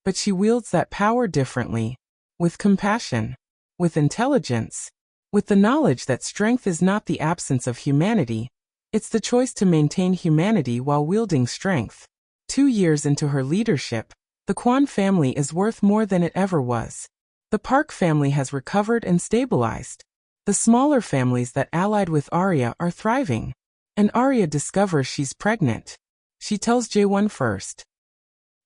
S1: But she wields that power differently, with compassion, with intelligence, with the knowledge that strength is not the absence of humanity, it's the choice to maintain humanity while wielding strength. 2 years into her leadership, the Kwan family is worth more than it ever was. The Park family has recovered and stabilized. The smaller families that allied with Arya are thriving. And Arya discovers she's pregnant. She tells Jae-won first.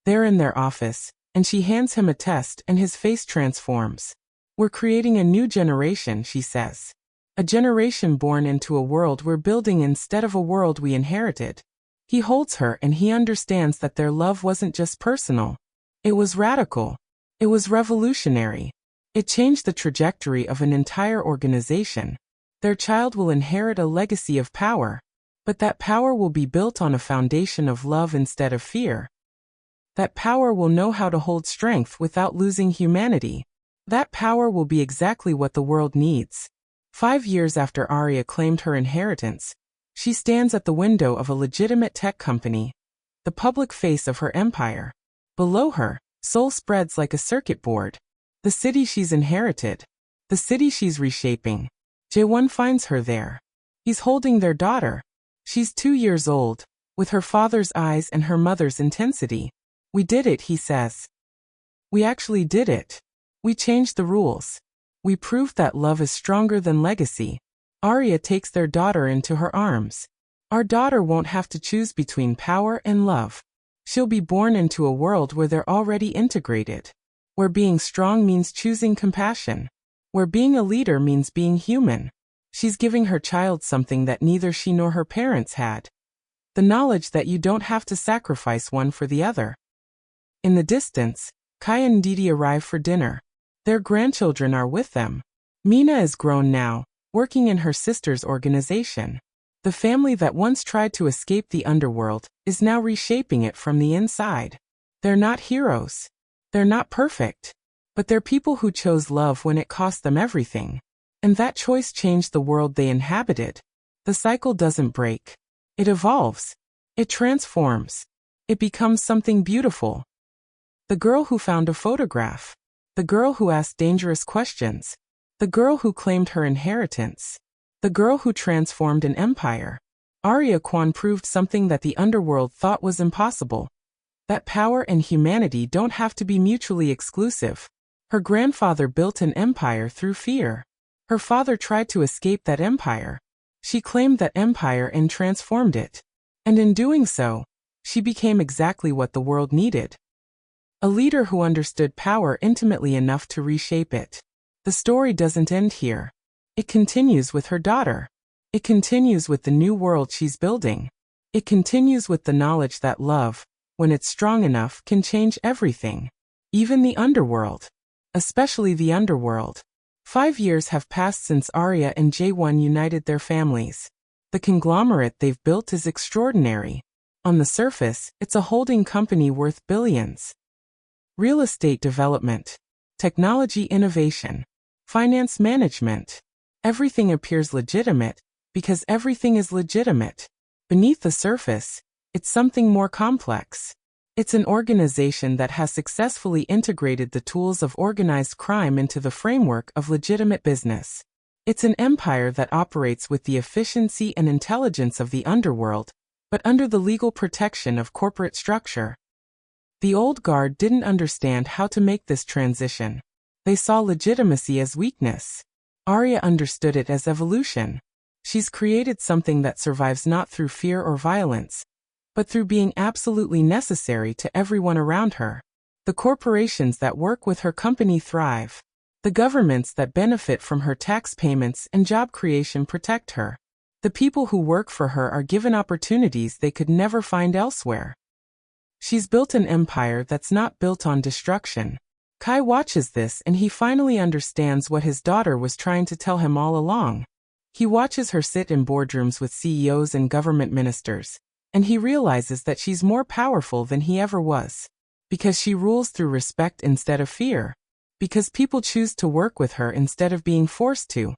S1: They're in their office, and she hands him a test and his face transforms. We're creating a new generation, she says. A generation born into a world we're building instead of a world we inherited. He holds her and he understands that their love wasn't just personal. It was radical. It was revolutionary. It changed the trajectory of an entire organization. Their child will inherit a legacy of power. But that power will be built on a foundation of love instead of fear. That power will know how to hold strength without losing humanity. That power will be exactly what the world needs. 5 years after Arya claimed her inheritance, she stands at the window of a legitimate tech company, the public face of her empire. Below her, Seoul spreads like a circuit board. The city she's inherited. The city she's reshaping. Jae-won finds her there. He's holding their daughter. She's 2 years old, with her father's eyes and her mother's intensity. We did it, he says. We actually did it. We changed the rules. We proved that love is stronger than legacy. Arya takes their daughter into her arms. Our daughter won't have to choose between power and love. She'll be born into a world where they're already integrated. Where being strong means choosing compassion. Where being a leader means being human. She's giving her child something that neither she nor her parents had. The knowledge that you don't have to sacrifice one for the other. In the distance, Kai and Didi arrive for dinner. Their grandchildren are with them. Mina is grown now, working in her sister's organization. The family that once tried to escape the underworld is now reshaping it from the inside. They're not heroes. They're not perfect. But they're people who chose love when it cost them everything. And that choice changed the world they inhabited. The cycle doesn't break. It evolves. It transforms. It becomes something beautiful. The girl who found a photograph. The girl who asked dangerous questions. The girl who claimed her inheritance. The girl who transformed an empire. Arya Kwan proved something that the underworld thought was impossible. That power and humanity don't have to be mutually exclusive. Her grandfather built an empire through fear. Her father tried to escape that empire. She claimed that empire and transformed it. And in doing so, she became exactly what the world needed. A leader who understood power intimately enough to reshape it. The story doesn't end here. It continues with her daughter. It continues with the new world she's building. It continues with the knowledge that love, when it's strong enough, can change everything. Even the underworld. Especially the underworld. 5 years have passed since Arya and Jae-won united their families. The conglomerate they've built is extraordinary. On the surface, it's a holding company worth billions. Real estate development, technology innovation, finance management. Everything appears legitimate, because everything is legitimate. Beneath the surface, it's something more complex. It's an organization that has successfully integrated the tools of organized crime into the framework of legitimate business. It's an empire that operates with the efficiency and intelligence of the underworld, but under the legal protection of corporate structure. The old guard didn't understand how to make this transition. They saw legitimacy as weakness. Arya understood it as evolution. She's created something that survives not through fear or violence, but through being absolutely necessary to everyone around her. The corporations that work with her company thrive. The governments that benefit from her tax payments and job creation protect her. The people who work for her are given opportunities they could never find elsewhere. She's built an empire that's not built on destruction. Kai watches this and he finally understands what his daughter was trying to tell him all along. He watches her sit in boardrooms with CEOs and government ministers, and he realizes that she's more powerful than he ever was. Because she rules through respect instead of fear. Because people choose to work with her instead of being forced to.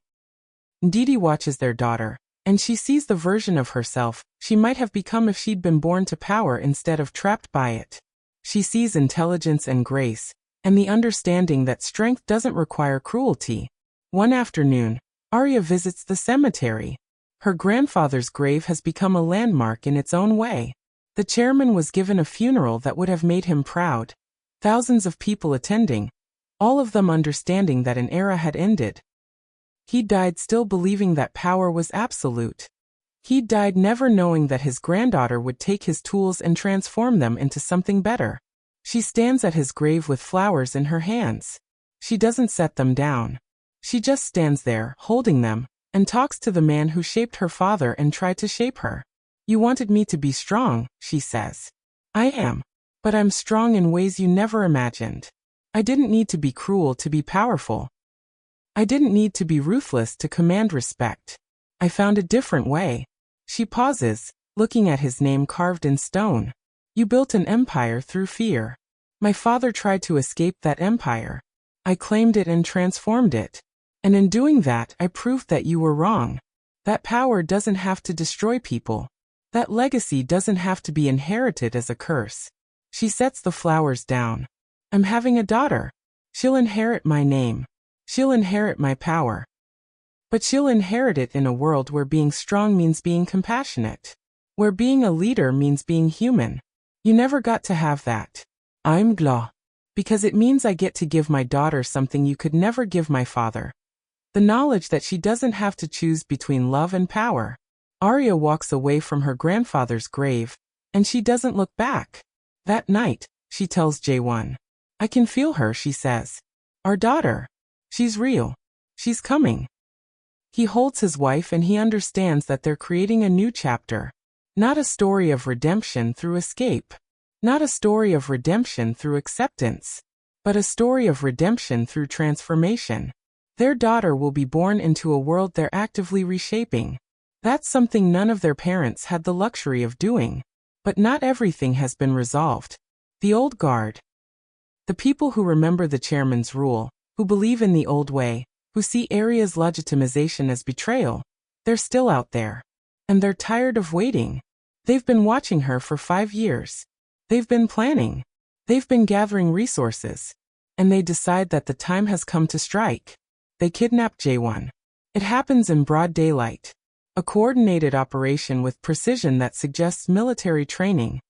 S1: Didi watches their daughter, and she sees the version of herself she might have become if she'd been born to power instead of trapped by it. She sees intelligence and grace, and the understanding that strength doesn't require cruelty. One afternoon, Arya visits the cemetery. Her grandfather's grave has become a landmark in its own way. The chairman was given a funeral that would have made him proud. Thousands of people attending, all of them understanding that an era had ended. He died still believing that power was absolute. He died never knowing that his granddaughter would take his tools and transform them into something better. She stands at his grave with flowers in her hands. She doesn't set them down. She just stands there, holding them, and talks to the man who shaped her father and tried to shape her. You wanted me to be strong, she says. I am. But I'm strong in ways you never imagined. I didn't need to be cruel to be powerful. I didn't need to be ruthless to command respect. I found a different way. She pauses, looking at his name carved in stone. You built an empire through fear. My father tried to escape that empire. I claimed it and transformed it. And in doing that, I proved that you were wrong. That power doesn't have to destroy people. That legacy doesn't have to be inherited as a curse. She sets the flowers down. I'm having a daughter. She'll inherit my name. She'll inherit my power. But she'll inherit it in a world where being strong means being compassionate. Where being a leader means being human. You never got to have that. I'm glad. Because it means I get to give my daughter something you could never give my father. The knowledge that she doesn't have to choose between love and power. Arya walks away from her grandfather's grave, and she doesn't look back. That night, she tells J1. I can feel her, she says. Our daughter. She's real. She's coming. He holds his wife and he understands that they're creating a new chapter. Not a story of redemption through escape. Not a story of redemption through acceptance. But a story of redemption through transformation. Their daughter will be born into a world they're actively reshaping. That's something none of their parents had the luxury of doing. But not everything has been resolved. The old guard. The people who remember the chairman's rule, who believe in the old way, who see Arya's legitimization as betrayal, they're still out there. And they're tired of waiting. They've been watching her for 5 years. They've been planning. They've been gathering resources. And they decide that the time has come to strike. They kidnap J1. It happens in broad daylight. A coordinated operation with precision that suggests military training.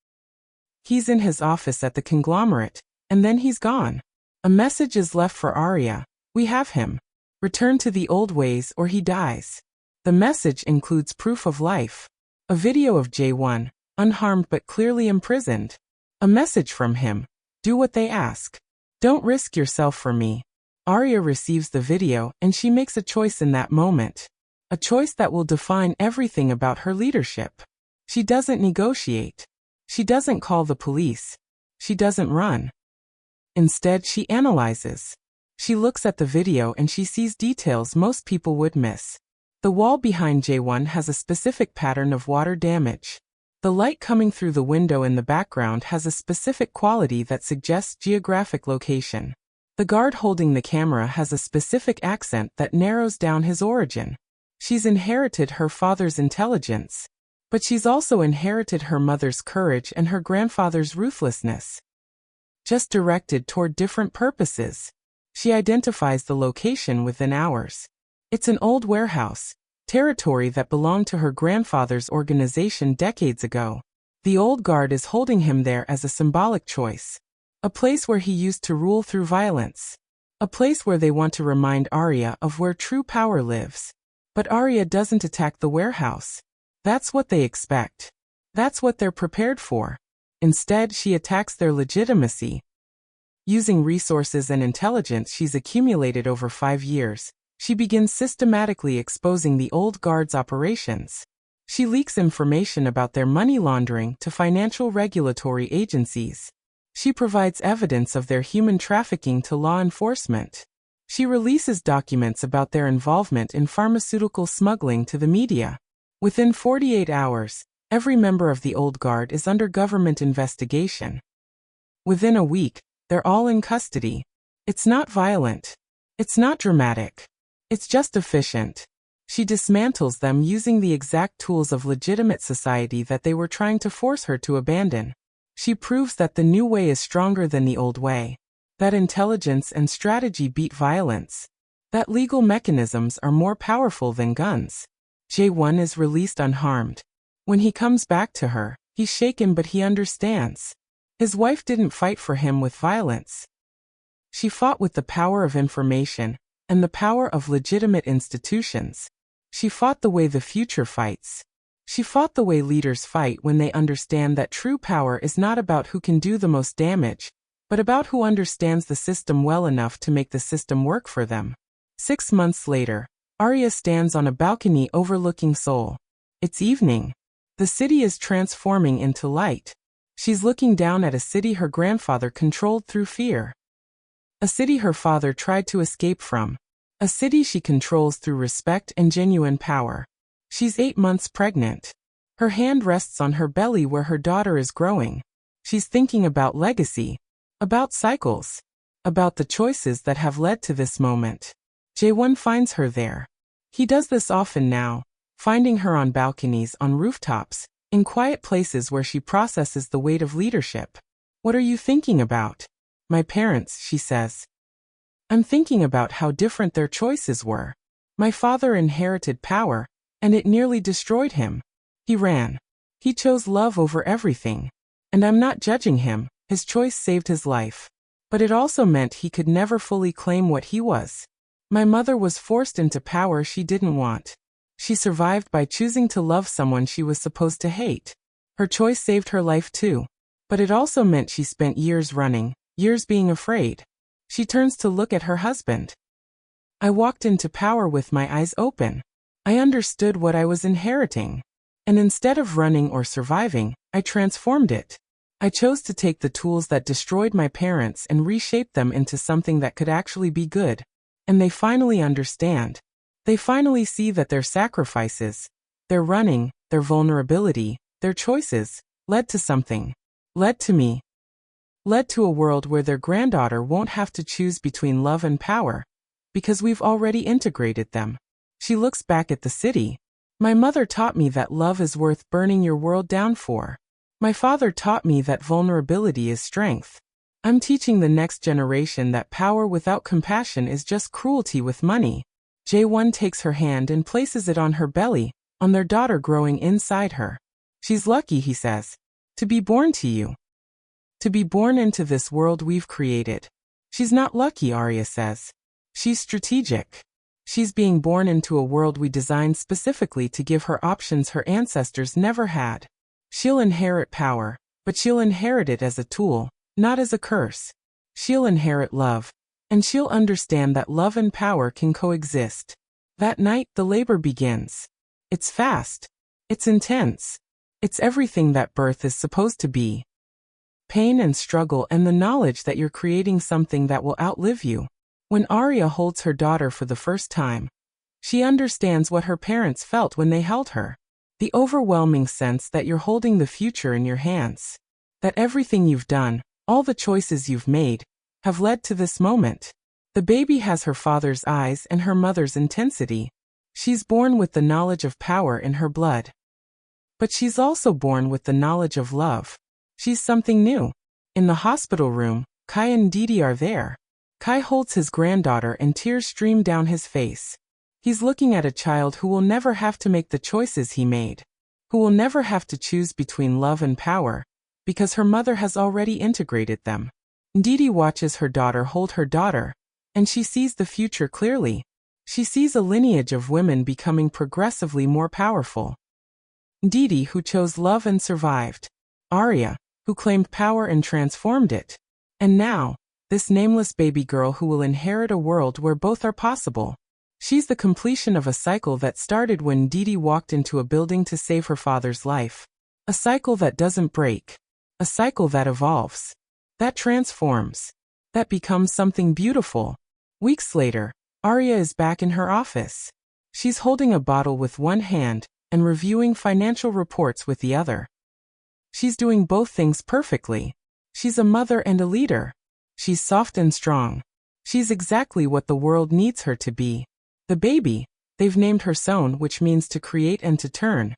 S1: He's in his office at the conglomerate, and then he's gone. A message is left for Arya. We have him. Return to the old ways or he dies. The message includes proof of life. A video of J1, unharmed but clearly imprisoned. A message from him. Do what they ask. Don't risk yourself for me. Arya receives the video and she makes a choice in that moment. A choice that will define everything about her leadership. She doesn't negotiate. She doesn't call the police. She doesn't run. Instead, she analyzes. She looks at the video and she sees details most people would miss. The wall behind J1 has a specific pattern of water damage. The light coming through the window in the background has a specific quality that suggests geographic location. The guard holding the camera has a specific accent that narrows down his origin. She's inherited her father's intelligence. But she's also inherited her mother's courage and her grandfather's ruthlessness. Just directed toward different purposes. She identifies the location within hours. It's an old warehouse, territory that belonged to her grandfather's organization decades ago. The old guard is holding him there as a symbolic choice. A place where he used to rule through violence. A place where they want to remind Arya of where true power lives. But Arya doesn't attack the warehouse. That's what they expect. That's what they're prepared for. Instead, she attacks their legitimacy. Using resources and intelligence she's accumulated over 5 years, she begins systematically exposing the old guard's operations. She leaks information about their money laundering to financial regulatory agencies. She provides evidence of their human trafficking to law enforcement. She releases documents about their involvement in pharmaceutical smuggling to the media. Within 48 hours, every member of the old guard is under government investigation. Within a week, they're all in custody. It's not violent. It's not dramatic. It's just efficient. She dismantles them using the exact tools of legitimate society that they were trying to force her to abandon. She proves that the new way is stronger than the old way. That intelligence and strategy beat violence. that legal mechanisms are more powerful than guns. Jae-won is released unharmed. When he comes back to her, he's shaken but he understands. His wife didn't fight for him with violence. She fought with the power of information and the power of legitimate institutions. She fought the way the future fights. She fought the way leaders fight when they understand that true power is not about who can do the most damage, but about who understands the system well enough to make the system work for them. 6 months later, Arya stands on a balcony overlooking Seoul. It's evening. The city is transforming into light. She's looking down at a city her grandfather controlled through fear. A city her father tried to escape from. A city she controls through respect and genuine power. She's 8 months pregnant. Her hand rests on her belly where her daughter is growing. She's thinking about legacy, about cycles, about the choices that have led to this moment. Jae-won finds her there. He does this often now, finding her on balconies, on rooftops, in quiet places where she processes the weight of leadership. What are you thinking about? My parents, she says. I'm thinking about how different their choices were. My father inherited power, and it nearly destroyed him. He ran. He chose love over everything. And I'm not judging him, his choice saved his life. But it also meant he could never fully claim what he was. My mother was forced into power she didn't want. She survived by choosing to love someone she was supposed to hate. Her choice saved her life too. But it also meant she spent years running, years being afraid. She turns to look at her husband. I walked into power with my eyes open. I understood what I was inheriting. And instead of running or surviving, I transformed it. I chose to take the tools that destroyed my parents and reshape them into something that could actually be good. And they finally understand. They finally see that their sacrifices, their running, their vulnerability, their choices, led to something. Led to me. Led to a world where their granddaughter won't have to choose between love and power, because we've already integrated them. She looks back at the city. My mother taught me that love is worth burning your world down for. My father taught me that vulnerability is strength. I'm teaching the next generation that power without compassion is just cruelty with money. Jae-won takes her hand and places it on her belly, on their daughter growing inside her. She's lucky, he says, to be born to you. To be born into this world we've created. She's not lucky, Arya says. She's strategic. She's being born into a world we designed specifically to give her options her ancestors never had. She'll inherit power, but she'll inherit it as a tool, not as a curse. She'll inherit love, and she'll understand that love and power can coexist. That night, the labor begins. It's fast. It's intense. It's everything that birth is supposed to be. Pain and struggle and the knowledge that you're creating something that will outlive you. When Arya holds her daughter for the first time, she understands what her parents felt when they held her. The overwhelming sense that you're holding the future in your hands. That everything you've done, all the choices you've made, have led to this moment. The baby has her father's eyes and her mother's intensity. She's born with the knowledge of power in her blood. But she's also born with the knowledge of love. She's something new. In the hospital room, Kai and Didi are there. Kai holds his granddaughter and tears stream down his face. He's looking at a child who will never have to make the choices he made. Who will never have to choose between love and power, because her mother has already integrated them. Didi watches her daughter hold her daughter, and she sees the future clearly. She sees a lineage of women becoming progressively more powerful. Didi, who chose love and survived. Arya, who claimed power and transformed it. And now, this nameless baby girl who will inherit a world where both are possible. She's the completion of a cycle that started when Didi walked into a building to save her father's life. A cycle that doesn't break. A cycle that evolves. That transforms. That becomes something beautiful. Weeks later, Arya is back in her office. She's holding a bottle with one hand and reviewing financial reports with the other. She's doing both things perfectly. She's a mother and a leader. She's soft and strong. She's exactly what the world needs her to be. The baby, they've named her Son, which means to create and to turn,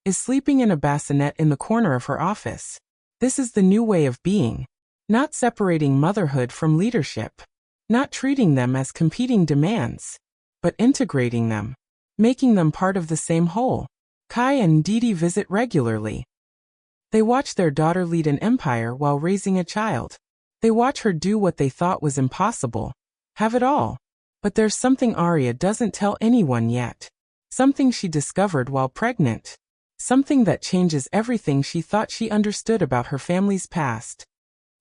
S1: is sleeping in a bassinet in the corner of her office. This is the new way of being. Not separating motherhood from leadership. not treating them as competing demands, but integrating them, making them part of the same whole. Kai and Didi visit regularly. They watch their daughter lead an empire while raising a child. They watch her do what they thought was impossible, have it all. But there's something Arya doesn't tell anyone yet. Something she discovered while pregnant. Something that changes everything she thought she understood about her family's past.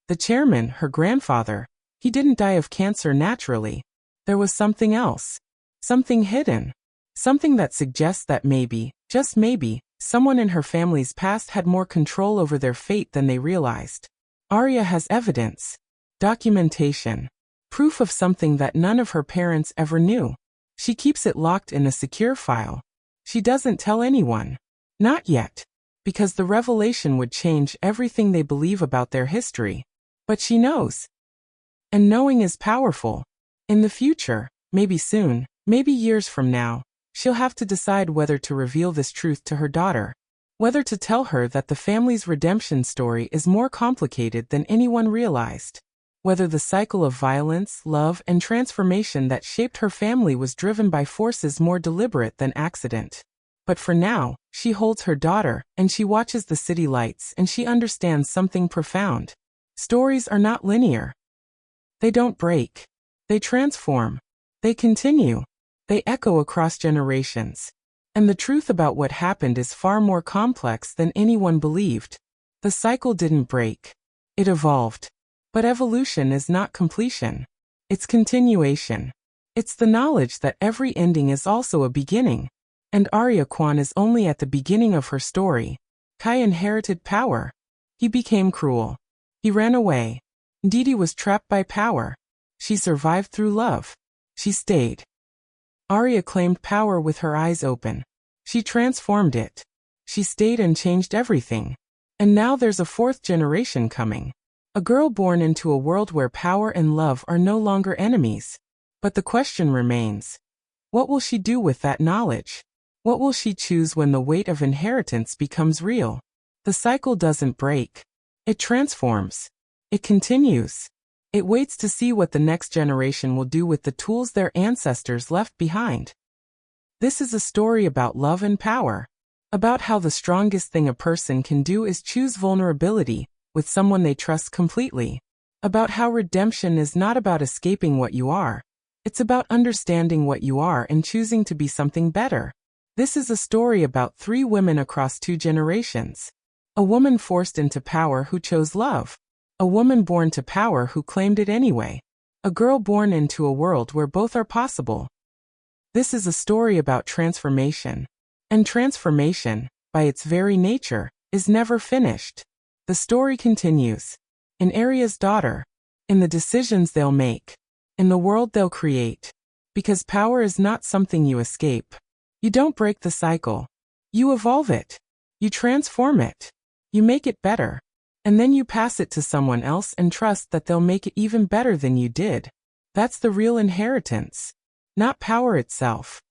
S1: The chairman, her grandfather, he didn't die of cancer naturally. There was something else. Something hidden. Something that suggests that maybe, just maybe, someone in her family's past had more control over their fate than they realized. Arya has evidence. Documentation. Proof of something that none of her parents ever knew. She keeps it locked in a secure file. She doesn't tell anyone. Not yet. Because the revelation would change everything they believe about their history. But she knows. And knowing is powerful. In the future, maybe soon, maybe years from now, she'll have to decide whether to reveal this truth to her daughter. Whether to tell her that the family's redemption story is more complicated than anyone realized. Whether the cycle of violence, love, and transformation that shaped her family was driven by forces more deliberate than accident. But for now, she holds her daughter, and she watches the city lights, and she understands something profound. Stories are not linear. They don't break. They transform. They continue. They echo across generations. And the truth about what happened is far more complex than anyone believed. The cycle didn't break. It evolved. But evolution is not completion. It's continuation. It's the knowledge that every ending is also a beginning. And Arya Kwan is only at the beginning of her story. Kai inherited power. He became cruel. He ran away. Didi was trapped by power. She survived through love. She stayed. Arya claimed power with her eyes open. She transformed it. She stayed and changed everything. And now there's a fourth generation coming. A girl born into a world where power and love are no longer enemies. But the question remains. What will she do with that knowledge? What will she choose when the weight of inheritance becomes real? The cycle doesn't break. It transforms. It continues. It waits to see what the next generation will do with the tools their ancestors left behind. This is a story about love and power. About how the strongest thing a person can do is choose vulnerability with someone they trust completely. About how redemption is not about escaping what you are. It's about understanding what you are and choosing to be something better. This is a story about 3 women across 2 generations. A woman forced into power who chose love. A woman born to power who claimed it anyway. A girl born into a world where both are possible. This is a story about transformation. And transformation, by its very nature, is never finished. The story continues. In Arya's daughter. In the decisions they'll make. In the world they'll create. Because power is not something you escape. You don't break the cycle. You evolve it. You transform it. You make it better. And then you pass it to someone else and trust that they'll make it even better than you did. That's the real inheritance. Not power itself.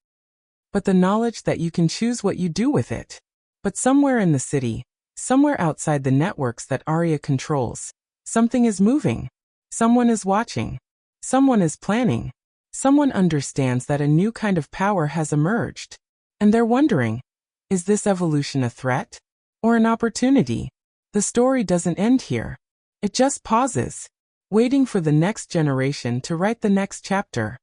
S1: But the knowledge that you can choose what you do with it. But somewhere in the city, somewhere outside the networks that Arya controls, something is moving. Someone is watching. Someone is planning. Someone understands that a new kind of power has emerged. And they're wondering, is this evolution a threat? Or an opportunity? The story doesn't end here. It just pauses, waiting for the next generation to write the next chapter.